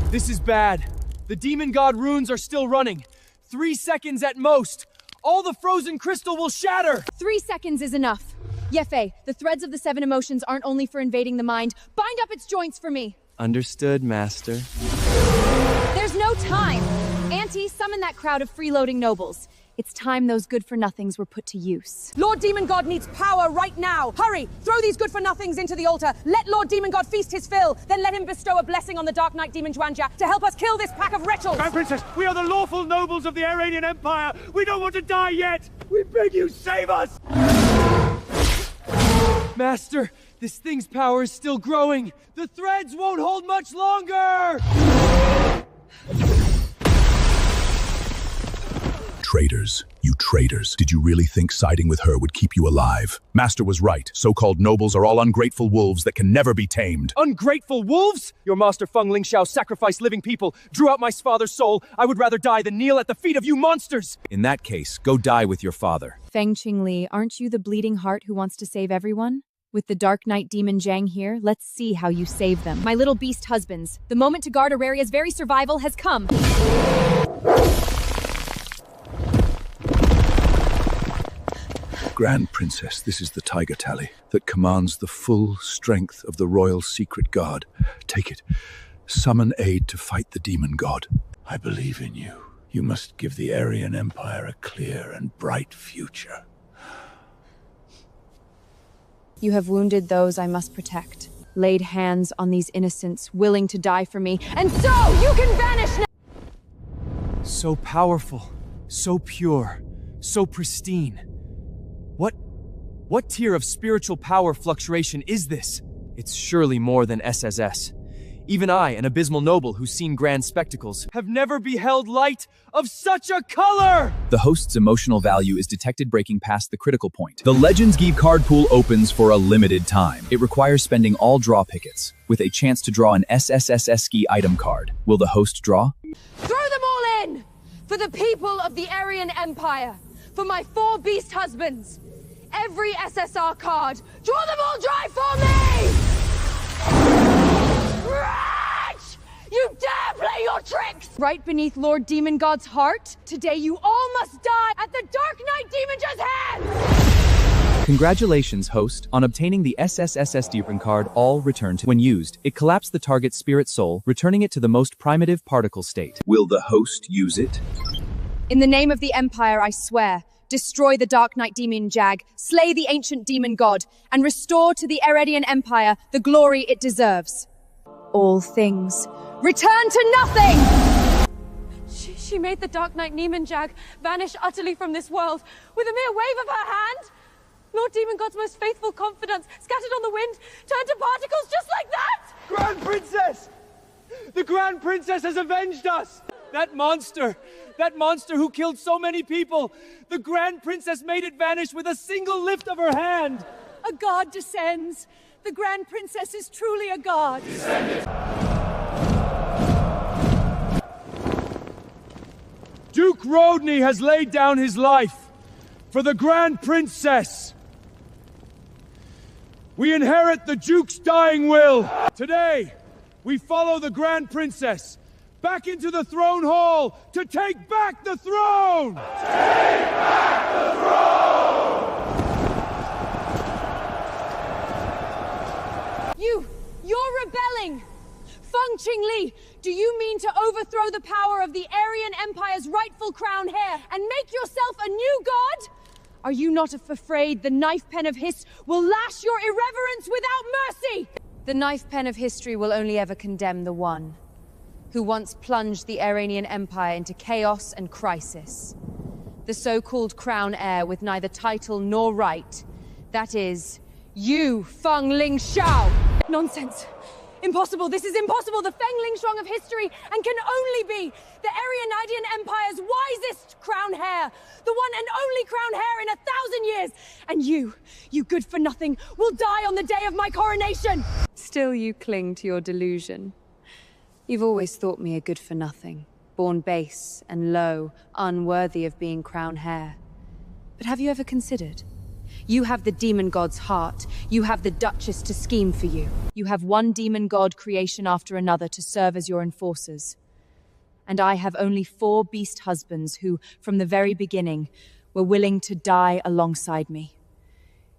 This is bad. The demon god runes are still running. 3 seconds at most. All the frozen crystal will shatter! 3 seconds is enough. Yefei, the threads of the 7 emotions aren't only for invading the mind. Bind up its joints for me! Understood, Master. There's no time! Auntie, summon that crowd of freeloading nobles. It's time those good-for-nothings were put to use. Lord Demon God needs power right now! Hurry! Throw these good-for-nothings into the altar! Let Lord Demon God feast his fill! Then let him bestow a blessing on the Dark Knight Demon Juanja to help us kill this pack of wretchels! Grand Princess, we are the lawful nobles of the Iranian Empire! We don't want to die yet! We beg you, save us! Master, this thing's power is still growing. The threads won't hold much longer! Traitors. You traitors. Did you really think siding with her would keep you alive? Master was right. So-called nobles are all ungrateful wolves that can never be tamed. Ungrateful wolves? Your master Feng Lingxiao sacrificed living people, drew out my father's soul. I would rather die than kneel at the feet of you monsters! In that case, go die with your father. Feng Qingli, aren't you the bleeding heart who wants to save everyone? With the Dark Knight Demon Jang here, let's see how you save them. My little beast husbands, the moment to guard Auraria's very survival has come. Grand Princess, this is the Tiger Tally that commands the full strength of the royal secret guard. Take it. Summon aid to fight the demon god. I believe in you. You must give the Aryan Empire a clear and bright future. You have wounded those I must protect, laid hands on these innocents willing to die for me, and so you can vanish now! So powerful, so pure, so pristine. What tier of spiritual power fluctuation is this? It's surely more than SSS. Even I, an abysmal noble who's seen grand spectacles, have never beheld light of such a color! The host's emotional value is detected breaking past the critical point. The Legends Give card pool opens for a limited time. It requires spending all draw pickets, with a chance to draw an SSS-ski item card. Will the host draw? Throw them all in! For the people of the Aryan Empire! For my 4 beast husbands! Every SSR card! Draw them all dry for me! Wretch! You dare play your tricks! Right beneath Lord Demon God's heart, today you all must die at the Dark Knight Demon Jang's hands! Congratulations, host, on obtaining the SSSS Deepen card. All return to when used. It collapsed the target's spirit soul, returning it to the most primitive particle state. Will the host use it? In the name of the Empire, I swear, destroy the Dark Knight Demon Jag, slay the ancient demon god, and restore to the Eredian Empire the glory it deserves. All things return to nothing! She made the Dark Knight Demon Jag vanish utterly from this world with a mere wave of her hand. Lord Demon God's most faithful confidants, scattered on the wind, turned to particles just like that! Grand Princess! The Grand Princess has avenged us! That monster who killed so many people, the Grand Princess made it vanish with a single lift of her hand! A god descends. The Grand Princess is truly a god. Descended. 「Duke Rodney has laid down his life for the Grand Princess. We inherit the Duke's dying will. Today, we follow the Grand Princess back into the throne hall to take back the throne! Take back the throne! You're rebelling! Feng Qingli, do you mean to overthrow the power of the Aryan Empire's rightful crown heir and make yourself a new god? Are you not afraid the knife pen of His will lash your irreverence without mercy? The knife pen of history will only ever condemn the one who once plunged the Iranian Empire into chaos and crisis. The so-called crown heir with neither title nor right. That is, you, Feng Lingshao! Nonsense! Impossible! This is impossible! The Feng Lingshong of history, and can only be the Aryanadian Empire's wisest crown heir! The one and only crown heir in 1,000 years! And you good-for-nothing, will die on the day of my coronation! Still you cling to your delusion. You've always thought me a good-for-nothing, born base and low, unworthy of being crown heir. But have you ever considered? You have the demon god's heart. You have the Duchess to scheme for you. You have one demon god creation after another to serve as your enforcers. And I have only 4 beast husbands who, from the very beginning, were willing to die alongside me.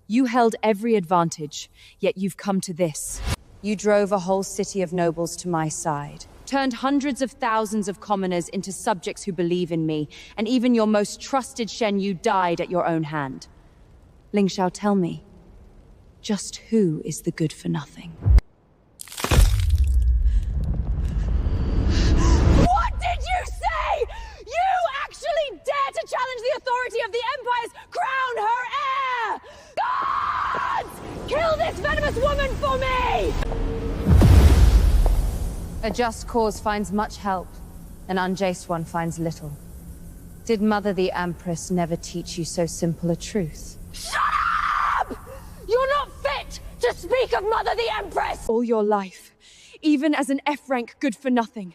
You held every advantage, yet you've come to this. You drove a whole city of nobles to my side, turned hundreds of thousands of commoners into subjects who believe in me, and even your most trusted Shen Yu died at your own hand. Lingshao, tell me, just who is the good-for-nothing? What did you say? You actually dare to challenge the authority of the Empire's crown her heir! Gods! Kill this venomous woman for me! A just cause finds much help, an unjust one finds little. Did Mother the Empress never teach you so simple a truth? Shut up! You're not fit to speak of Mother the Empress! All your life, even as an F-rank good-for-nothing,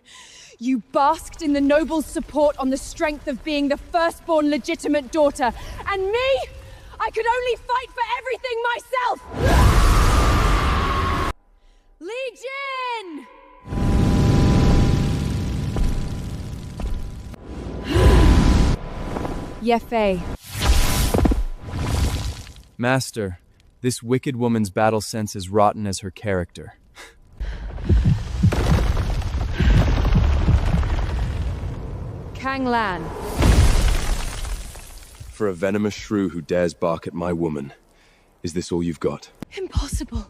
you basked in the nobles' support on the strength of being the firstborn legitimate daughter. And me? I could only fight for everything myself! Li Jin! Ye Fei. Master, this wicked woman's battle sense is rotten as her character. Kang Lan. For a venomous shrew who dares bark at my woman, is this all you've got? Impossible.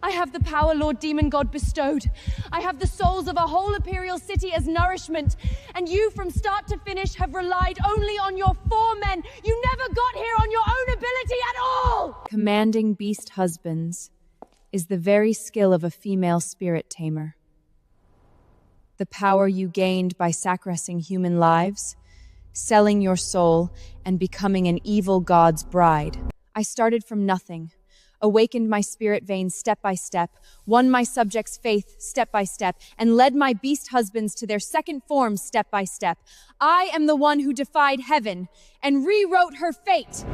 I have the power Lord Demon God bestowed. I have the souls of a whole Imperial city as nourishment. And you, from start to finish, have relied only on your 4 men. You never got here on your own ability at all! Commanding beast husbands is the very skill of a female spirit tamer. The power you gained by sacrificing human lives, selling your soul, and becoming an evil god's bride. I started from nothing, awakened my spirit veins step by step, won my subjects' faith step by step, and led my beast husbands to their second forms step by step. I am the one who defied heaven and rewrote her fate.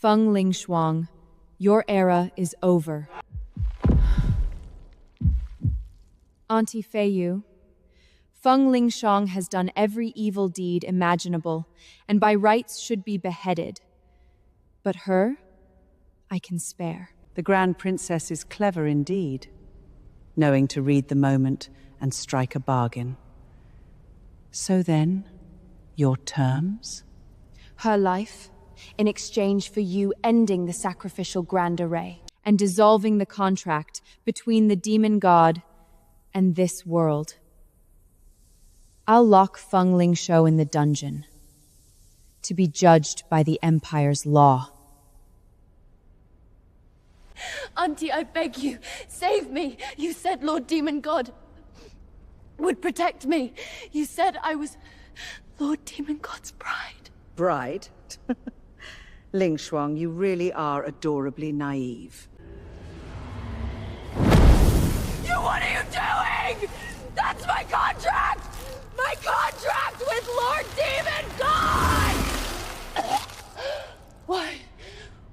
Feng Lingshuang, your era is over. Auntie Feiyu, Feng Lingshong has done every evil deed imaginable, and by rights should be beheaded. But her, I can spare. The Grand Princess is clever indeed, knowing to read the moment and strike a bargain. So then, your terms? Her life, in exchange for you ending the sacrificial grand array, and dissolving the contract between the demon god and this world. I'll lock Feng Lingshou in the dungeon, to be judged by the Empire's law. Auntie, I beg you, save me. You said Lord Demon God would protect me. You said I was Lord Demon God's bride. Bride? contract. Ling Shuang, you really are adorably naive. What are you doing? That's my contract! My contract with Lord Demon God!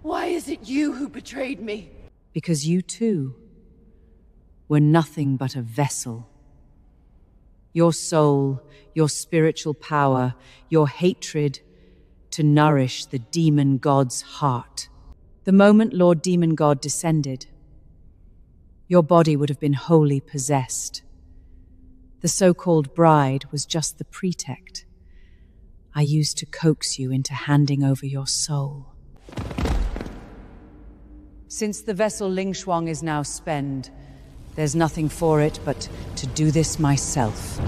Why is it you who betrayed me? Because you too were nothing but a vessel. Your soul, your spiritual power, your hatred to nourish the demon god's heart. The moment Lord Demon God descended, your body would have been wholly possessed. The so-called bride was just the pretext I used to coax you into handing over your soul. Since the vessel Ling Shuang is now spent, there's nothing for it but to do this myself.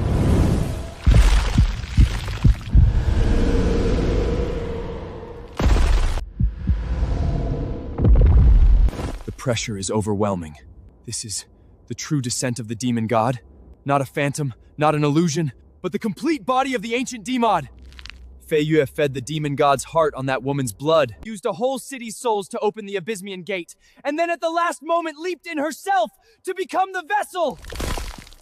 The pressure is overwhelming. This is the true descent of the demon god. Not a phantom, not an illusion, but the complete body of the ancient demon. Fei Yu have fed the demon god's heart on that woman's blood, used a whole city's souls to open the Abyssmian gate, and then at the last moment leaped in herself to become the vessel!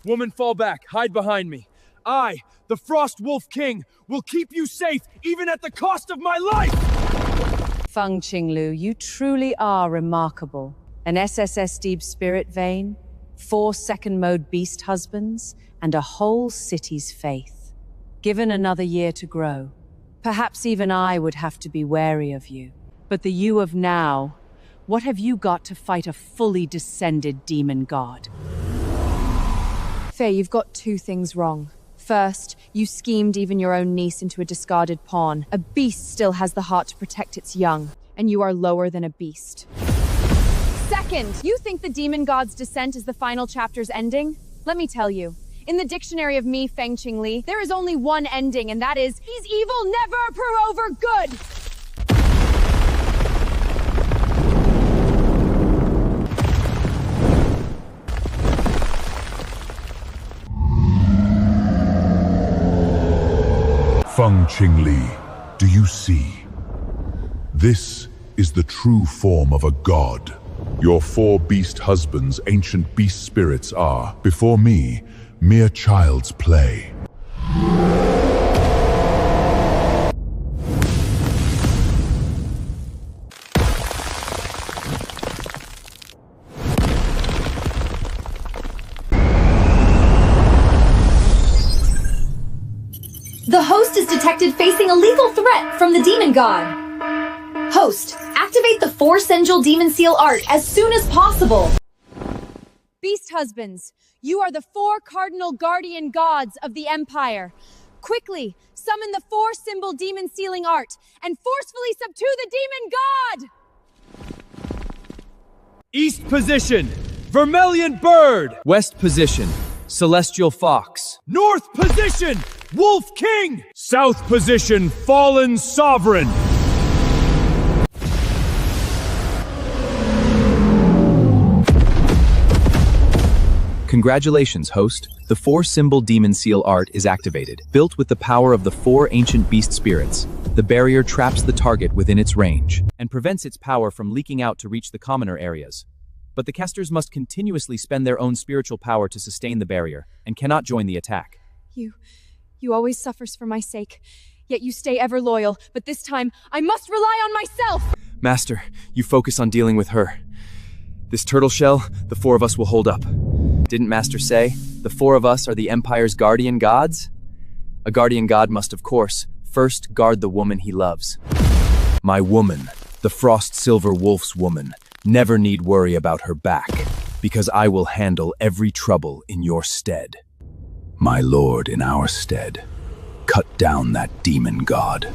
Woman, fall back, hide behind me. I, the Frost Wolf King, will keep you safe even at the cost of my life! Feng Qinglu, you truly are remarkable. An SSS deep spirit vein, 4 second-mode beast husbands, and a whole city's faith. Given another year to grow, perhaps even I would have to be wary of you. But the you of now, what have you got to fight a fully descended demon god? Fei, you've got 2 things wrong. First, you schemed even your own niece into a discarded pawn. A beast still has the heart to protect its young, and you are lower than a beast. Second, you think the demon god's descent is the final chapter's ending? Let me tell you. In the dictionary of me, Feng Qingli, there is only one ending, and that is, he's evil, never over good! Feng Qingli, do you see? This is the true form of a god. Your 4 beast husbands, ancient beast spirits, are, before me, mere child's play. The host is detected facing a legal threat from the demon god. Host, activate the 4 Sensual Demon Seal art as soon as possible. Beast husbands, you are the 4 cardinal guardian gods of the Empire. Quickly, summon the 4 symbol demon sealing art and forcefully subdue the demon god! East position, Vermilion Bird. West position, Celestial Fox. North position, Wolf King. South position, Fallen Sovereign. Congratulations, host. The 4-symbol demon seal art is activated. Built with the power of the 4 ancient beast spirits, the barrier traps the target within its range and prevents its power from leaking out to reach the commoner areas. But the casters must continuously spend their own spiritual power to sustain the barrier and cannot join the attack. You always suffers for my sake, yet you stay ever loyal, but this time I must rely on myself! Master, you focus on dealing with her. This turtle shell, the 4 of us will hold up. Didn't Master say, the 4 of us are the Empire's guardian gods? A guardian god must, of course, first guard the woman he loves. My woman, the Frost Silver Wolf's woman, never need worry about her back, because I will handle every trouble in your stead. My lord, in our stead, cut down that demon god.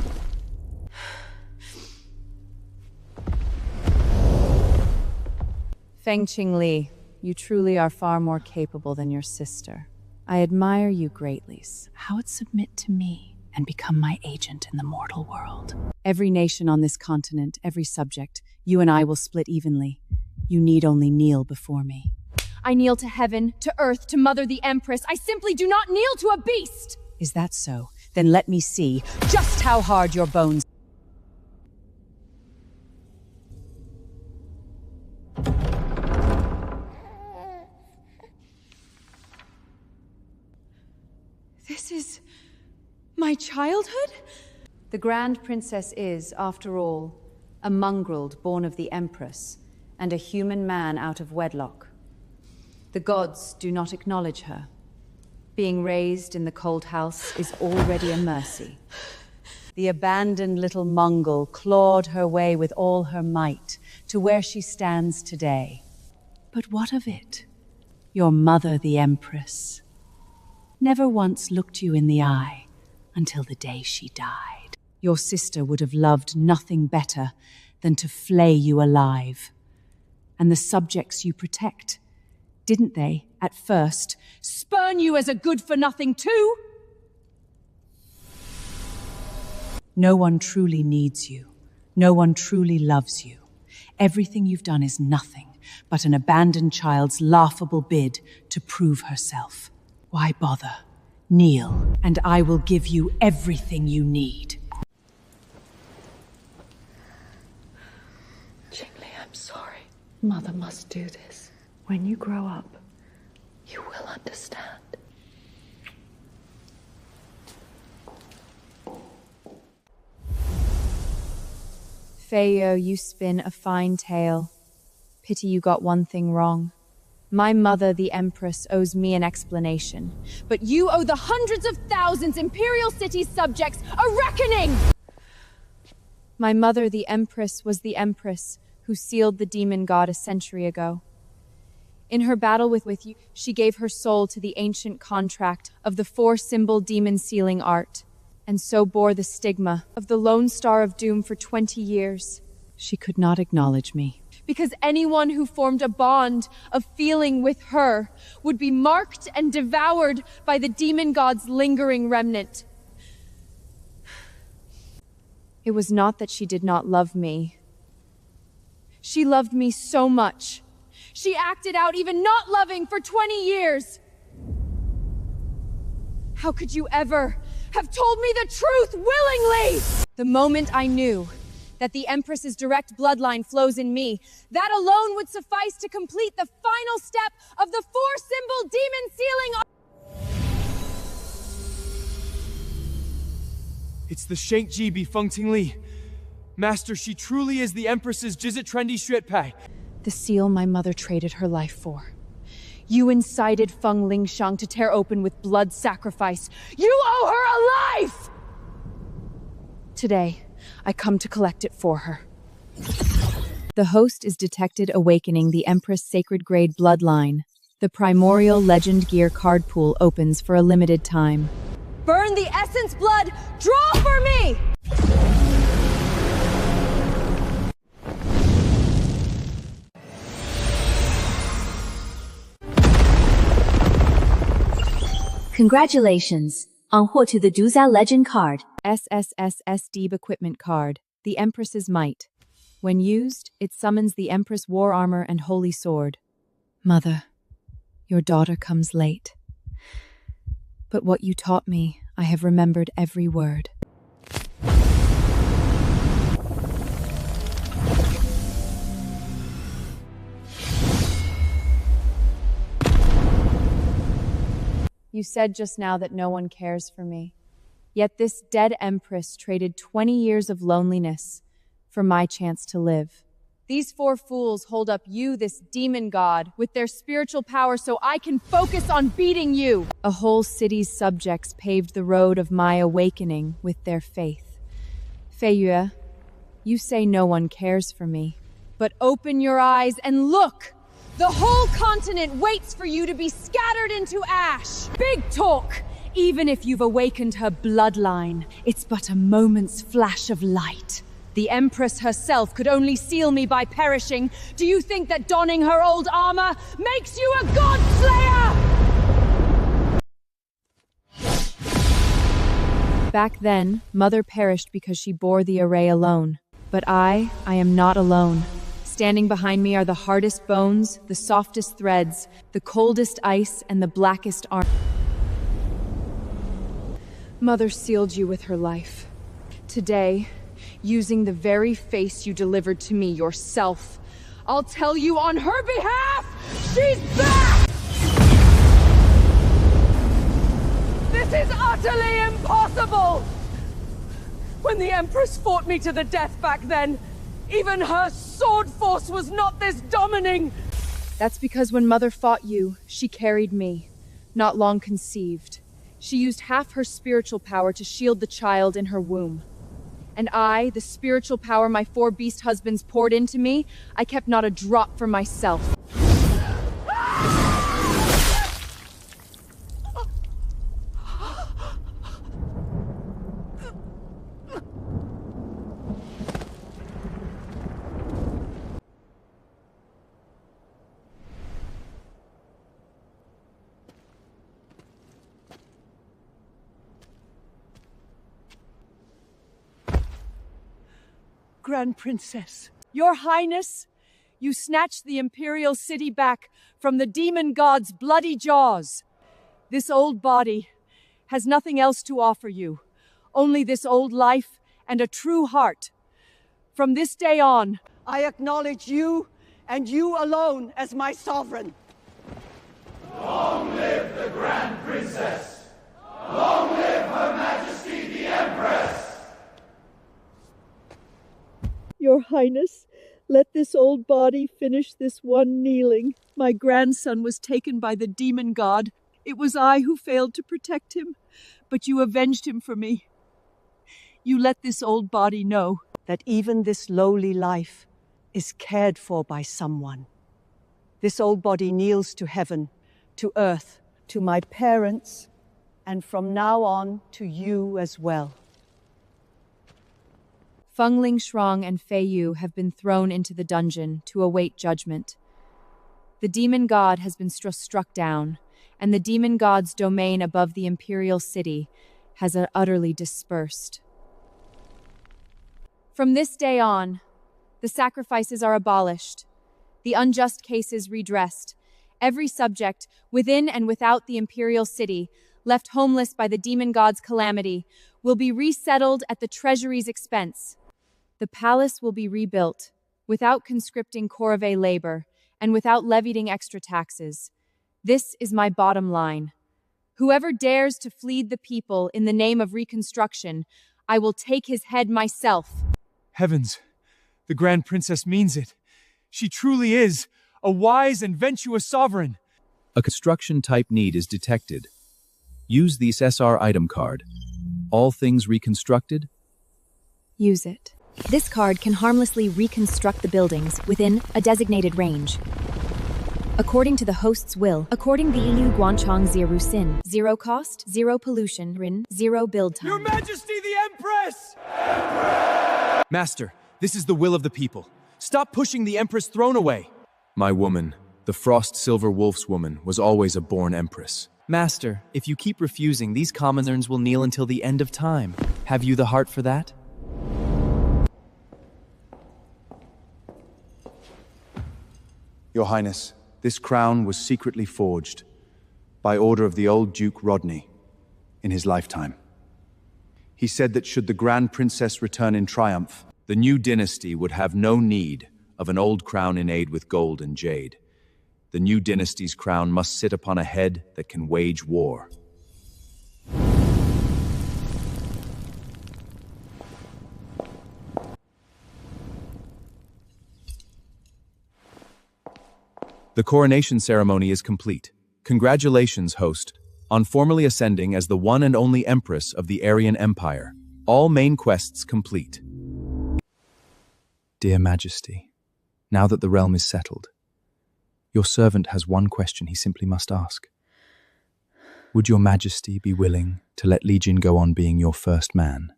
Feng Qingli, you truly are far more capable than your sister. I admire you greatly. How would submit to me and become my agent in the mortal world? Every nation on this continent, every subject, you and I will split evenly. You need only kneel before me. I kneel to heaven, to earth, to Mother the Empress. I simply do not kneel to a beast! Is that so? Then let me see just how hard your bones... This is my childhood? The Grand Princess is, after all, a mongrel born of the Empress, and a human man out of wedlock. The gods do not acknowledge her. Being raised in the cold house is already a mercy. The abandoned little Mongol clawed her way with all her might to where she stands today. But what of it? Your mother, the Empress, never once looked you in the eye until the day she died. Your sister would have loved nothing better than to flay you alive. And the subjects you protect, didn't they, at first, spurn you as a good-for-nothing too? No one truly needs you. No one truly loves you. Everything you've done is nothing but an abandoned child's laughable bid to prove herself. Why bother? Kneel, and I will give you everything you need. Jingli, I'm sorry. Mother must do this. When you grow up, you will understand. Feyo, you spin a fine tale. Pity you got one thing wrong. My mother, the Empress, owes me an explanation. But you owe the hundreds of thousands Imperial City's subjects a reckoning! My mother, the Empress, was the Empress who sealed the demon god a century ago. In her battle with you, she gave her soul to the ancient contract of the four-symbol demon sealing art, and so bore the stigma of the Lone Star of Doom for 20 years. She could not acknowledge me. Because anyone who formed a bond of feeling with her would be marked and devoured by the demon god's lingering remnant. It was not that she did not love me. She loved me so much. She acted out even not loving for 20 years. How could you ever have told me the truth willingly? The moment I knew that the Empress's direct bloodline flows in me, that alone would suffice to complete the final step of the four-symbol demon sealing. It's the Shankji Bifengting Li. Master, she truly is the Empress's Jizit Trendy Shritpai. The seal my mother traded her life for. You incited Feng Lingshang to tear open with blood sacrifice. You owe her a life! Today, I come to collect it for her. The host is detected awakening the Empress Sacred Grade bloodline. The Primordial Legend Gear card pool opens for a limited time. Burn the essence blood! Draw for me! Congratulations on获取the Duza Legend card. SSS Deeb equipment card, the Empress's Might. When used, it summons the Empress War Armor and Holy Sword. Mother, your daughter comes late. But what you taught me, I have remembered every word. You said just now that no one cares for me. Yet this dead Empress traded 20 years of loneliness for my chance to live. These four fools hold up you, this demon god, with their spiritual power so I can focus on beating you. A whole city's subjects paved the road of my awakening with their faith. Feiyue, you say no one cares for me. But open your eyes and look! The whole continent waits for you to be scattered into ash! Big talk! Even if you've awakened her bloodline, it's but a moment's flash of light. The Empress herself could only seal me by perishing. Do you think that donning her old armor makes you a god slayer? Back then, Mother perished because she bore the array alone. But I am not alone. Standing behind me are the hardest bones, the softest threads, the coldest ice, and the blackest armor. Mother sealed you with her life. Today, using the very face you delivered to me yourself, I'll tell you on her behalf, she's back! This is utterly impossible! When the Empress fought me to the death back then, even her sword force was not this dominating! That's because when Mother fought you, she carried me, not long conceived. She used half her spiritual power to shield the child in her womb. And I, the spiritual power my 4 beast husbands poured into me, I kept not a drop for myself. Grand Princess, Your Highness, you snatched the Imperial City back from the demon god's bloody jaws. This old body has nothing else to offer you, only this old life and a true heart. From this day on, I acknowledge you and you alone as my sovereign. Long live the Grand Princess! Long live Her Majesty the Empress! Your Highness, let this old body finish this one kneeling. My grandson was taken by the demon god. It was I who failed to protect him, but you avenged him for me. You let this old body know that even this lowly life is cared for by someone. This old body kneels to heaven, to earth, to my parents, and from now on to you as well. Fengling Shrong and Fei Yu have been thrown into the dungeon to await judgment. The demon god has been struck down, and the demon god's domain above the imperial city has utterly dispersed. From this day on, the sacrifices are abolished, the unjust cases redressed. Every subject, within and without the imperial city, left homeless by the demon god's calamity, will be resettled at the treasury's expense. The palace will be rebuilt, without conscripting corvée labor, and without levying extra taxes. This is my bottom line. Whoever dares to fleet the people in the name of reconstruction, I will take his head myself. Heavens, the Grand Princess means it. She truly is a wise and venturous sovereign. A construction type need is detected. Use the SSR item card. All things reconstructed? Use it. This card can harmlessly reconstruct the buildings within a designated range. According to the host's will, according the Ilu Guanchong Ziru Sin, 0 cost, 0 pollution, Rin, 0 build time. Your Majesty the Empress! Master, this is the will of the people. Stop pushing the Empress throne away. My woman, the Frost Silver Wolf's woman, was always a born Empress. Master, if you keep refusing, these commoners will kneel until the end of time. Have you the heart for that? Your Highness, this crown was secretly forged by order of the old Duke Rodney in his lifetime. He said that should the Grand Princess return in triumph, the new dynasty would have no need of an old crown inlaid with gold and jade. The new dynasty's crown must sit upon a head that can wage war. The coronation ceremony is complete. Congratulations, host, on formally ascending as the one and only Empress of the Aryan Empire. All main quests complete. Dear Majesty, now that the realm is settled, your servant has one question he simply must ask. Would your Majesty be willing to let Legion go on being your first man,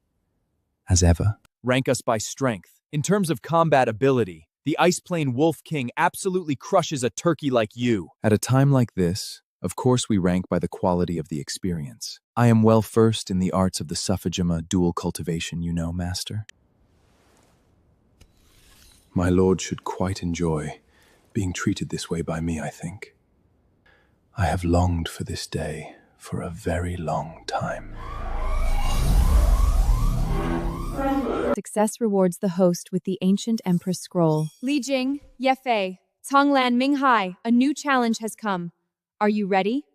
as ever? Rank us by strength. In terms of combat ability, the Ice Plane Wolf King absolutely crushes a turkey like you. At a time like this, of course we rank by the quality of the experience. I am well versed in the arts of the Suffragema dual cultivation, you know, Master. My lord should quite enjoy being treated this way by me, I think. I have longed for this day for a very long time. Success rewards the host with the ancient Empress scroll. Li Jing, Ye Fei, Tonglan Minghai, a new challenge has come. Are you ready?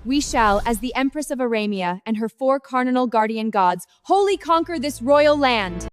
We shall, as the Empress of Aramea and her 4 cardinal guardian gods, wholly conquer this royal land.